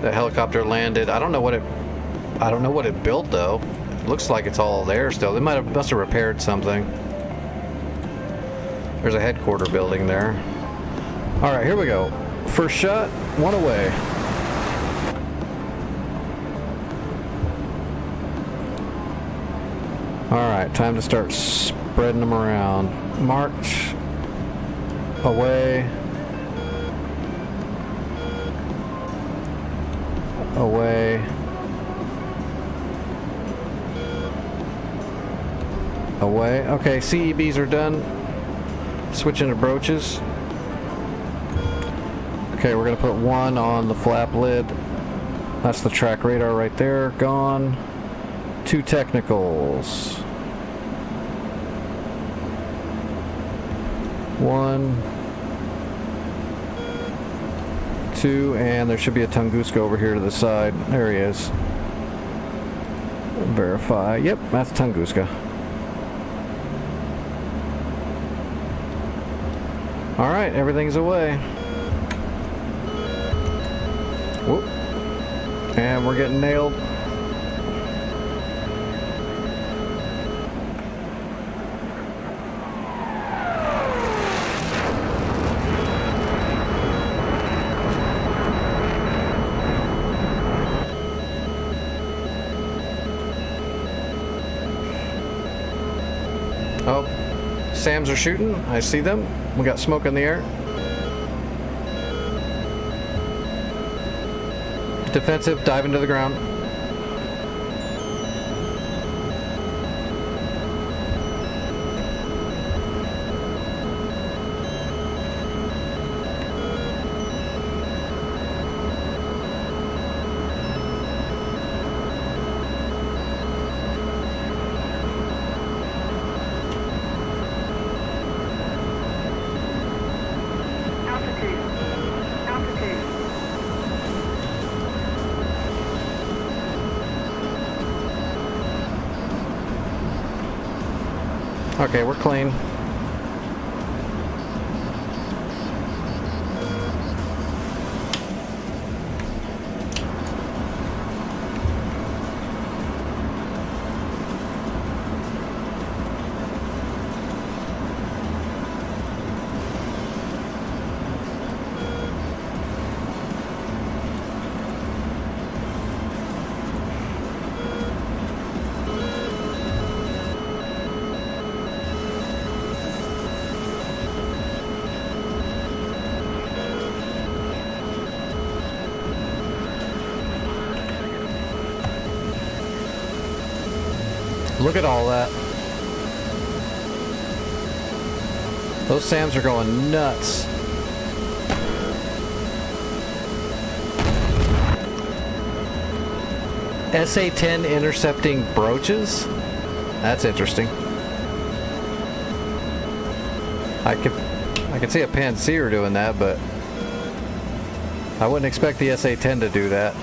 The helicopter landed. I don't know what it built though. It looks like it's all there still. They must have repaired something. There's a headquarter building there. All right, here we go. First shot, one away. All right, time to start spreading them around. March, away, away, away. Okay, CEBs are done. Switching to broaches. Okay, we're gonna put one on the flap lid. That's the track radar right there, gone. 2 technicals. 1, 2, and there should be a Tunguska over here to the side. There he is. Verify. Yep, that's Tunguska. Alright, everything's away. Whoop. And we're getting nailed. Oh, SAMs are shooting. I see them. We got smoke in the air. Defensive, dive into the ground. Okay, we're clean. Look at all that. Those SAMs are going nuts. SA-10 intercepting broaches? That's interesting. I could see a Panzer doing that, but I wouldn't expect the SA-10 to do that.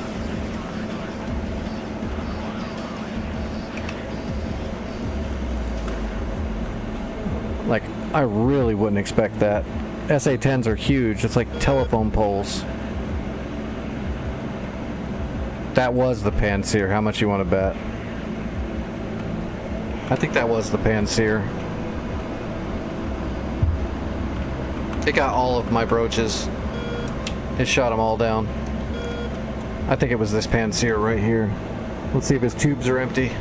Like, I really wouldn't expect that. SA-10s are huge. It's like telephone poles. That was the Panzer. How much you want to bet? I think that was the Panzer. It got all of my broaches. It shot them all down. I think it was this Panzer right here. Let's see if his tubes are empty.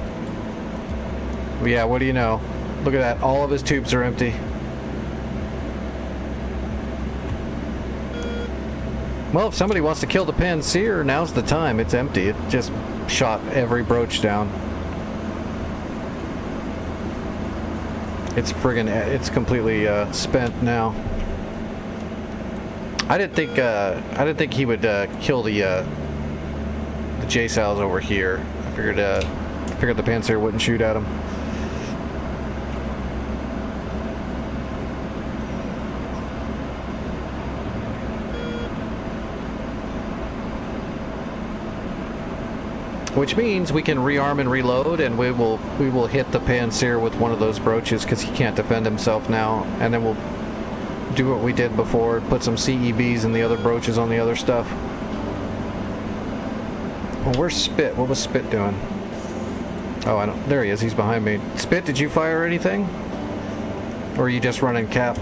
Yeah, what do you know? Look at that. All of his tubes are empty. Well, if somebody wants to kill the Panzer, now's the time. It's empty. It just shot every broach down. It's friggin', it's completely spent now. I didn't think he would kill the J-Sows over here. I figured the Panzer wouldn't shoot at him. Which means we can rearm and reload, and we will hit the Panzer with one of those broaches because he can't defend himself now, and then we'll do what we did before, put some CEBs and the other broaches on the other stuff. Well, where's Spit? What was Spit doing? Oh, I don't. There he is. He's behind me. Spit, did you fire anything? Or are you just running cap?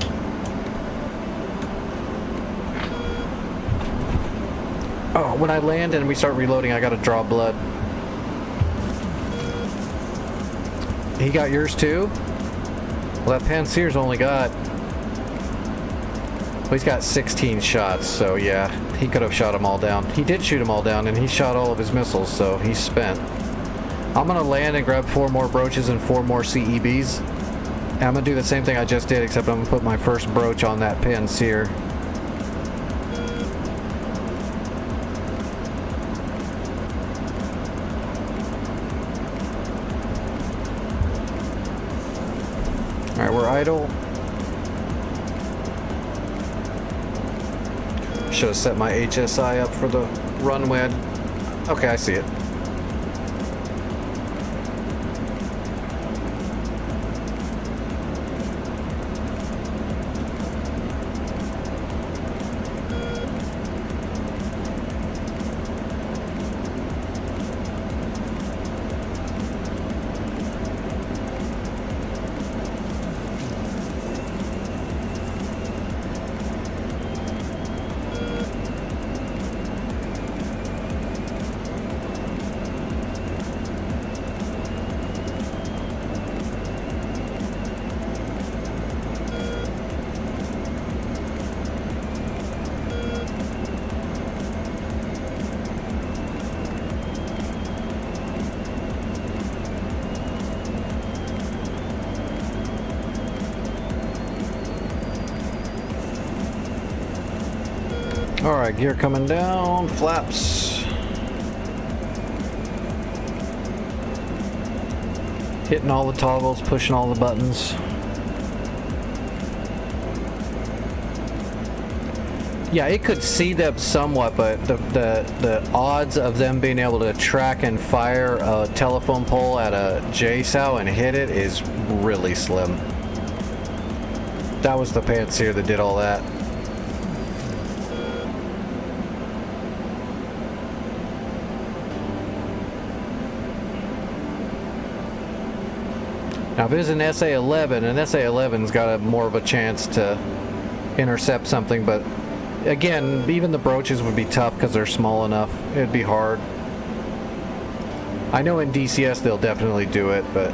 Oh, when I land and we start reloading, I gotta draw blood. He got yours too? Well, that Panzer's only got... Well, he's got 16 shots, so yeah, he could have shot them all down. He did shoot them all down, and he shot all of his missiles, so he's spent. I'm gonna land and grab 4 more broaches and 4 more CEBs. And I'm gonna do the same thing I just did, except I'm gonna put my first broach on that Panzer. Alright, we're idle. Should have set my HSI up for the runway. Okay, I see it. Alright, gear coming down, flaps. Hitting all the toggles, pushing all the buttons. Yeah, it could see them somewhat, but the odds of them being able to track and fire a telephone pole at a J-Sow and hit it is really slim. That was the Panzer that did all that. Now, if it was an SA-11, an SA-11's got more of a chance to intercept something, but again, even the broaches would be tough because they're small enough. It'd be hard. I know in DCS they'll definitely do it, but...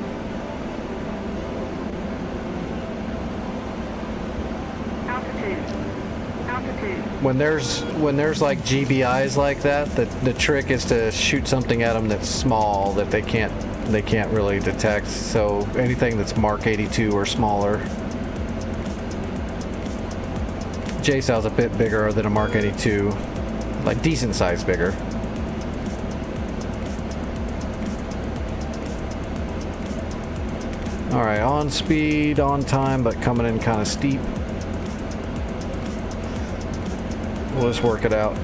When there's like GBIs like that, the trick is to shoot something at them that's small that they can't really detect. So anything that's Mark 82 or smaller. J-Sow's a bit bigger than a Mark 82, like decent size bigger. All right, on speed, on time, but coming in kind of steep. We'll just work it out.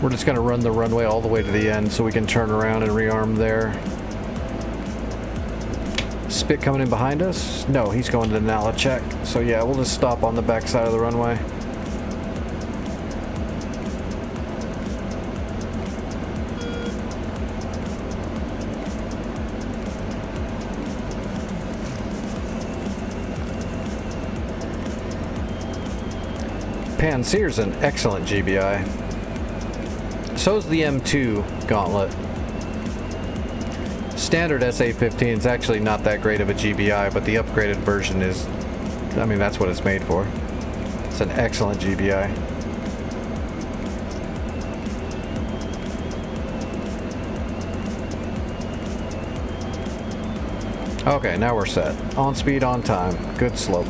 We're just going to run the runway all the way to the end so we can turn around and rearm there. Spit coming in behind us? No, he's going to Nala check. So yeah, we'll just stop on the back side of the runway. Panzer's an excellent GBI. So's the M2 Gauntlet. Standard SA-15 is actually not that great of a GBI, but the upgraded version is, I mean, that's what it's made for. It's an excellent GBI. Okay, now we're set. On speed, on time. Good slope.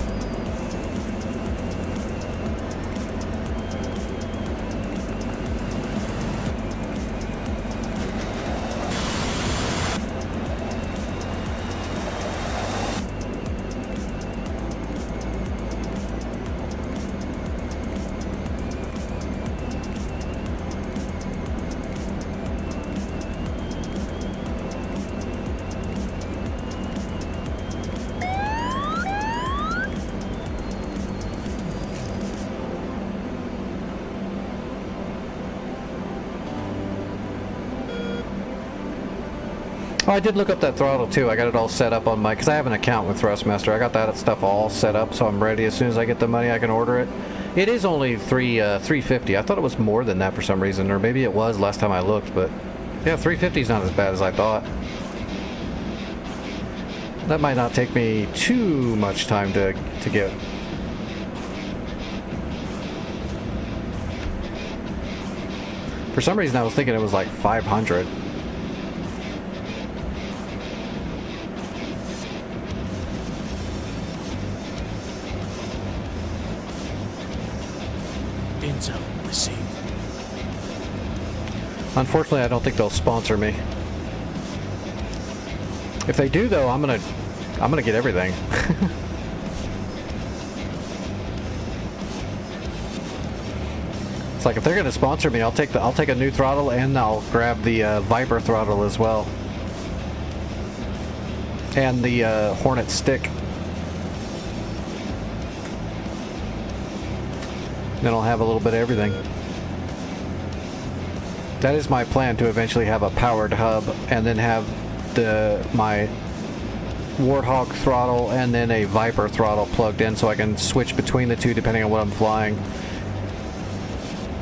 Oh, I did look up that throttle too. I got it all set up on my, because I have an account with Thrustmaster. I got that stuff all set up, so I'm ready. As soon as I get the money, I can order it. It is only $350. I thought it was more than that for some reason, or maybe it was last time I looked. But yeah, $350 is not as bad as I thought. That might not take me too much time to get. For some reason, I was thinking it was like 500. Intel received. Unfortunately, I don't think they'll sponsor me. If they do, though, I'm gonna get everything. It's like if they're gonna sponsor me, I'll take a new throttle and I'll grab the Viper throttle as well, and the Hornet stick. Then I'll have a little bit of everything. That is my plan, to eventually have a powered hub and then have my Warthog throttle and then a Viper throttle plugged in, so I can switch between the two depending on what I'm flying.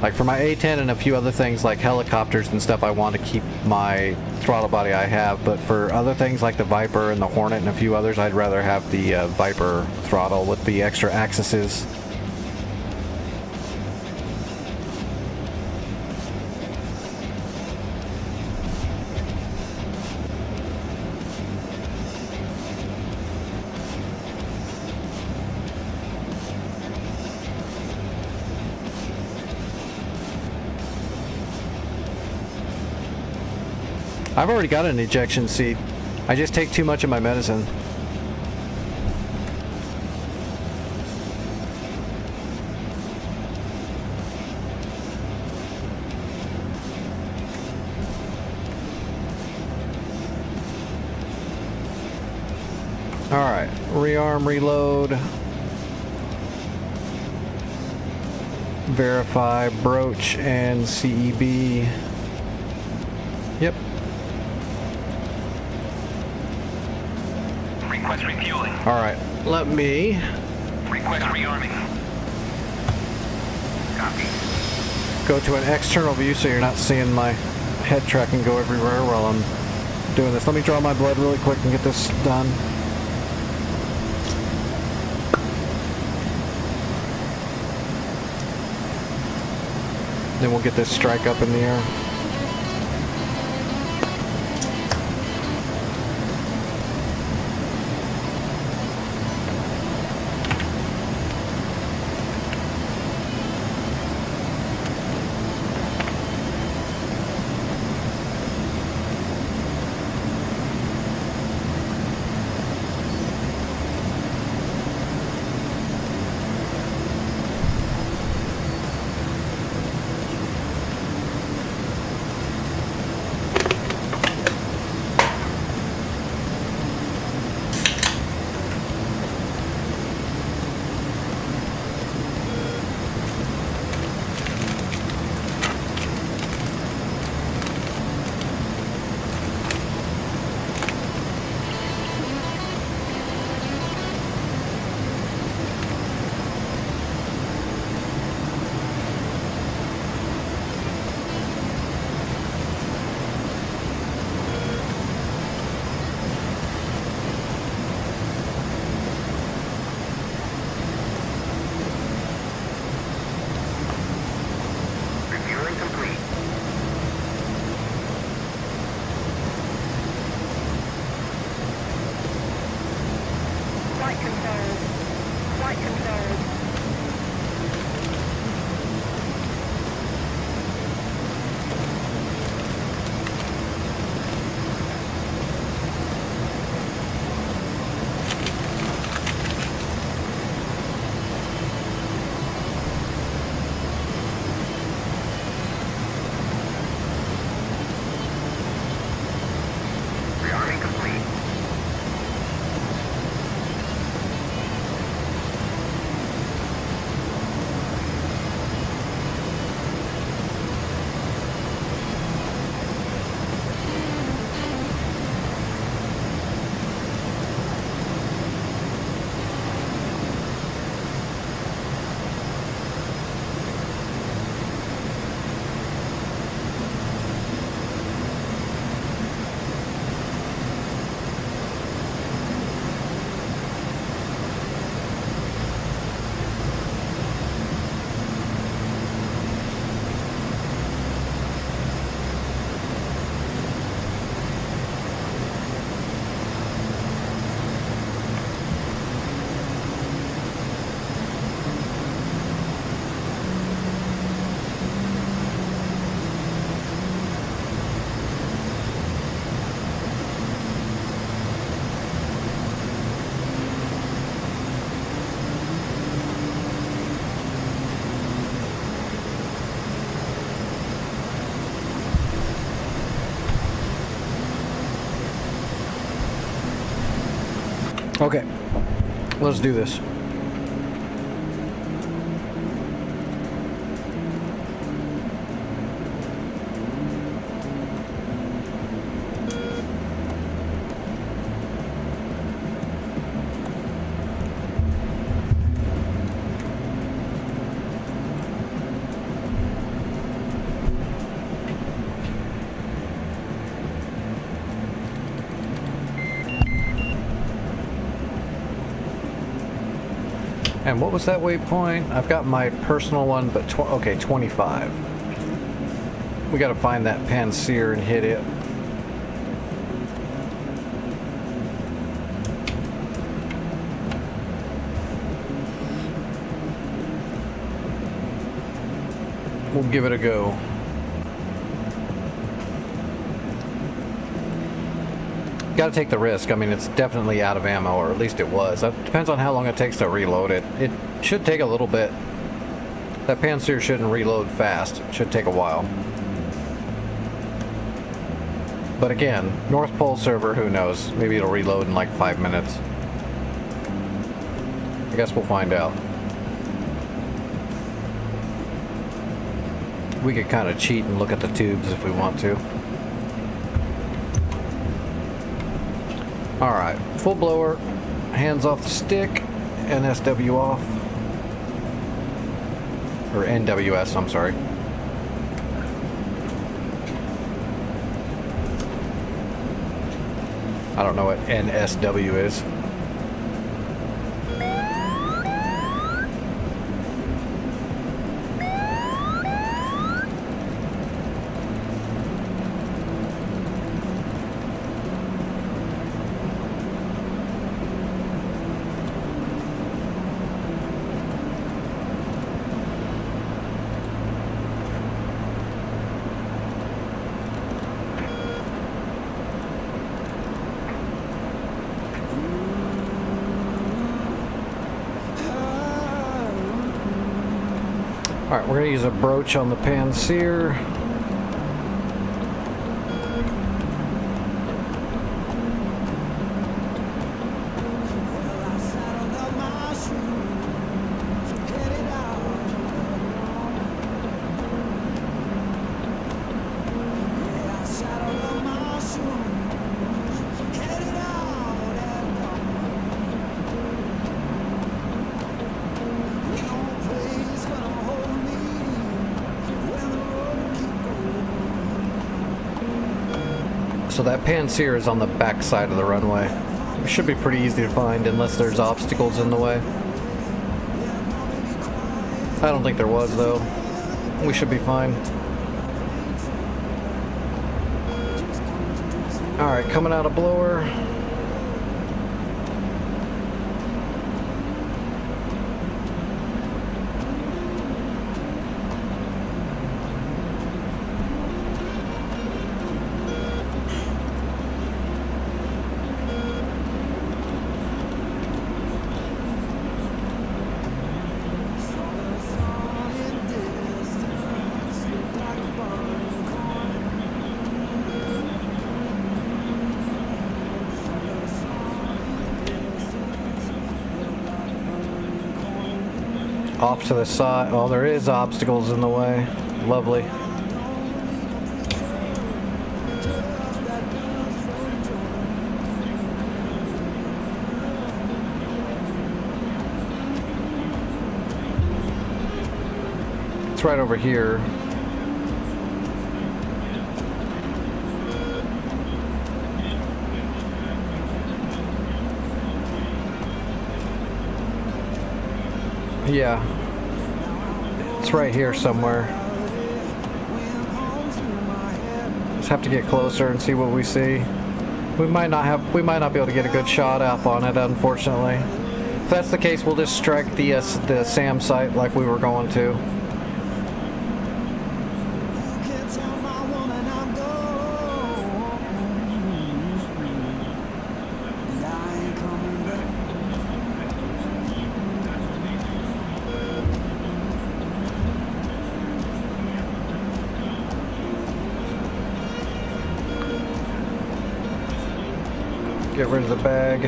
Like for my A-10 and a few other things like helicopters and stuff, I want to keep my throttle body I have, but for other things like the Viper and the Hornet and a few others, I'd rather have the Viper throttle with the extra axes. I've already got an ejection seat. I just take too much of my medicine. Alright, rearm, reload. Verify, broach, and CEB. Yep. Request refueling. Alright, let me Request rearming. Copy. go to an external view so you're not seeing my head tracking go everywhere while I'm doing this. Let me draw my blood really quick and get this done. Then we'll get this strike up in the air. Flight concerns. Flight concerns. Rearming complete. Okay, let's do this. And what was that waypoint? I've got my personal one, but okay, 25. We got to find that Panseer and hit it. We'll give it a go. Got to take the risk. I mean, it's definitely out of ammo, or at least it was. That depends on how long it takes to reload it. It should take a little bit. That Panseer shouldn't reload fast. It should take a while. But again, North Pole server, who knows? Maybe it'll reload in like 5 minutes. I guess we'll find out. We could kind of cheat and look at the tubes if we want to. Alright, full blower, hands off the stick, NSW off. Or NWS, I'm sorry. I don't know what NSW is. Alright, we're going to use a broach on the Panseer. So that Panseer is on the back side of the runway. It should be pretty easy to find unless there's obstacles in the way. I don't think there was though. We should be fine. Alright, coming out of blower. Off to the side. Oh, there is obstacles in the way. Lovely. It's right over here. Yeah, it's right here somewhere. Just have to get closer and see what we see. We might not be able to get a good shot up on it, unfortunately. If that's the case, we'll just strike the SAM site like we were going to. Get rid of the bag.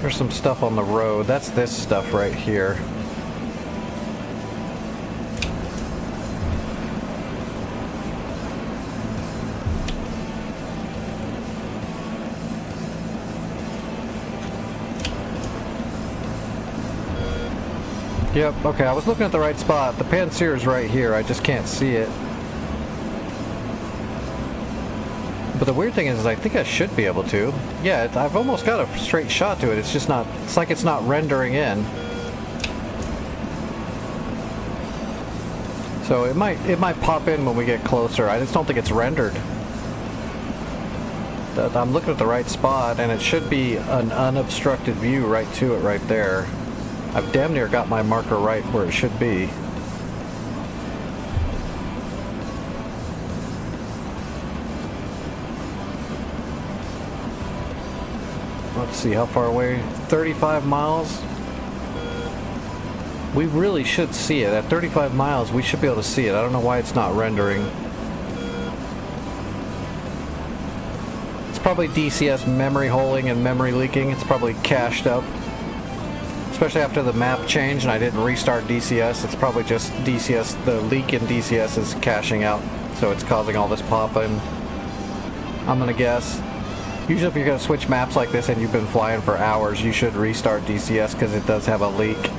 There's some stuff on the road. That's this stuff right here. Yep, okay, I was looking at the right spot. The Panzer is right here, I just can't see it. But the weird thing is I think I should be able to. Yeah, I've almost got a straight shot to it, it's just not, it's like it's not rendering in. So it might pop in when we get closer, I just don't think it's rendered. I'm looking at the right spot and it should be an unobstructed view right to it right there. I've damn near got my marker right where it should be. Let's see, how far away? 35 miles? We really should see it. At 35 miles, we should be able to see it. I don't know why it's not rendering. It's probably DCS memory holding and memory leaking. It's probably cached up. Especially after the map change and I didn't restart DCS, it's probably just DCS, the leak in DCS is caching out, so it's causing all this pop-in, I'm gonna guess. Usually if you're gonna switch maps like this and you've been flying for hours, you should restart DCS because it does have a leak.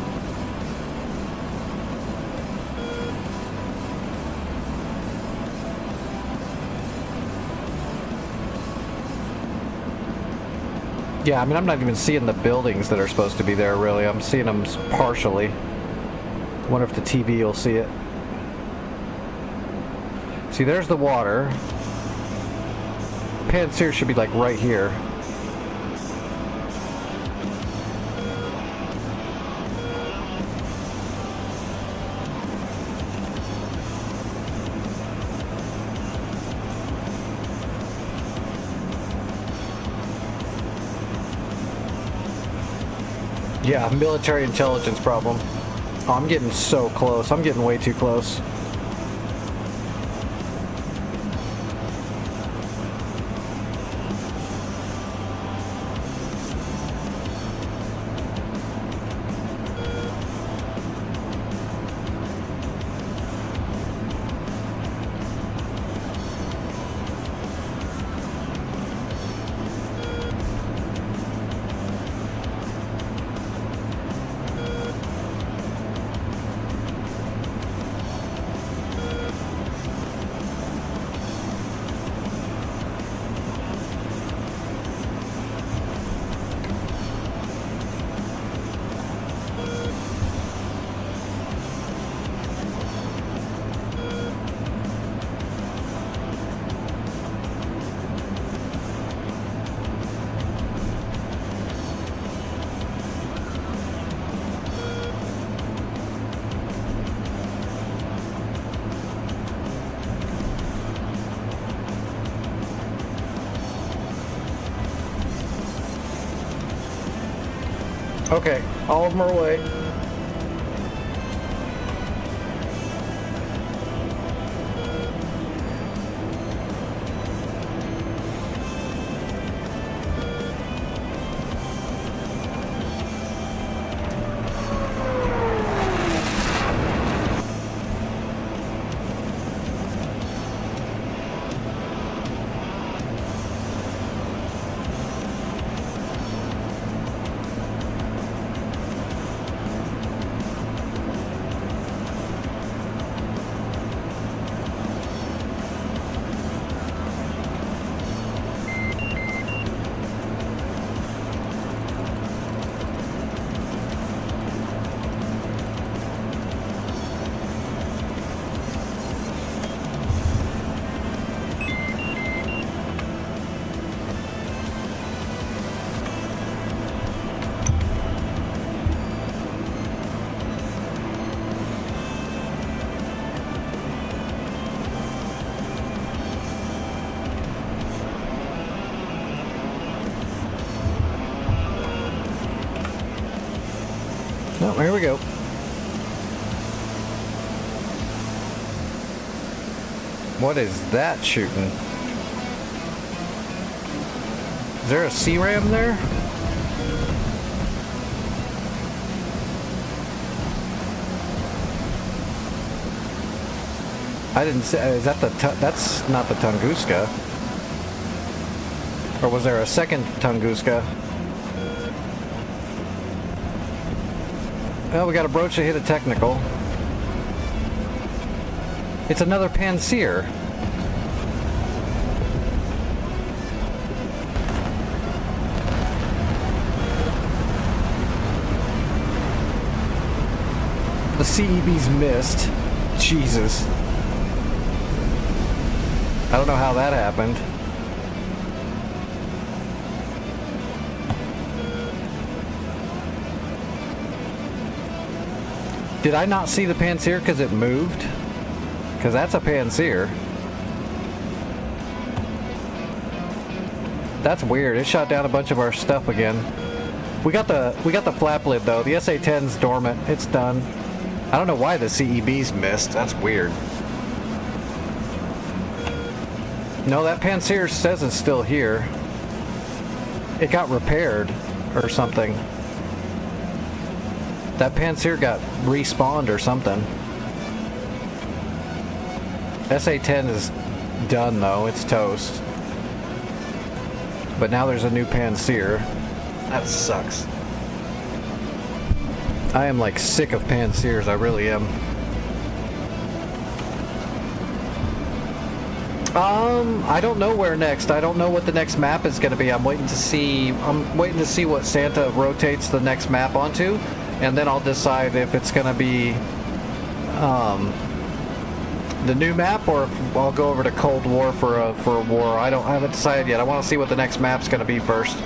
Yeah, I mean, I'm not even seeing the buildings that are supposed to be there, really. I'm seeing them partially. Wonder if the TV will see it. See, there's the water. Panzer should be, like, right here. Yeah, military intelligence problem. Oh, I'm getting so close. I'm getting way too close. Okay, all of them are away. Oh, here we go. What is that shooting? Is there a C-Ram there? I didn't see. Is that the? That's not the Tunguska. Or was there a second Tunguska? Well, we got a broach to hit a technical. It's another Panseer. The CEB's missed. Jesus. I don't know how that happened. Did I not see the Panseer because it moved? Because that's a Panseer. That's weird. It shot down a bunch of our stuff again. We got the flap lid though. The SA-10's dormant. It's done. I don't know why the CEB's missed. That's weird. No, that Panseer says it's still here. It got repaired or something. That Panseer got respawned or something. SA-10 is done though. It's toast. But now there's a new Panseer. That sucks. I am like sick of Panseers. I really am. I don't know where next. I don't know what the next map is going to be. I'm waiting to see what Santa rotates the next map onto, and then I'll decide if it's going to be the new map or if I'll go over to Cold War for a war. I haven't decided yet. I want to see what the next map's going to be first.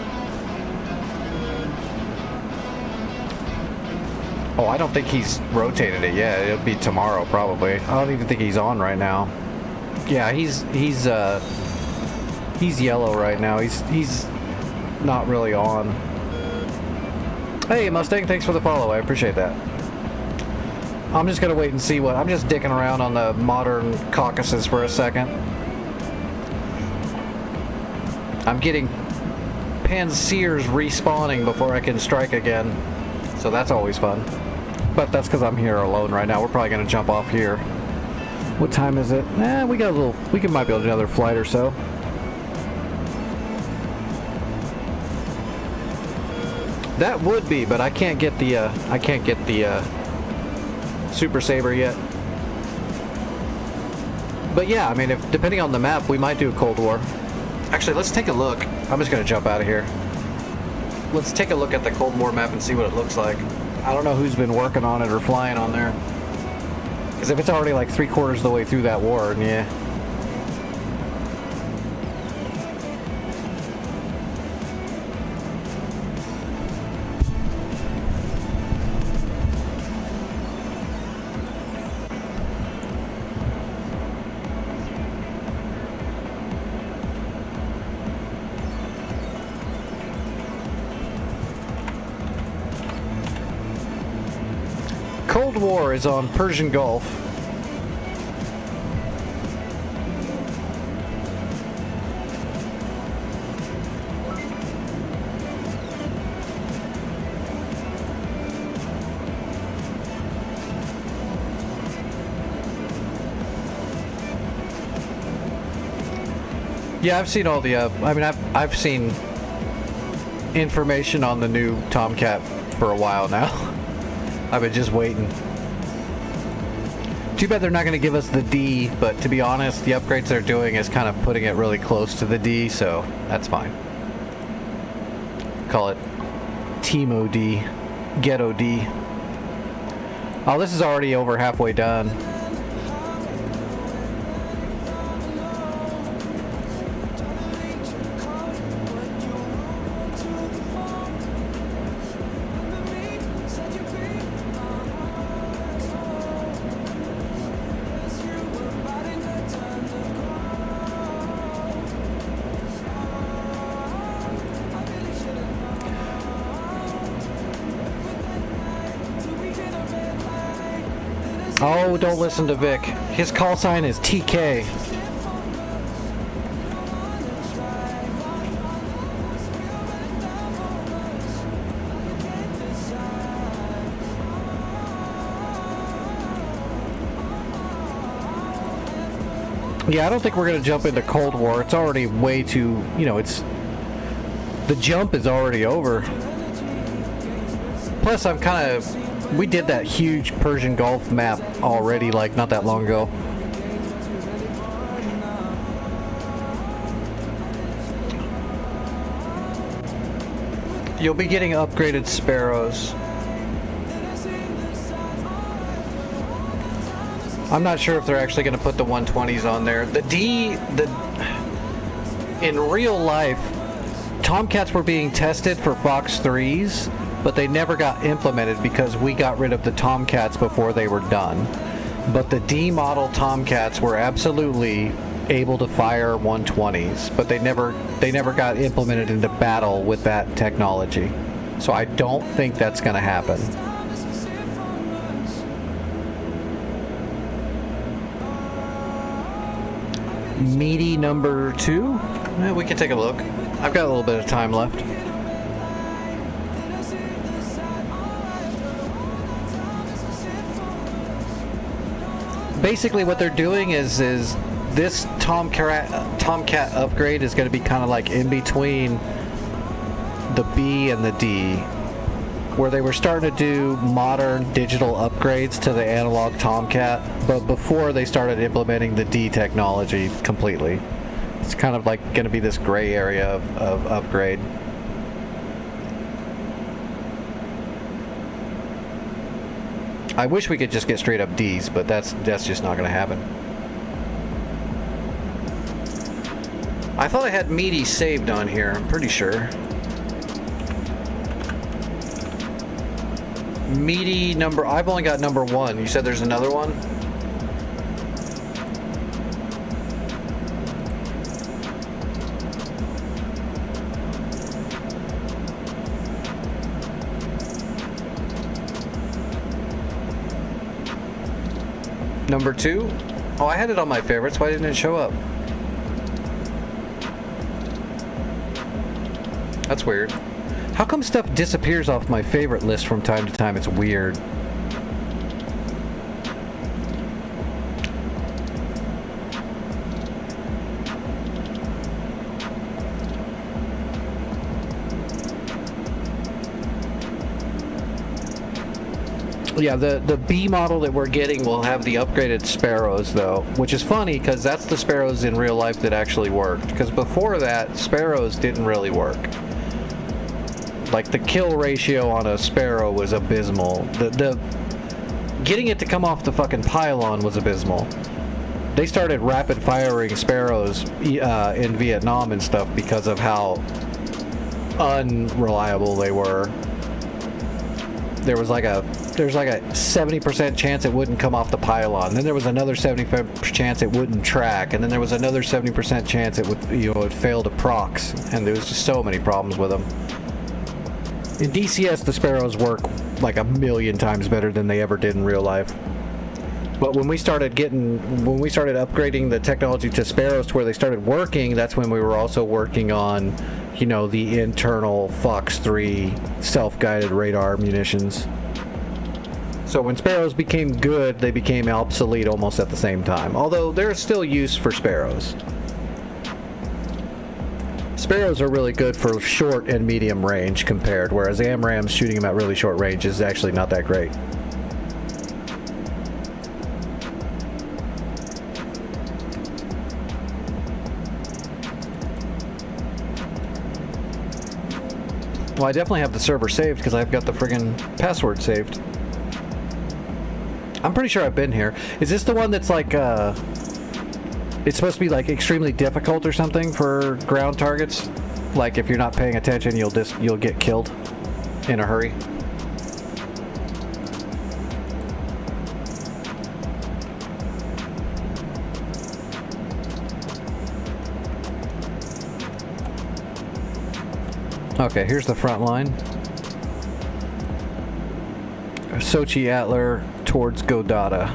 Oh, I don't think he's rotated it yet. It'll be tomorrow probably. I don't even think he's on right now. Yeah, he's yellow right now. He's not really on. Hey Mustang, thanks for the follow. I appreciate that. I'm just gonna wait and see what. I'm just dicking around on the modern Caucasus for a second. I'm getting Panseers respawning before I can strike again, so that's always fun. But that's because I'm here alone right now. We're probably gonna jump off here. What time is it? We got a little. We might be able to do another flight or so. That would be, but I can't get the. Super Saber yet. But yeah, I mean, if depending on the map, we might do a Cold War. Actually, let's take a look. I'm just gonna jump out of here. Let's take a look at the Cold War map and see what it looks like. I don't know who's been working on it or flying on there. Because if it's already like 3/4 of the way through that war, yeah. Cold War is on Persian Gulf. Yeah, I've seen all the. I mean, I've seen information on the new Tomcat for a while now. I've been just waiting. Too bad they're not going to give us the D, but to be honest, the upgrades they're doing is kind of putting it really close to the D, so that's fine. Call it Teemo D, Ghetto D. Oh, this is already over halfway done. Oh, don't listen to Vic. His call sign is TK. Yeah, I don't think we're going to jump into Cold War. It's already way too, you know, the jump is already over. Plus, I'm kind of... We did that huge Persian Gulf map already, like, not that long ago. You'll be getting upgraded Sparrows. I'm not sure if they're actually going to put the 120s on there. In real life, Tomcats were being tested for Fox 3s, but they never got implemented because we got rid of the Tomcats before they were done. But the D model Tomcats were absolutely able to fire 120s, but they never got implemented into battle with that technology. So I don't think that's going to happen. Meaty number 2? We can take a look. I've got a little bit of time left. Basically what they're doing is this Tomcat upgrade is going to be kind of like in between the B and the D, where they were starting to do modern digital upgrades to the analog Tomcat, but before they started implementing the D technology completely. It's kind of like going to be this gray area of upgrade. I wish we could just get straight up Ds, but that's just not going to happen. I thought I had Meaty saved on here, I'm pretty sure. Meaty number... I've only got number 1. You said there's another one? Number 2? Oh, I had it on my favorites. Why didn't it show up? That's weird. How come stuff disappears off my favorite list from time to time? It's weird. Yeah, the B model that we're getting will have the upgraded Sparrows, though, which is funny because that's the Sparrows in real life that actually worked. Because before that, Sparrows didn't really work. Like, the kill ratio on a Sparrow was abysmal. The getting it to come off the fucking pylon was abysmal. They started rapid firing Sparrows in Vietnam and stuff because of how unreliable they were. There's like a 70% chance it wouldn't come off the pylon. Then there was another 70% chance it wouldn't track, and then there was another 70% chance it would, you know, it would fail to prox. And there was just so many problems with them. In DCS, the Sparrows work like a million times better than they ever did in real life. But when we started upgrading the technology to Sparrows to where they started working, that's when we were also working on, you know, the internal Fox 3 self-guided radar munitions. So when Sparrows became good, they became obsolete almost at the same time. Although there's still use for Sparrows. Sparrows are really good for short and medium range compared, whereas AMRAAMs shooting them at really short range is actually not that great. Well, I definitely have the server saved because I've got the friggin' password saved. I'm pretty sure I've been here. Is this the one that's like, it's supposed to be like extremely difficult or something for ground targets? Like if you're not paying attention, you'll get killed in a hurry. Okay, here's the front line. Sochi Atler towards Godada.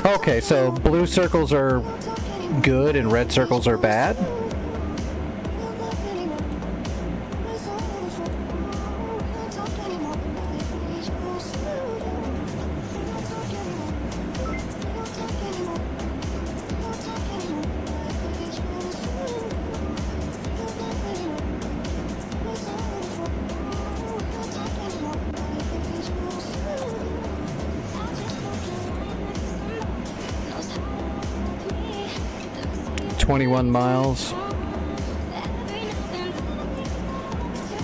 Okay, so blue circles are good and red circles are bad? Miles.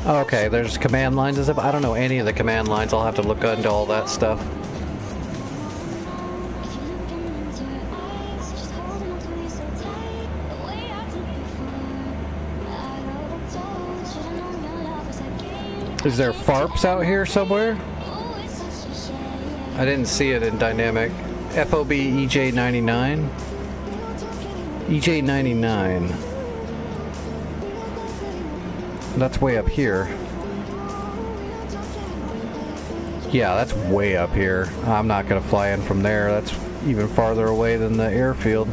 Okay, there's command lines and stuff. I don't know any of the command lines. I'll have to look into all that stuff. Is there FARPs out here somewhere? I didn't see it in dynamic. FOB EJ99. EJ99. That's way up here. Yeah, that's way up here. I'm not gonna fly in from there. That's even farther away than the airfield.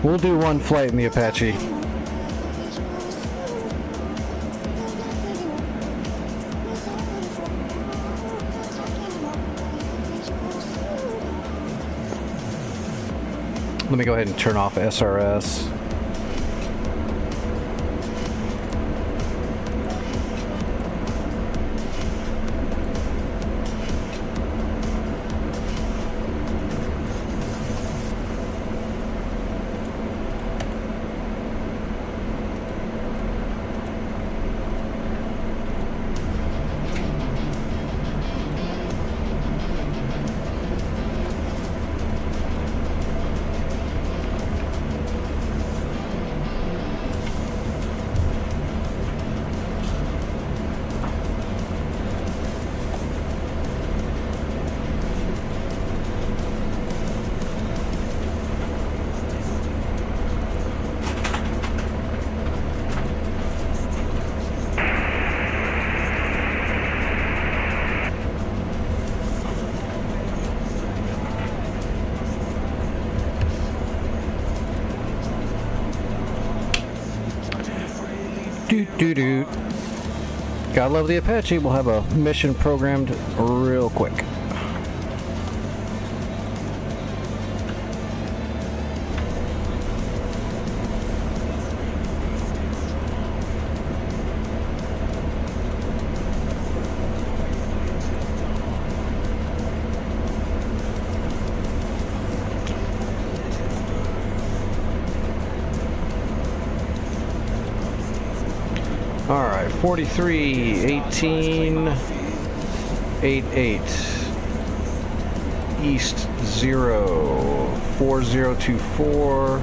We'll do one flight in the Apache. Let me go ahead and turn off SRS. Doo-doo. Gotta love the Apache. We'll have a mission programmed real quick. 43, 18, 88. East 0, 4024,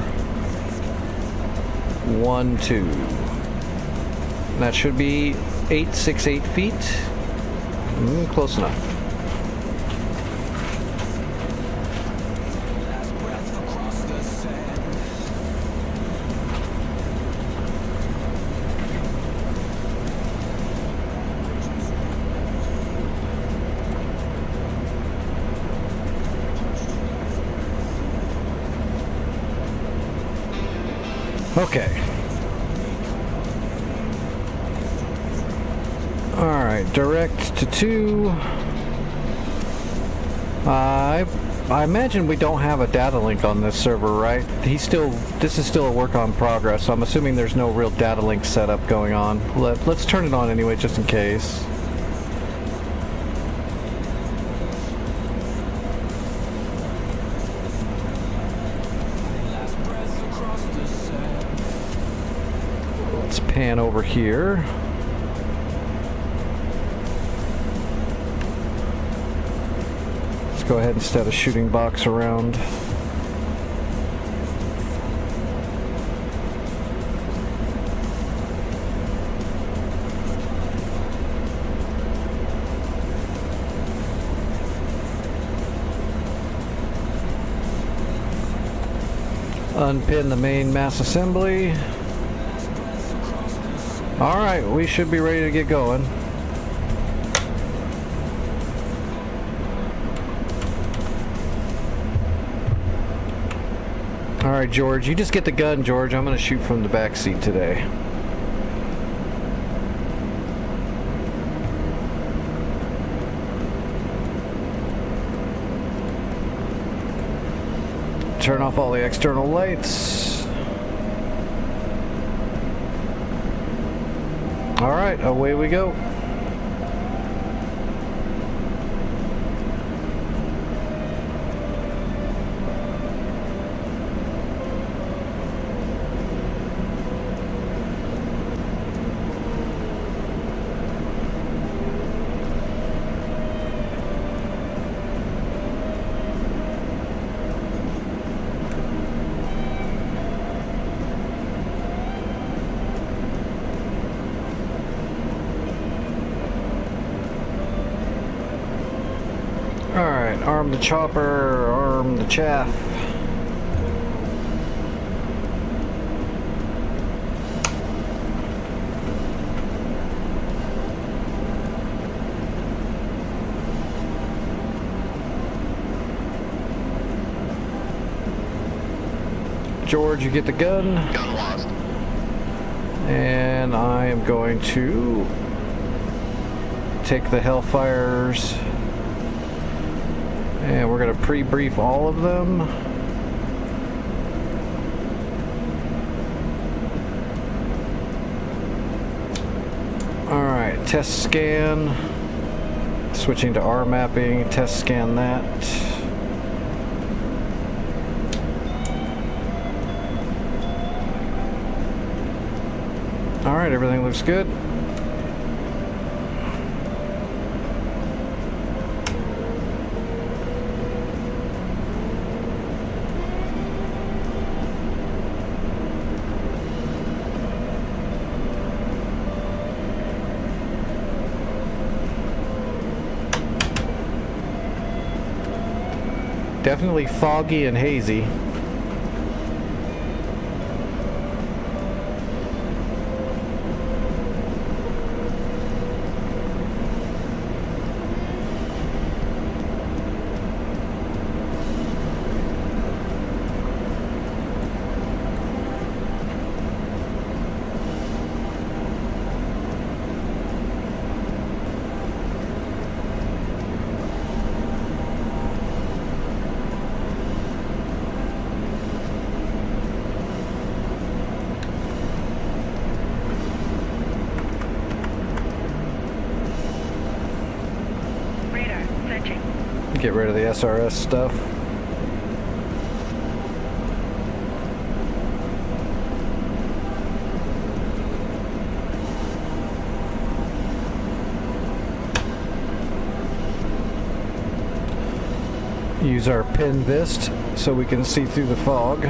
12. That should be 868 feet. Close enough. Okay. Alright, direct to 2. I imagine we don't have a data link on this server, right? This is still a work on progress, so I'm assuming there's no real data link setup going on. Let's turn it on anyway, just in case. Let's pan over here. Let's go ahead instead of shooting box around. Unpin the main mass assembly. Alright, we should be ready to get going. Alright, George, you just get the gun, George. I'm going to shoot from the back seat today. Turn off all the external lights. Alright, away we go. Alright, arm the chopper, arm the chaff. George, you get the gun. Gun lost. And I am going to take the Hellfires. And we're going to pre-brief all of them. Alright, test scan. Switching to R mapping, test scan that. Alright, everything looks good. Definitely foggy and hazy. Get rid of the SRS stuff. use our pin vist so we can see through the fog.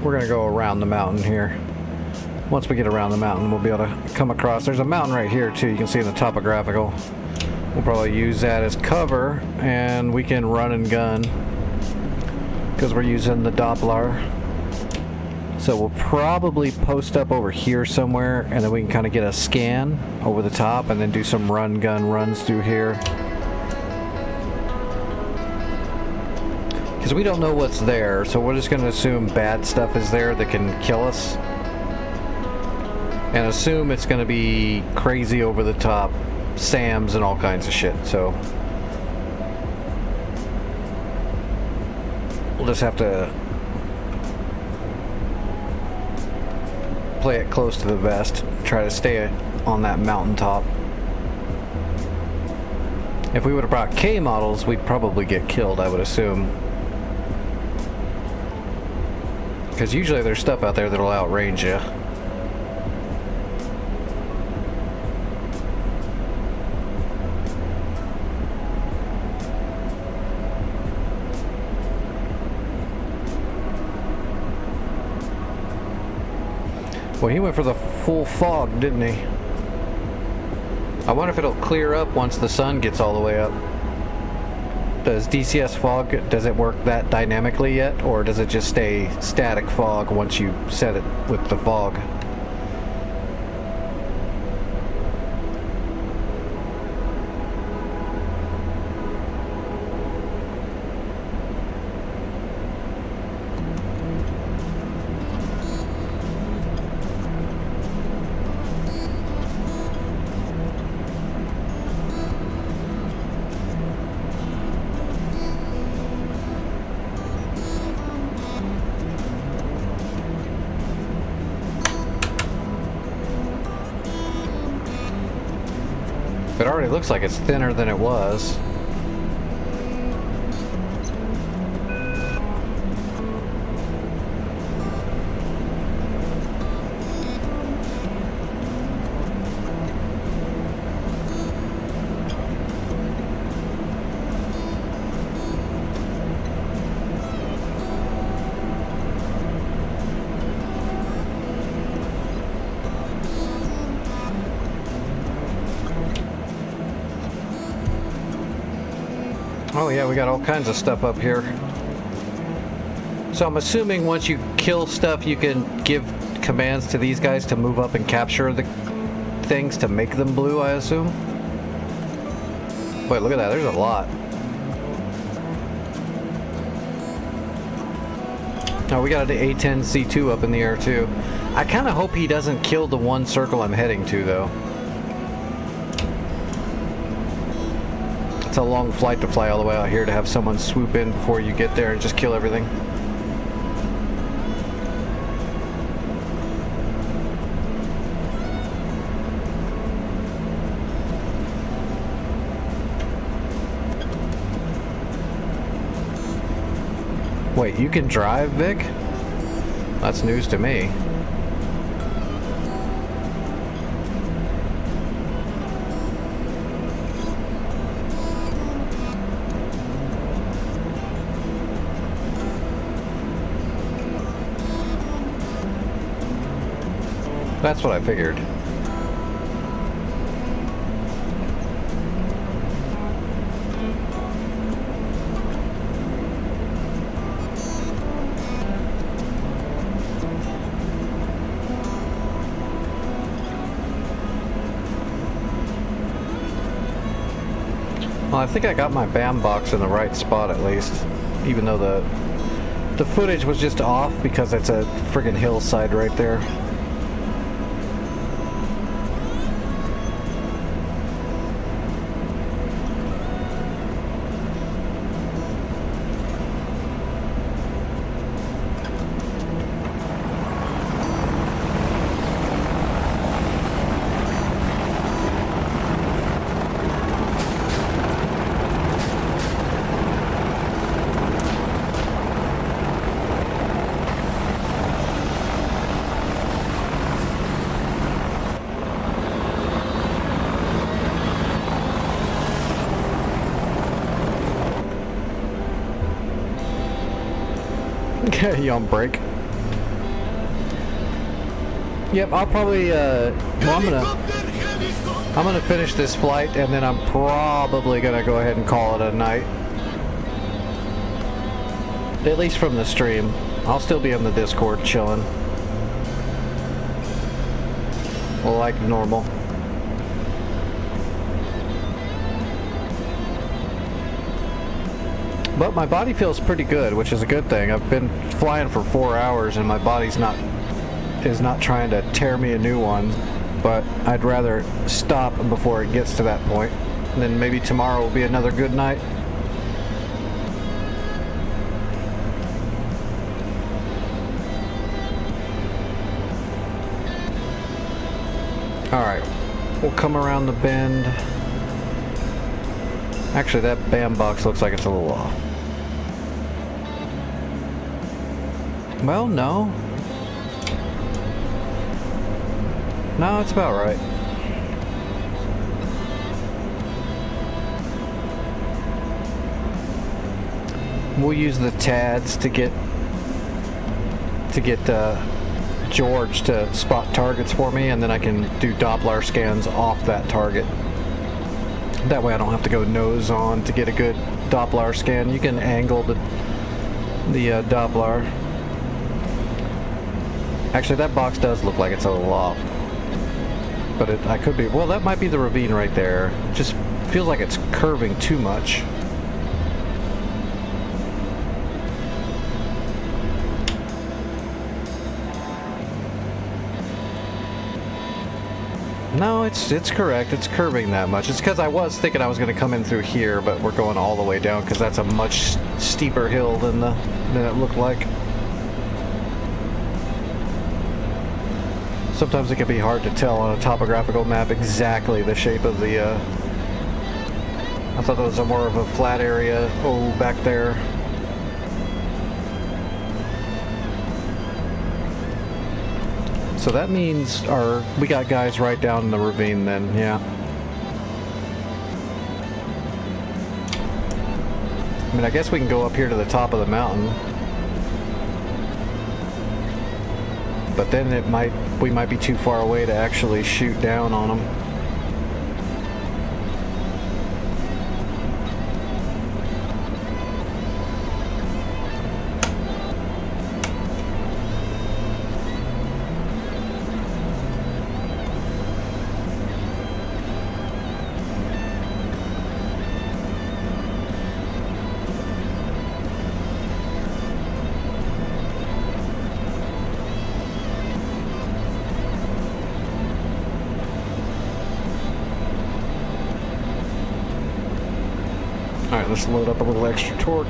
We're gonna go around the mountain here. Once we get around the mountain, we'll be able to come across. There's a mountain right here too. You can see in the topographical. We'll probably use that as cover, and we can run and gun because we're using the Doppler. So we'll probably post up over here somewhere, and then we can kind of get a scan over the top, and then do some run gun runs through here. Because we don't know what's there, so we're just going to assume bad stuff is there that can kill us. And assume it's going to be crazy over the top SAMs and all kinds of shit, so we'll just have to play it close to the vest, try to stay on that mountaintop. If we would have brought K models, we'd probably get killed, I would assume. Because usually there's stuff out there that'll outrange you. Well, he went for the full fog, didn't he? I wonder if it'll clear up once the sun gets all the way up. Does DCS fog, does it work that dynamically yet? Or does it just stay static fog once you set it with the fog? It already looks like it's thinner than it was. Oh yeah, we got all kinds of stuff up here. So I'm assuming once you kill stuff, you can give commands to these guys to move up and capture the things to make them blue, I assume? Wait, look at that, there's a lot. Oh, we got an A10C2 up in the air too. I kind of hope he doesn't kill the one circle I'm heading to though. It's a long flight to fly all the way out here to have someone swoop in before you get there and just kill everything. Wait, you can drive, Vic? That's news to me. That's what I figured. Well, I think I got my BAM box in the right spot at least, even though the footage was just off because it's a friggin' hillside right there. You on break? Yep, I'll probably well, I'm gonna finish this flight and then I'm probably gonna go ahead and call it a night. At least from the stream. I'll still be on the Discord chilling. Like normal. But my body feels pretty good, which is a good thing. I've been flying for 4 hours and my body's is not trying to tear me a new one. But I'd rather stop before it gets to that point. And then maybe tomorrow will be another good night. Alright, we'll come around the bend. Actually, that BAM box looks like it's a little off. Well, no. No, it's about right. We'll use the TADs to get George to spot targets for me, and then I can do Doppler scans off that target. That way I don't have to go nose on to get a good Doppler scan. You can angle the Doppler. Actually, that box does look like it's a little off. But I could be... Well, that might be the ravine right there. It just feels like it's curving too much. No, it's correct. It's curving that much. It's because I was thinking I was going to come in through here, but we're going all the way down because that's a much steeper hill than it looked like. Sometimes it can be hard to tell on a topographical map exactly the shape of the... I thought that was more of a flat area. Oh, back there. So that means we got guys right down in the ravine then, yeah. I mean, I guess we can go up here to the top of the mountain. But then we might be too far away to actually shoot down on them. Alright, let's load up a little extra torque.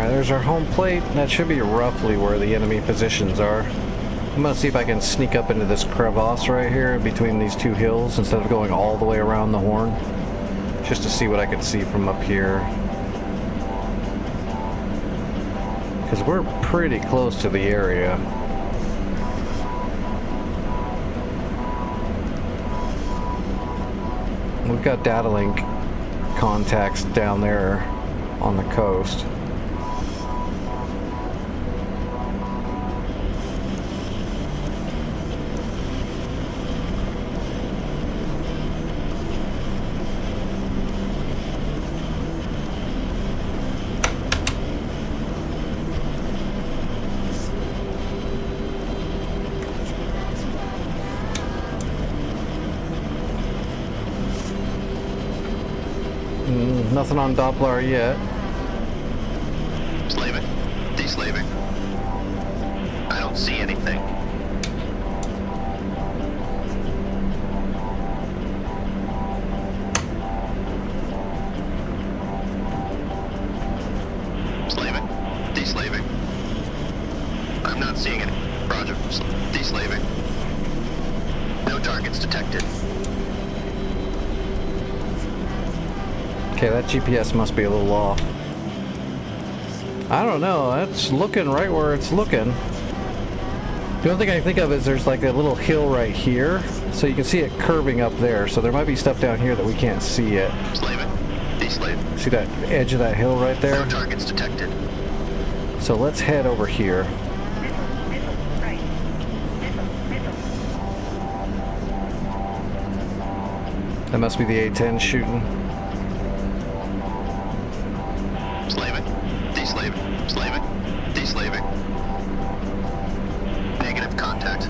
Alright, there's our home plate. That should be roughly where the enemy positions are. I'm gonna see if I can sneak up into this crevasse right here between these two hills instead of going all the way around the horn. Just to see what I can see from up here. Because we're pretty close to the area. We've got data link contacts down there on the coast. Nothing on Doppler yet. Slaving. Deslaving. I don't see anything. Slaving. Deslaving. I'm not seeing any. Roger. Deslaving. No targets detected. Okay, that GPS must be a little off. I don't know, that's looking right where it's looking. The only thing I think of is there's like a little hill right here, so you can see it curving up there, so there might be stuff down here that we can't see yet. Slaving. Deslaving. See that edge of that hill right there? No targets detected. So let's head over here. That must be the A-10 shooting. Slaving. Deslaving. Slaving. Deslaving. Negative contact.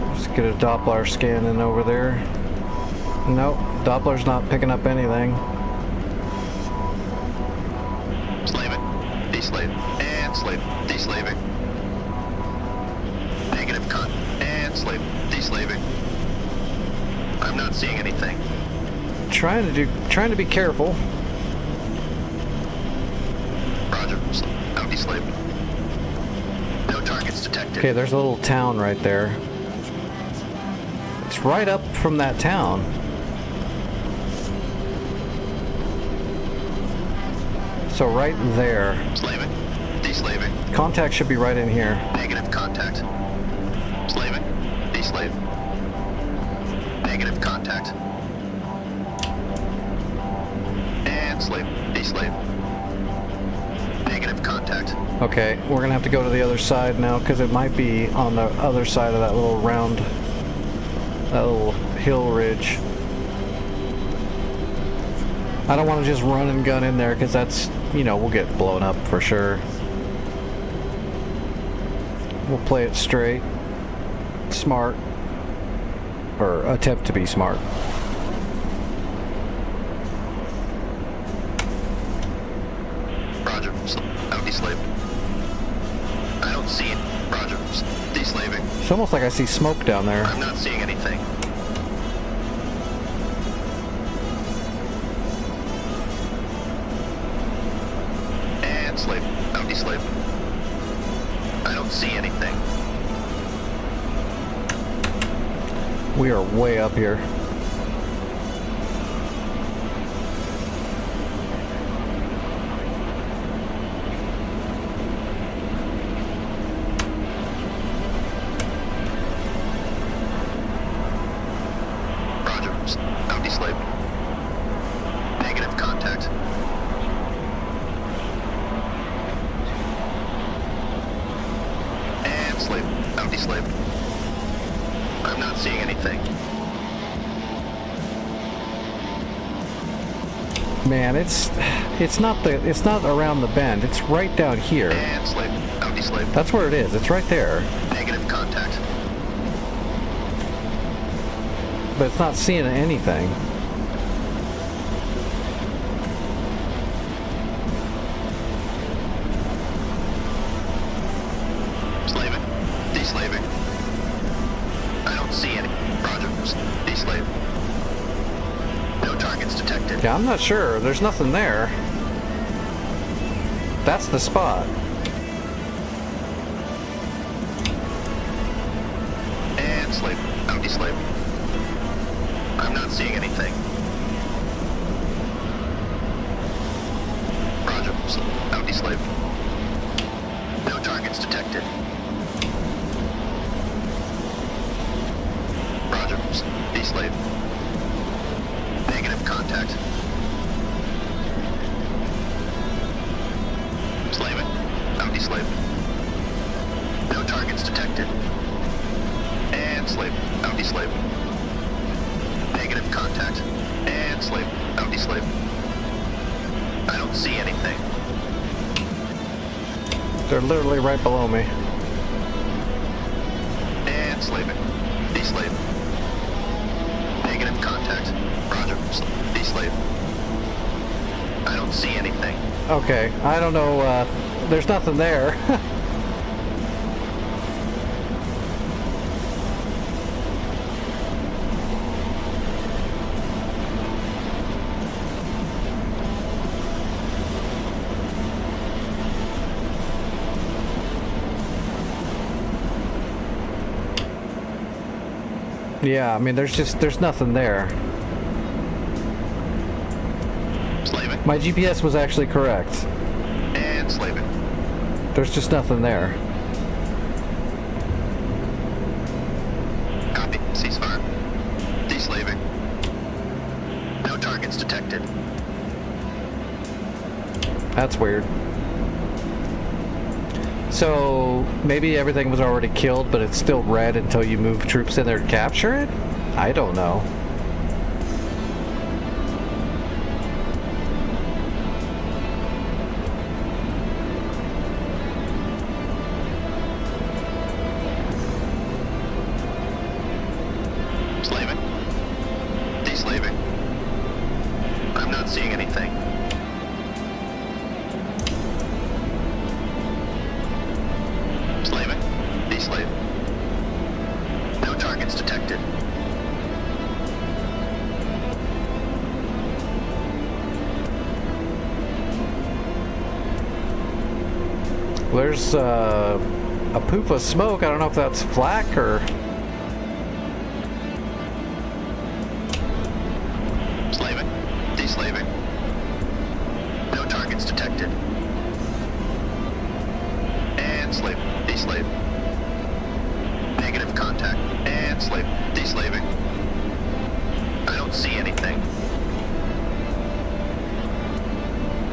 Let's get a Doppler scan in over there. Nope, Doppler's not picking up anything. Slaving. Deslaving. And slaving. Deslaving. Negative con. And slaving. Deslaving. I'm not seeing anything. Trying to be careful. Roger. I'm deslaved. No targets detected. Okay, there's a little town right there. It's right up from that town. So right there. Slaving. Deslaving. Contact should be right in here. Negative contact. Slaving. Deslaving. Negative contact. And slave. Deslave. Negative contact. Okay, we're gonna have to go to the other side now because it might be on the other side of that little round, that little hill ridge. I don't want to just run and gun in there because that's, you know, we'll get blown up for sure. We'll play it straight, smart, or attempt to be smart. Roger. I'm deslaved. I don't see it. Roger. Deslaving. It's almost like I see smoke down there. I'm not seeing anything. And slave. I'm deslaved. I don't see anything. We are way up here. Roger. I'm deslaved. Negative contact. And slave. I'm deslaved. I'm not seeing anything. Man, it's not around the bend. It's right down here. And slave. I'm deslaved. That's where it is. It's right there. Negative contact. But it's not seeing anything. Slaving. Deslaving. I don't see any. Roger. Deslave. No targets detected. Yeah, I'm not sure. There's nothing there. That's the spot. And slave. Empty slave. I'm not seeing anything. Roger. Empty slave. No targets detected. Roger. D-slave. Negative contact. Slaving. Empty slave. No targets detected. And slave. Empty slave. Negative contact. And slave. Empty slave. I don't see anything. They're literally right below me. And slaving. D-slave. Negative contact. Roger. D-slave. I don't see anything. Okay, I don't know, there's nothing there. Yeah, I mean, there's nothing there. Slaving. My GPS was actually correct. And slaving. There's just nothing there. Copy. Ceasefire. D-slaving. No targets detected. That's weird. So, maybe everything was already killed, but it's still red until you move troops in there to capture it? I don't know. Slaving. D-slaving. I'm not seeing anything. Slaving. D-slave. No targets detected. There's a poof of smoke. I don't know if that's flak or... Slaving. D-slaving. No targets detected. And slave. D-slave. Negative contact. And slave. D-slaving. I don't see anything.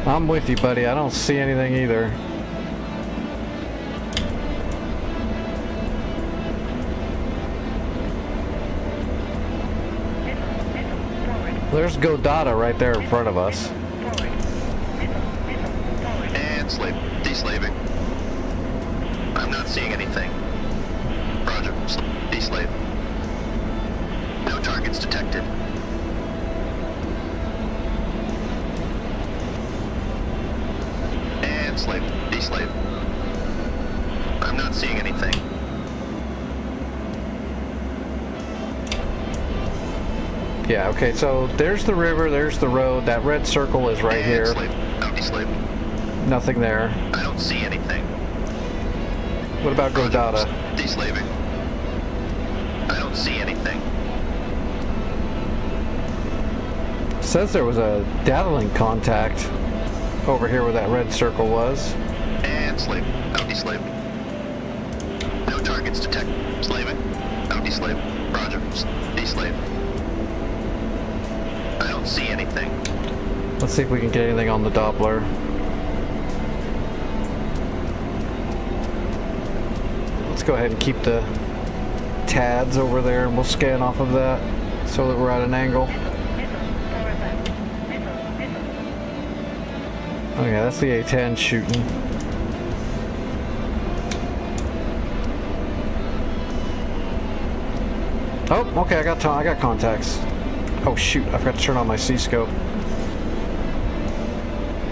I'm with you, buddy. I don't see anything either. There's Godada right there in front of us. And slave. D-slaving. I'm not seeing anything. Roger. D-slave. No targets detected. And slave. D-slave. I'm not seeing anything. Yeah, okay, so there's the river, there's the road. That red circle is right And here. slave. Empty slave. Nothing there. I don't see anything. What about Godada? D-slaving. I don't see anything. Says there was a dazzling contact over here where that red circle was. And slave. Empty slave. No targets detected. Slaving. Empty slave. Roger. D-slave. I don't see anything. Let's see if we can get anything on the Doppler. Let's go ahead and keep the TADs over there and we'll scan off of that so that we're at an angle. Oh yeah, that's the A-10 shooting. Oh, okay, I got contacts. Oh shoot, I forgot to turn on my C-scope.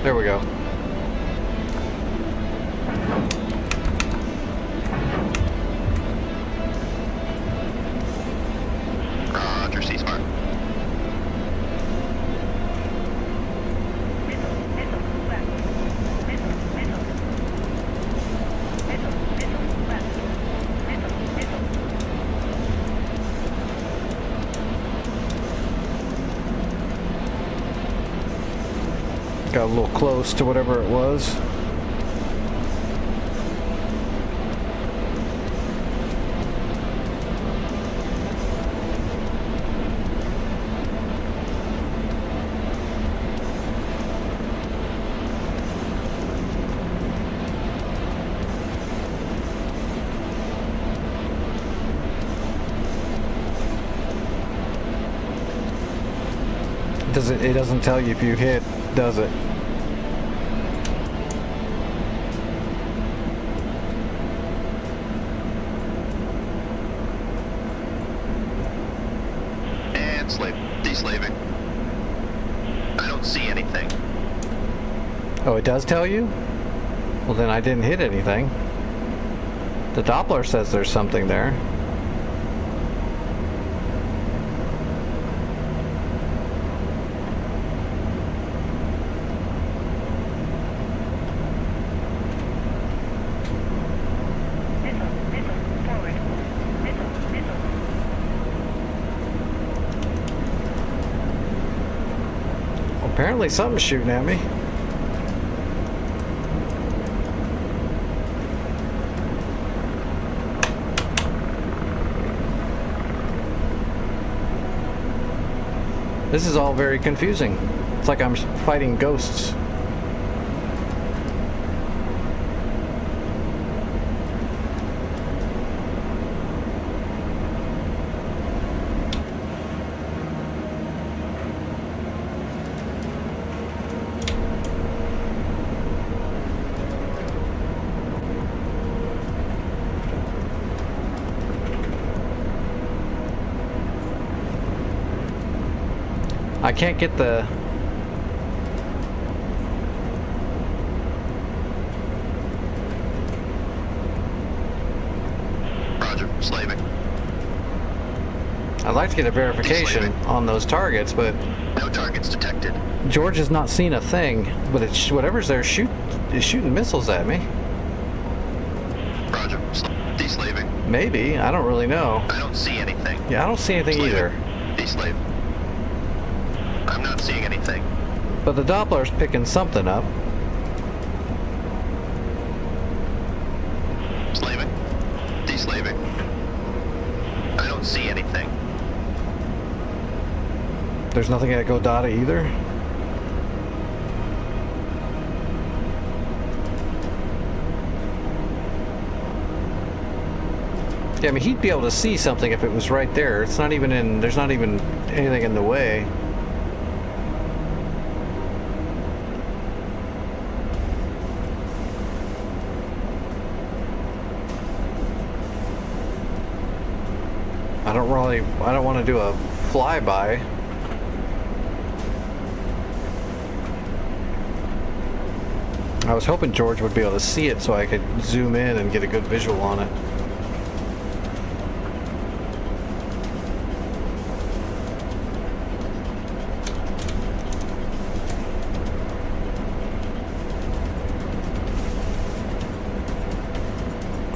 There we go. Roger, ceasefire. got a little close to whatever it was. It doesn't tell you if you hit, does it? And deslaving. I don't see anything. Oh, it does tell you? Well, then I didn't hit anything. The Doppler says there's something there. Apparently something's shooting at me. This is all very confusing. It's like I'm fighting ghosts. I can't get the... Roger, slaving. I'd like to get a verification on those targets, but... No targets detected. George has not seen a thing, but it's whatever's there is shooting missiles at me. Roger, deslaving. Maybe, I don't really know. I don't see anything. Yeah, I don't see anything either. Deslave. I'm not seeing anything. But the Doppler's picking something up. Slaving. Deslaving. I don't see anything. There's nothing at Godata either. Yeah, I mean, he'd be able to see something if it was right there. It's not even in... There's not even anything in the way. I don't want to do a flyby. I was hoping George would be able to see it so I could zoom in and get a good visual on it.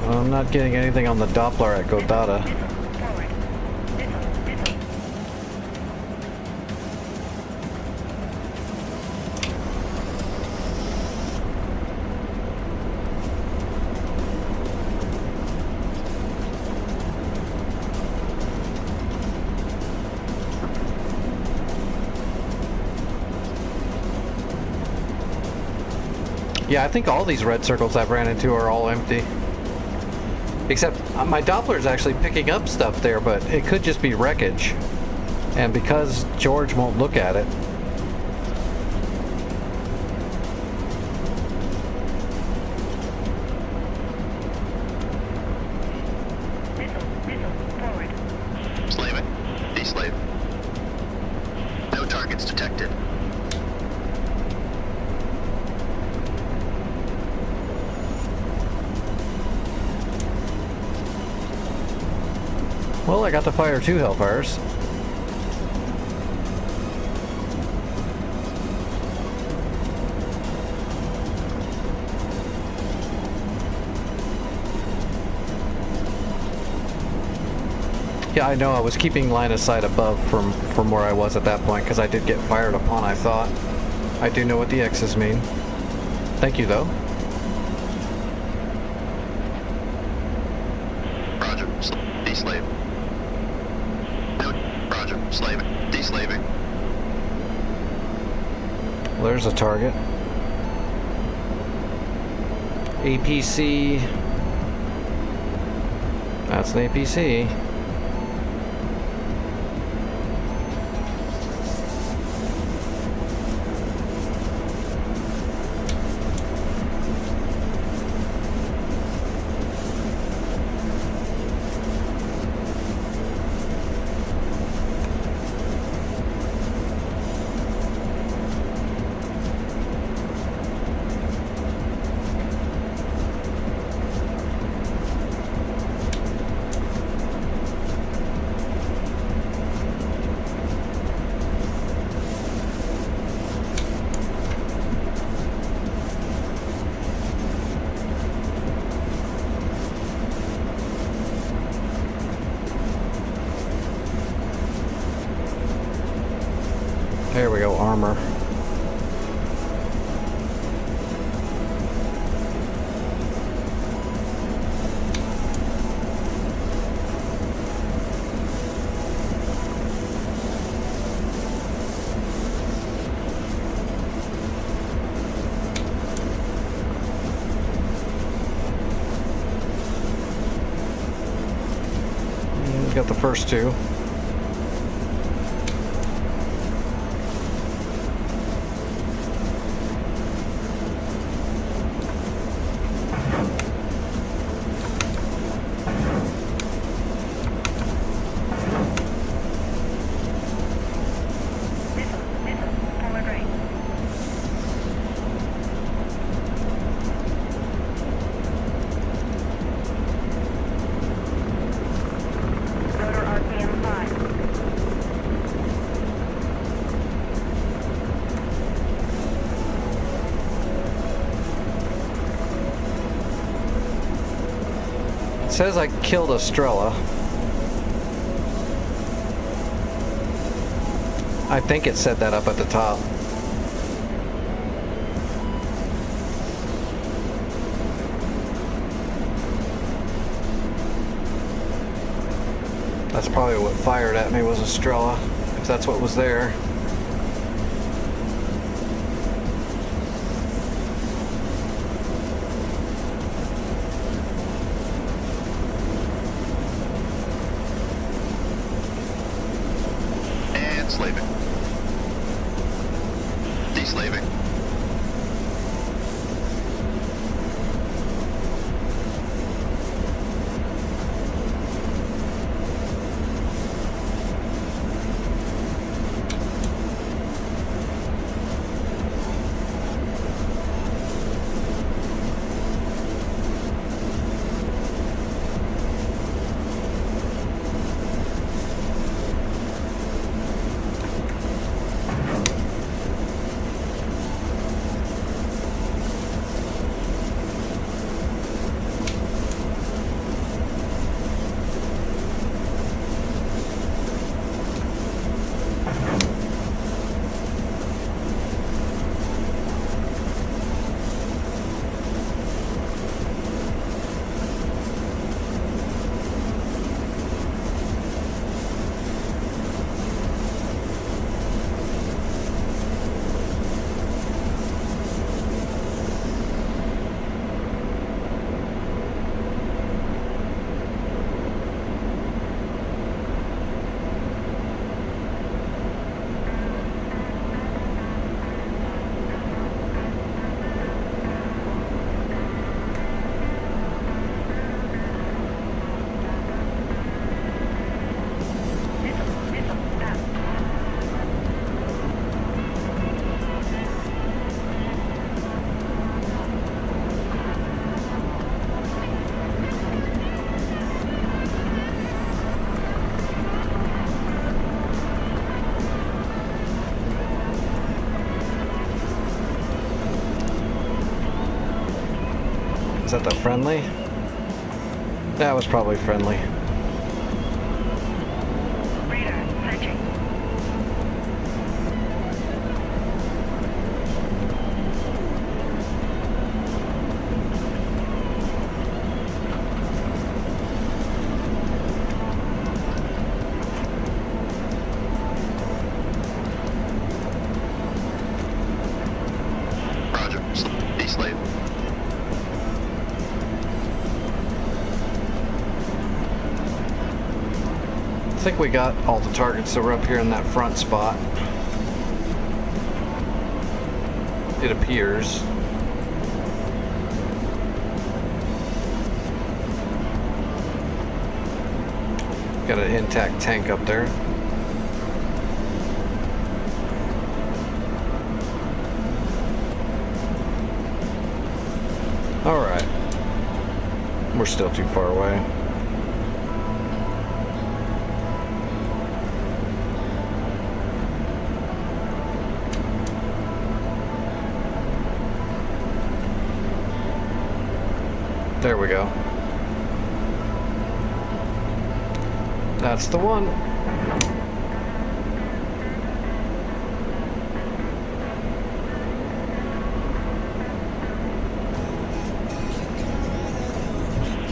I'm not getting anything on the Doppler at Godata. Yeah, I think all these red circles I've ran into are all empty. Except my Doppler is actually picking up stuff there, but it could just be wreckage. And because George won't look at it, Slaving. Deslave. No targets detected. well, I got to fire 2 Hellfires. Yeah, I know. I was keeping line of sight above from where I was at that point because I did get fired upon, I thought. I do know what the X's mean. Thank you, though. Roger. Deslave. No. Roger. Slaving. Deslaving. There's a target. APC. That's an APC. There we go, armor. We got the first two. It says I killed Estrella. I think it said that up at the top. That's probably what fired at me was Estrella, if that's what was there. Slaving. Deslaving. Is that the friendly? That was probably friendly. Radar searching. think we got all the targets that were up here in that front spot. It appears. Got an intact tank up there. Alright. We're still too far away. There we go. That's the one.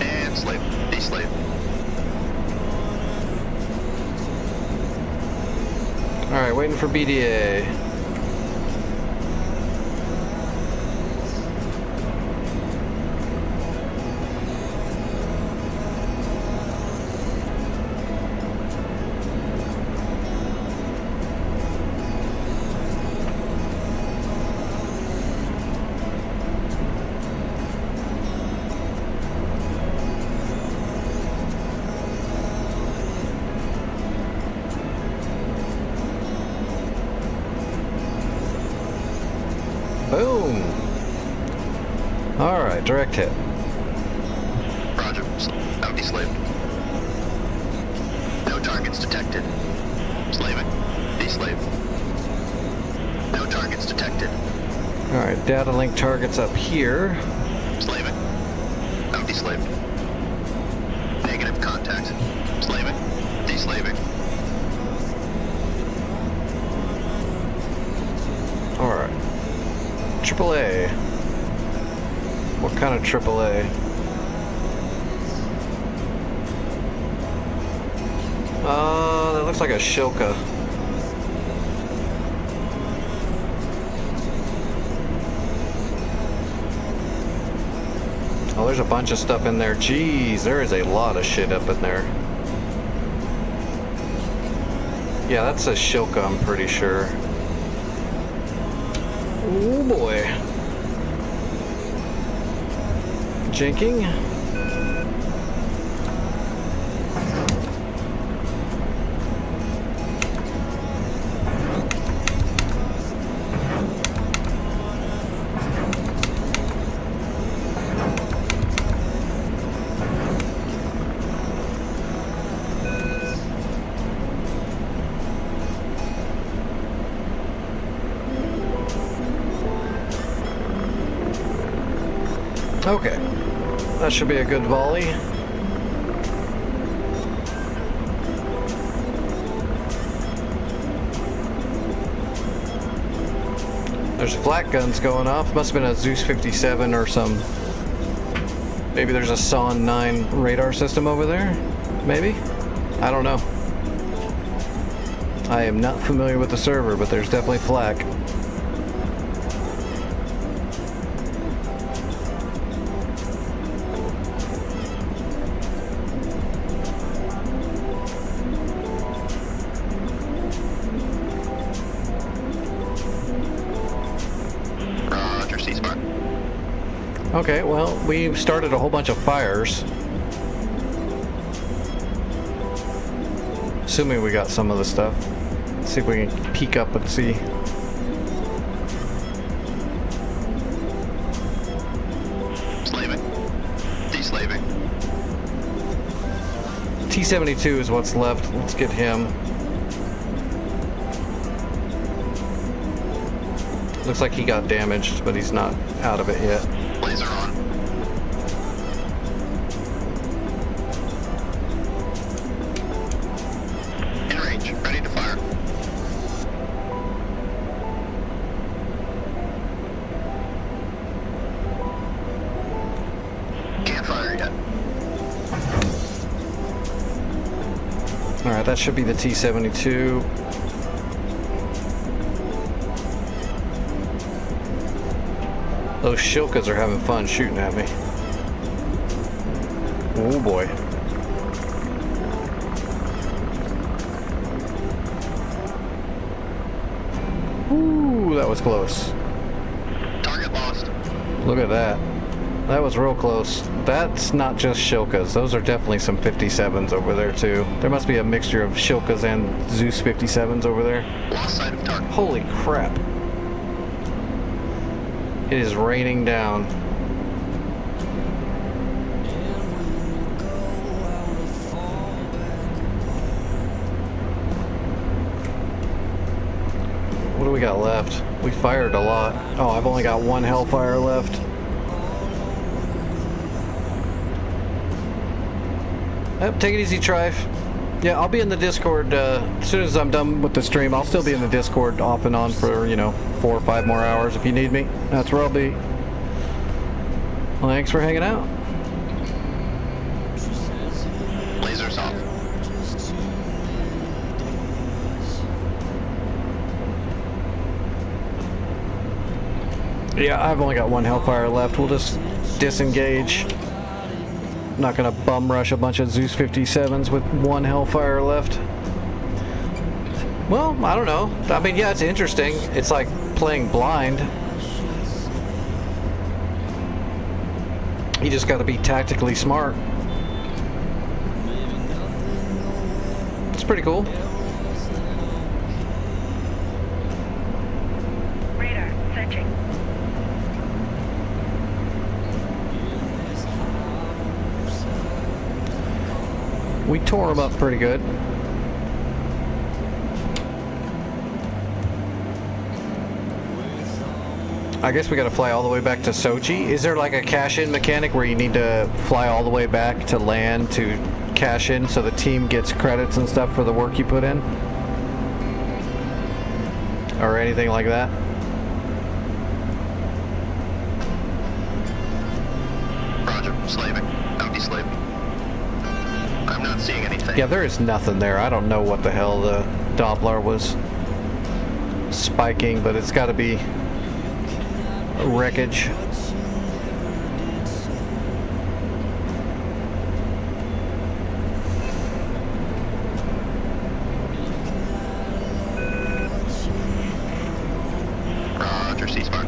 And slave. De-slave. Alright, waiting for BDA. Boom! Alright, direct hit. Roger. Out de-slaved. No targets detected. Slaving. De-slaved. No targets detected. Alright, data link targets up here. Slaving. Out de-slaved. Negative contact. Slaving. De-slaving. Alright. AAA. What kind of AAA? That looks like a Shilka. Oh, there's a bunch of stuff in there. Jeez, there is a lot of shit up in there. Yeah, that's a Shilka, I'm pretty sure. Oh boy. Jinking. Okay, that should be a good volley. There's flak guns going off. Must have been a Zeus 57 or some. Maybe there's a SON 9 radar system over there. Maybe? I don't know. I am not familiar with the server, but there's definitely flak. Okay, well, we started a whole bunch of fires. Assuming we got some of the stuff. Let's see if we can peek up and see. Slaving. De-slaving. T-72 is what's left. Let's get him. Looks like he got damaged, but he's not out of it yet. Laser on. In range. Ready to fire. Can't fire yet. Alright, that should be the T-72. Those Shilkas are having fun shooting at me. Oh boy. Ooh, that was close. Target lost. Look at that. That was real close. That's not just Shilkas. Those are definitely some 57s over there too. There must be a mixture of Shilkas and Zeus 57s over there. Lost sight of target. Holy crap. It is raining down. What do we got left? We fired a lot. Oh, I've only got one Hellfire left. Yep, take it easy, Trife. Yeah, I'll be in the Discord as soon as I'm done with the stream. I'll still be in the Discord off and on for, 4 or 5 more hours if you need me. That's where I'll be. Well, thanks for hanging out. Lasers off. Yeah, I've only got one Hellfire left. We'll just disengage. Not gonna bum rush a bunch of Zeus 57s with one Hellfire left. Well, I don't know. I mean, yeah, it's interesting. It's like playing blind. You just gotta be tactically smart. It's pretty cool. Radar searching. We tore them up pretty good. I guess we gotta fly all the way back to Sochi. Is there like a cash-in mechanic where you need to fly all the way back to land to cash in so the team gets credits and stuff for the work you put in? Or anything like that? Roger. Slaving. Out deslaving. I'm not seeing anything. Yeah, there is nothing there. I don't know what the hell the Doppler was spiking, but it's gotta be wreckage. Roger. C-Smart.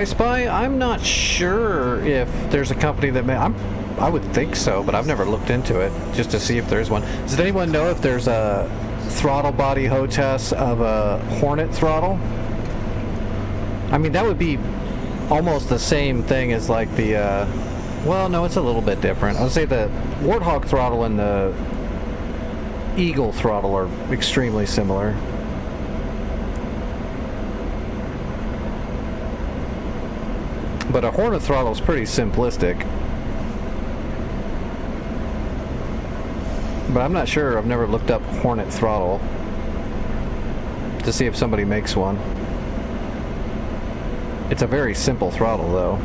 Spy. I'm not sure if there's a company that I would think so, but I've never looked into it just to see if there's one. Does anyone know if there's a throttle body hotess of a Hornet throttle? I mean, that would be almost the same thing as like the, well, no, it's a little bit different. I would say the Warthog throttle and the Eagle throttle are extremely similar. But a Hornet throttle is pretty simplistic. But I'm not sure. I've never looked up Hornet throttle to see if somebody makes one. It's a very simple throttle, though.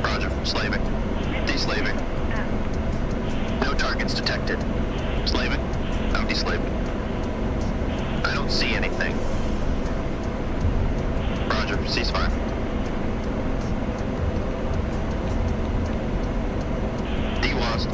Roger. Slaving. Deslaving. No targets detected. Slaving. Out deslaving. I don't see anything. Roger. Ceasefire. D-lost.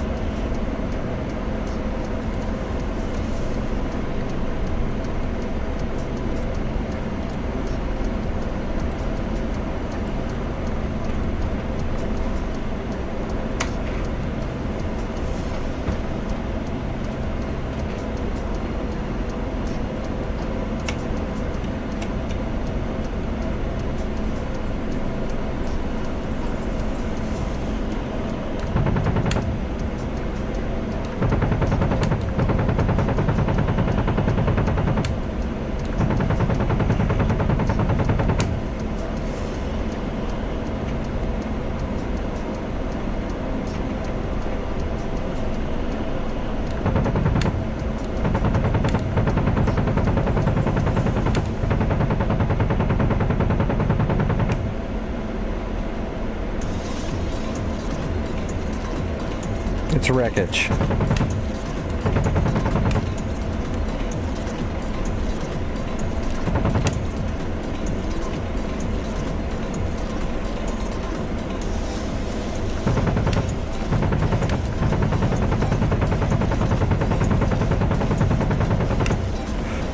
wreckage.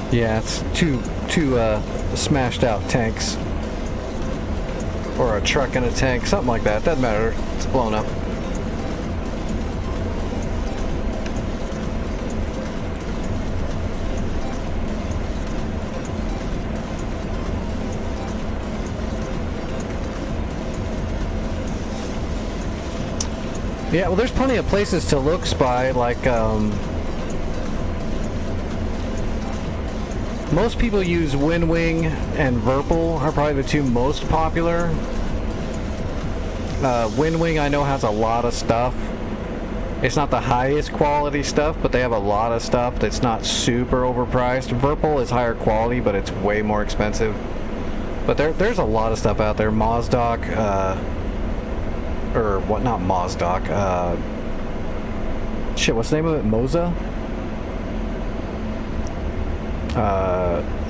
Yeah, it's two smashed out tanks. Or a truck and a tank, something like that. Doesn't matter. It's blown up. Yeah, well, there's plenty of places to look, Spy, like, most people use Windwing and Verpal are probably the two most popular. Windwing I know has a lot of stuff. It's not the highest quality stuff, but they have a lot of stuff that's not super overpriced. Verpal is higher quality, but it's way more expensive. But there's a lot of stuff out there. Mozdok, or what? Not Mozdok. Shit, what's the name of it? Moza?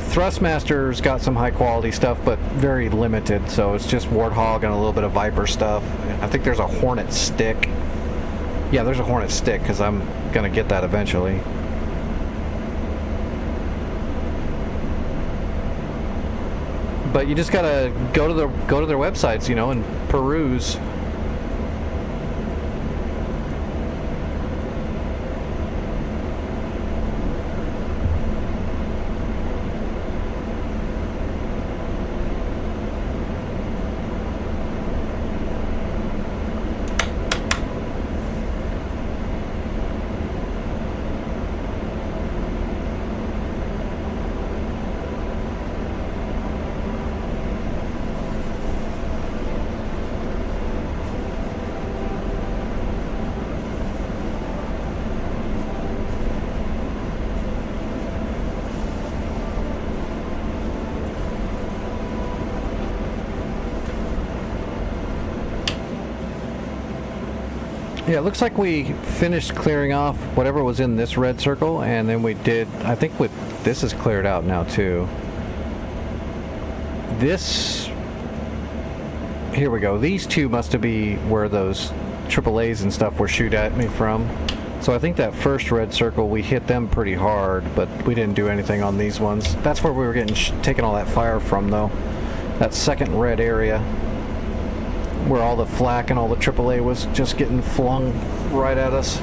Thrustmaster's got some high quality stuff, but very limited, so it's just Warthog and a little bit of Viper stuff. I think there's a Hornet stick. Yeah, there's a Hornet stick, because I'm gonna get that eventually. But you just gotta go to their websites, you know, and peruse. Yeah, it looks like we finished clearing off whatever was in this red circle, and then we did, I think this is cleared out now too. This, here we go, these two must have be where those AAAs and stuff were shoot at me from. So I think that first red circle, we hit them pretty hard, but we didn't do anything on these ones. That's where we were getting taking all that fire from though. That second red area, where all the flak and all the AAA was just getting flung right at us.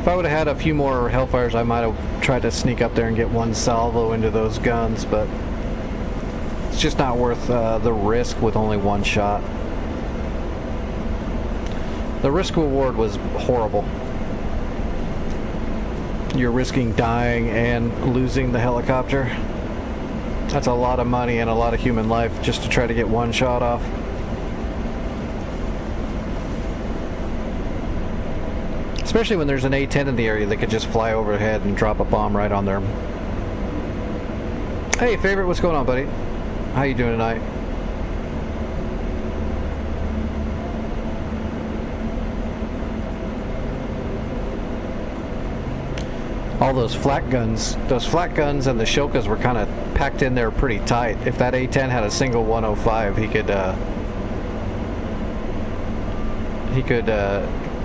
If I would have had a few more Hellfires, I might have tried to sneak up there and get one salvo into those guns, but it's just not worth the risk with only one shot. The risk reward was horrible. You're risking dying and losing the helicopter. That's a lot of money and a lot of human life just to try to get one shot off. Especially when there's an A-10 in the area that could just fly overhead and drop a bomb right on there. Hey, favorite, what's going on, buddy? How you doing tonight? All those flak guns and the Shokas were kind of packed in there pretty tight. If that A-10 had a single 105, he could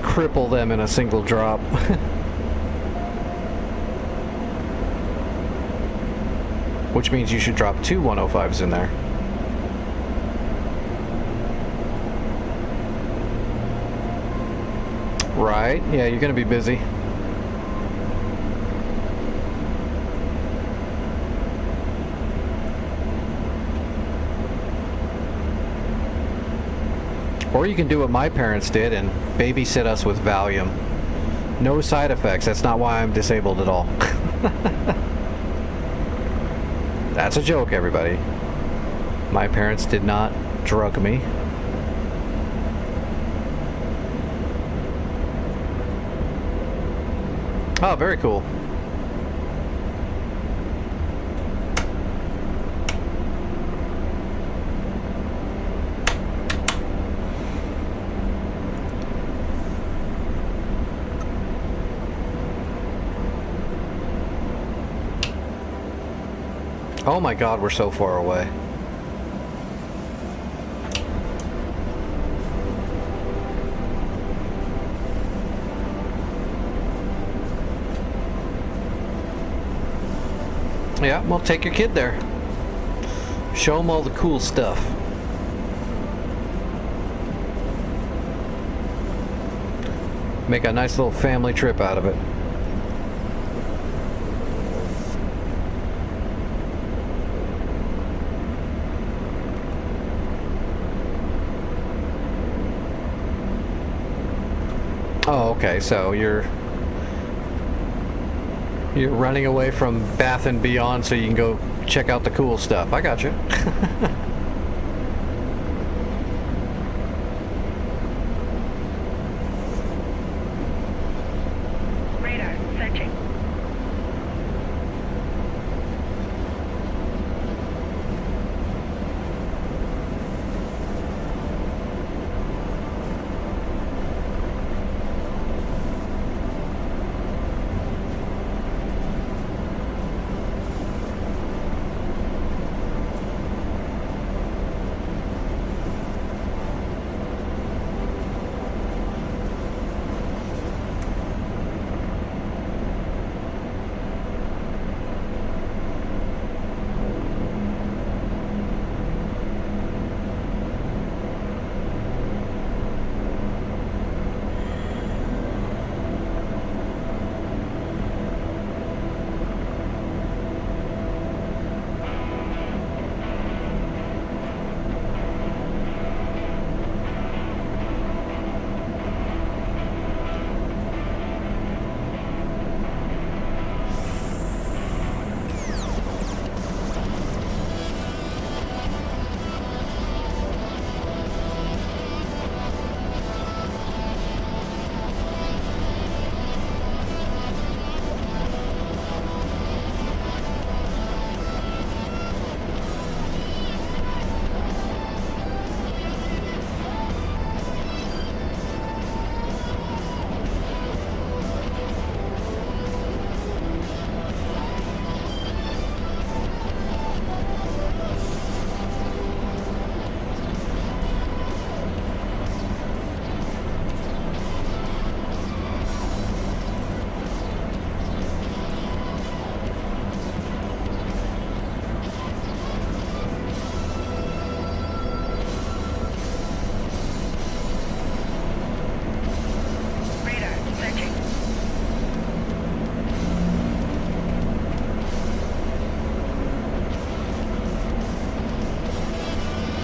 cripple them in a single drop. Which means you should drop two 105s in there. Right? Yeah, you're gonna be busy. Or you can do what my parents did and babysit us with Valium. No side effects. That's not why I'm disabled at all. That's a joke, everybody. My parents did not drug me. Oh, very cool. Oh my god, we're so far away. Yeah, well, take your kid there. Show him all the cool stuff. Make a nice little family trip out of it. Oh, okay, so you're running away from Bath and Beyond so you can go check out the cool stuff. I got you. Radar searching.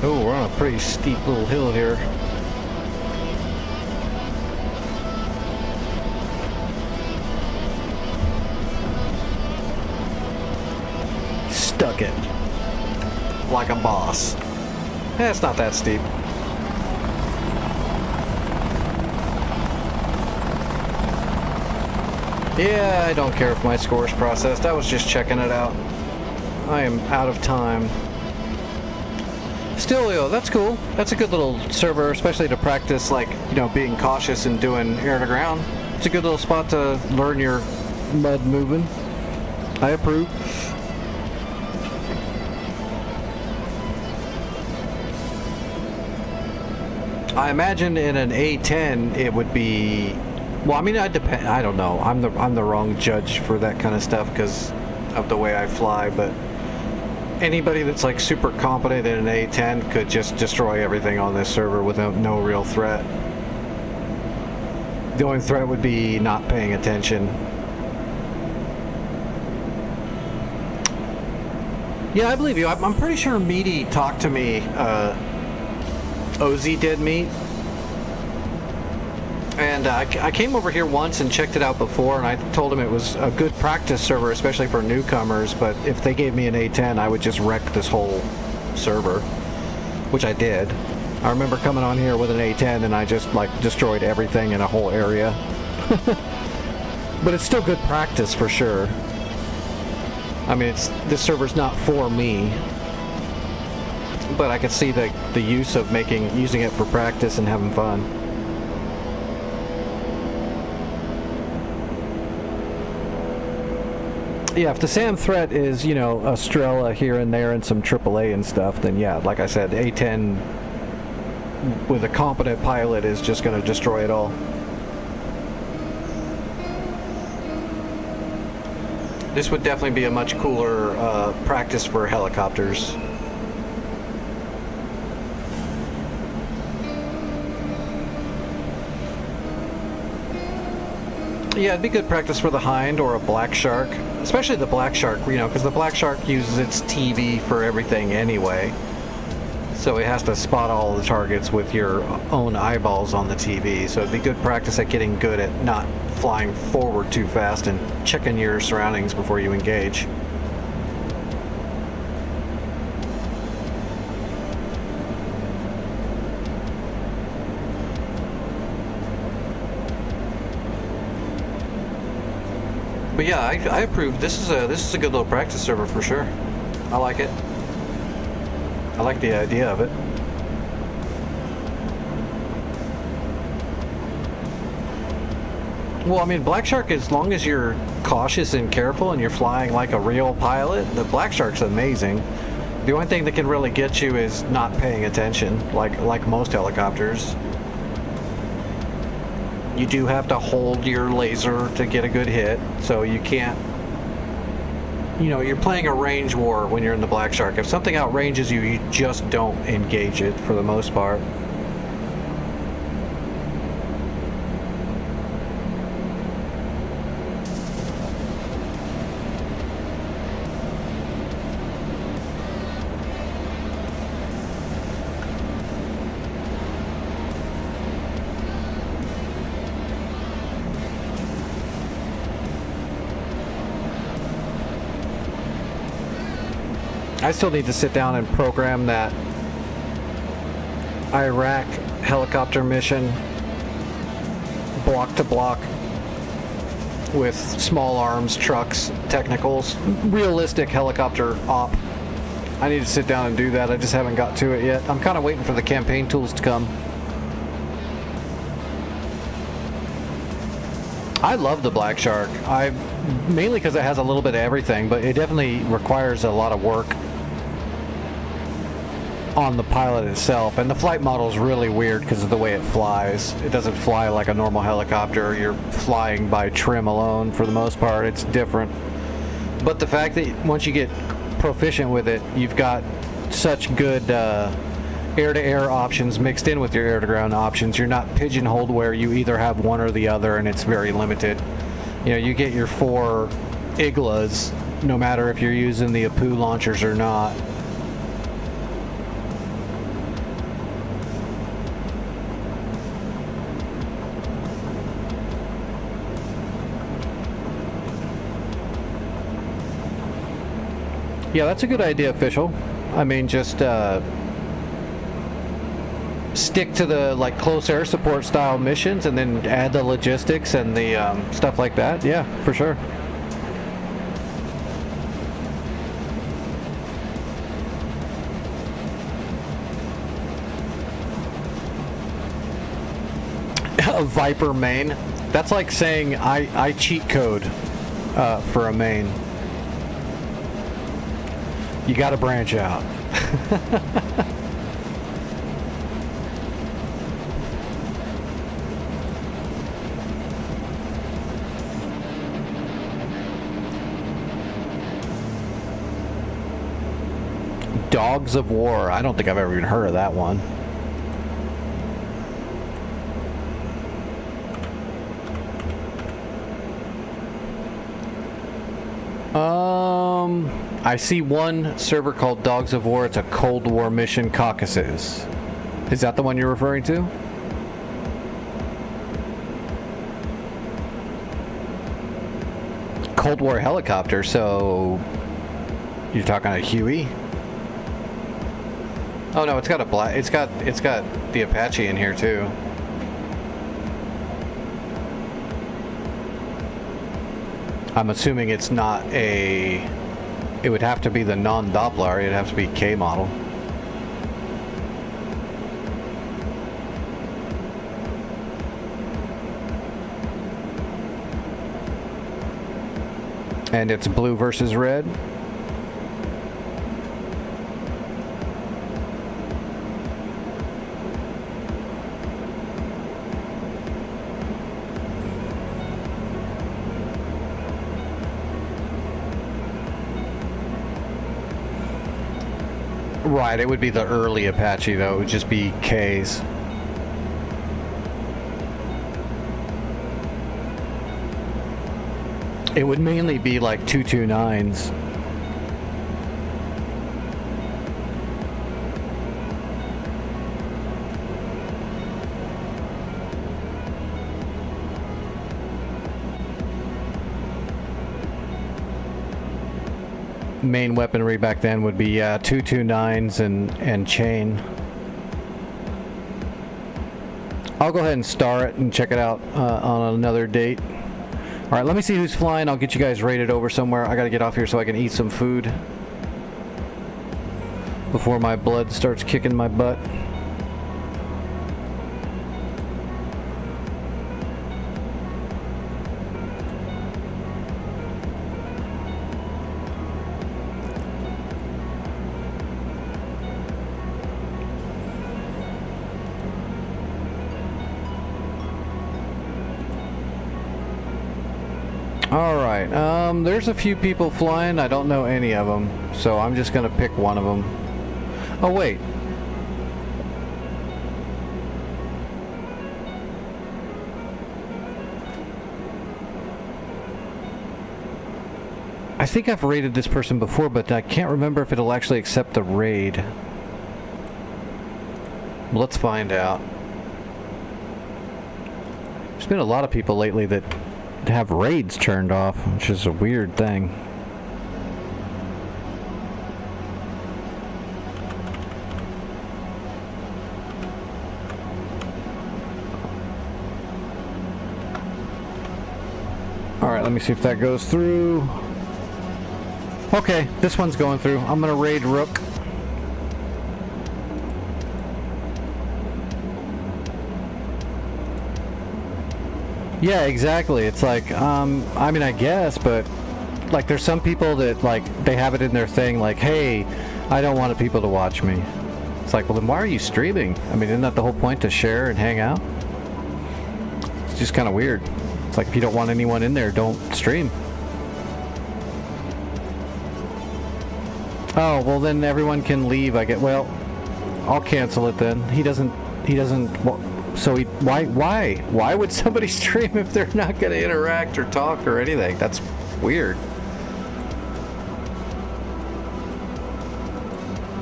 Oh, we're on a pretty steep little hill here. Stuck it. Like a boss. It's not that steep. Yeah, I don't care if my score is processed. I was just checking it out. I am out of time. Still, yo, that's cool. That's a good little server, especially to practice, like, you know, being cautious and doing air to ground. It's a good little spot to learn your mud moving. I approve. I imagine in an A10 it would be. Well, I mean, I don't know. I'm the wrong judge for that kind of stuff because of the way I fly, but anybody that's like super competent in an A10 could just destroy everything on this server without no real threat. The only threat would be not paying attention. Yeah, I believe you. I'm pretty sure Meaty talked to me. Ozzy did meet. And I came over here once and checked it out before, and I told him it was a good practice server, especially for newcomers, but if they gave me an A10, I would just wreck this whole server, which I did. I remember coming on here with an A10, and I just, like, destroyed everything in a whole area. But it's still good practice, for sure. I mean, this server's not for me, but I could see the use of using it for practice and having fun. Yeah, if the SAM threat is, you know, a Strela here and there and some AAA and stuff, then yeah, like I said, A10 with a competent pilot is just going to destroy it all. This would definitely be a much cooler practice for helicopters. Yeah, it'd be good practice for the Hind or a Black Shark, especially the Black Shark, you know, because the Black Shark uses its TV for everything anyway. So it has to spot all the targets with your own eyeballs on the TV. So it'd be good practice at getting good at not flying forward too fast and checking your surroundings before you engage. But yeah, I approve. This is a good little practice server for sure. I like it. I like the idea of it. Well, I mean, Black Shark, as long as you're cautious and careful and you're flying like a real pilot, the Black Shark's amazing. The only thing that can really get you is not paying attention, like most helicopters. You do have to hold your laser to get a good hit, so you can't, you know, you're playing a range war when you're in the Black Shark. If something outranges you, you just don't engage it for the most part. I still need to sit down and program that Iraq helicopter mission block to block with small arms, trucks, technicals, realistic helicopter op. I need to sit down and do that. I just haven't got to it yet. I'm kind of waiting for the campaign tools to come. I love the Black Shark. Mainly because it has a little bit of everything, but it definitely requires a lot of work on the pilot itself, and the flight model is really weird because of the way it flies. It doesn't fly like a normal helicopter. You're flying by trim alone for the most part. It's different, but the fact that once you get proficient with it, you've got such good air-to-air options mixed in with your air-to-ground options. You're not pigeonholed where you either have one or the other, and it's very limited. You know, you get your 4 Iglas no matter if you're using the Apu launchers or not. Yeah, that's a good idea, Official. I mean, just stick to the like close air support style missions and then add the logistics and the stuff like that. Yeah, for sure. A Viper main. That's like saying I cheat code for a main. You gotta branch out. Dogs of War. I don't think I've ever even heard of that one. I see one server called Dogs of War. It's a Cold War mission, Caucasus. Is that the one you're referring to? Cold War helicopter, so you're talking a Huey? Oh no, it's got a black. It's got the Apache in here too. I'm assuming it's not a. It would have to be the non-Doppler. It'd have to be K model. And it's blue versus red. Right, it would be the early Apache though. It would just be Ks. It would mainly be like 229s. Main weaponry back then would be 229s and chain. I'll go ahead and star it and check it out on another date. All right, let me see who's flying. I'll get you guys rated over somewhere. I gotta get off here so I can eat some food before my blood starts kicking my butt. Alright, there's a few people flying. I don't know any of them, so I'm just gonna pick one of them. Oh, wait. I think I've raided this person before, but I can't remember if it'll actually accept the raid. Let's find out. There's been a lot of people lately that have raids turned off, which is a weird thing. Alright, let me see if that goes through. Okay, this one's going through. I'm gonna raid Rook. Yeah, exactly. It's like, I mean, I guess, but like there's some people that like they have it in their thing like, hey, I don't want people to watch me. It's like, well then why are you streaming? I mean, isn't that the whole point, to share and hang out? It's just kind of weird. It's like, if you don't want anyone in there, don't stream. Oh, well then everyone can leave. I get, well, I'll cancel it then. He doesn't, well, so why would somebody stream if they're not going to interact or talk or anything? That's weird.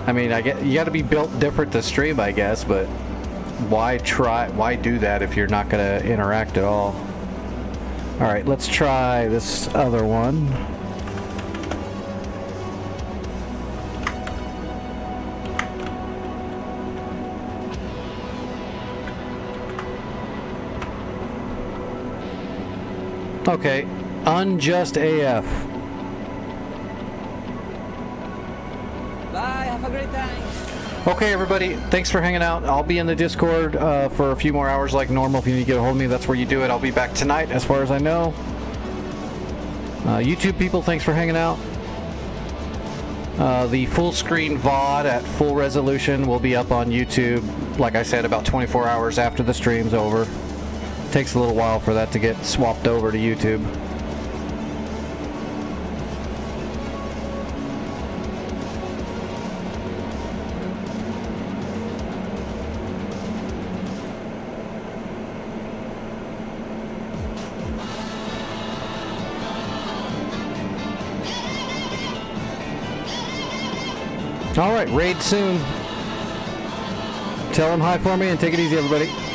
I mean, you got to be built different to stream, I guess, but why do that if you're not going to interact at all? All right, let's try this other one. Okay, Unjust AF. Bye, have a great time. Okay, everybody, thanks for hanging out. I'll be in the Discord for a few more hours like normal. If you need to get a hold of me, that's where you do it. I'll be back tonight, as far as I know. YouTube people, thanks for hanging out. The full screen VOD at full resolution will be up on YouTube, like I said, about 24 hours after the stream's over. Takes a little while for that to get swapped over to YouTube. All right, raid soon. Tell them hi for me and take it easy, everybody.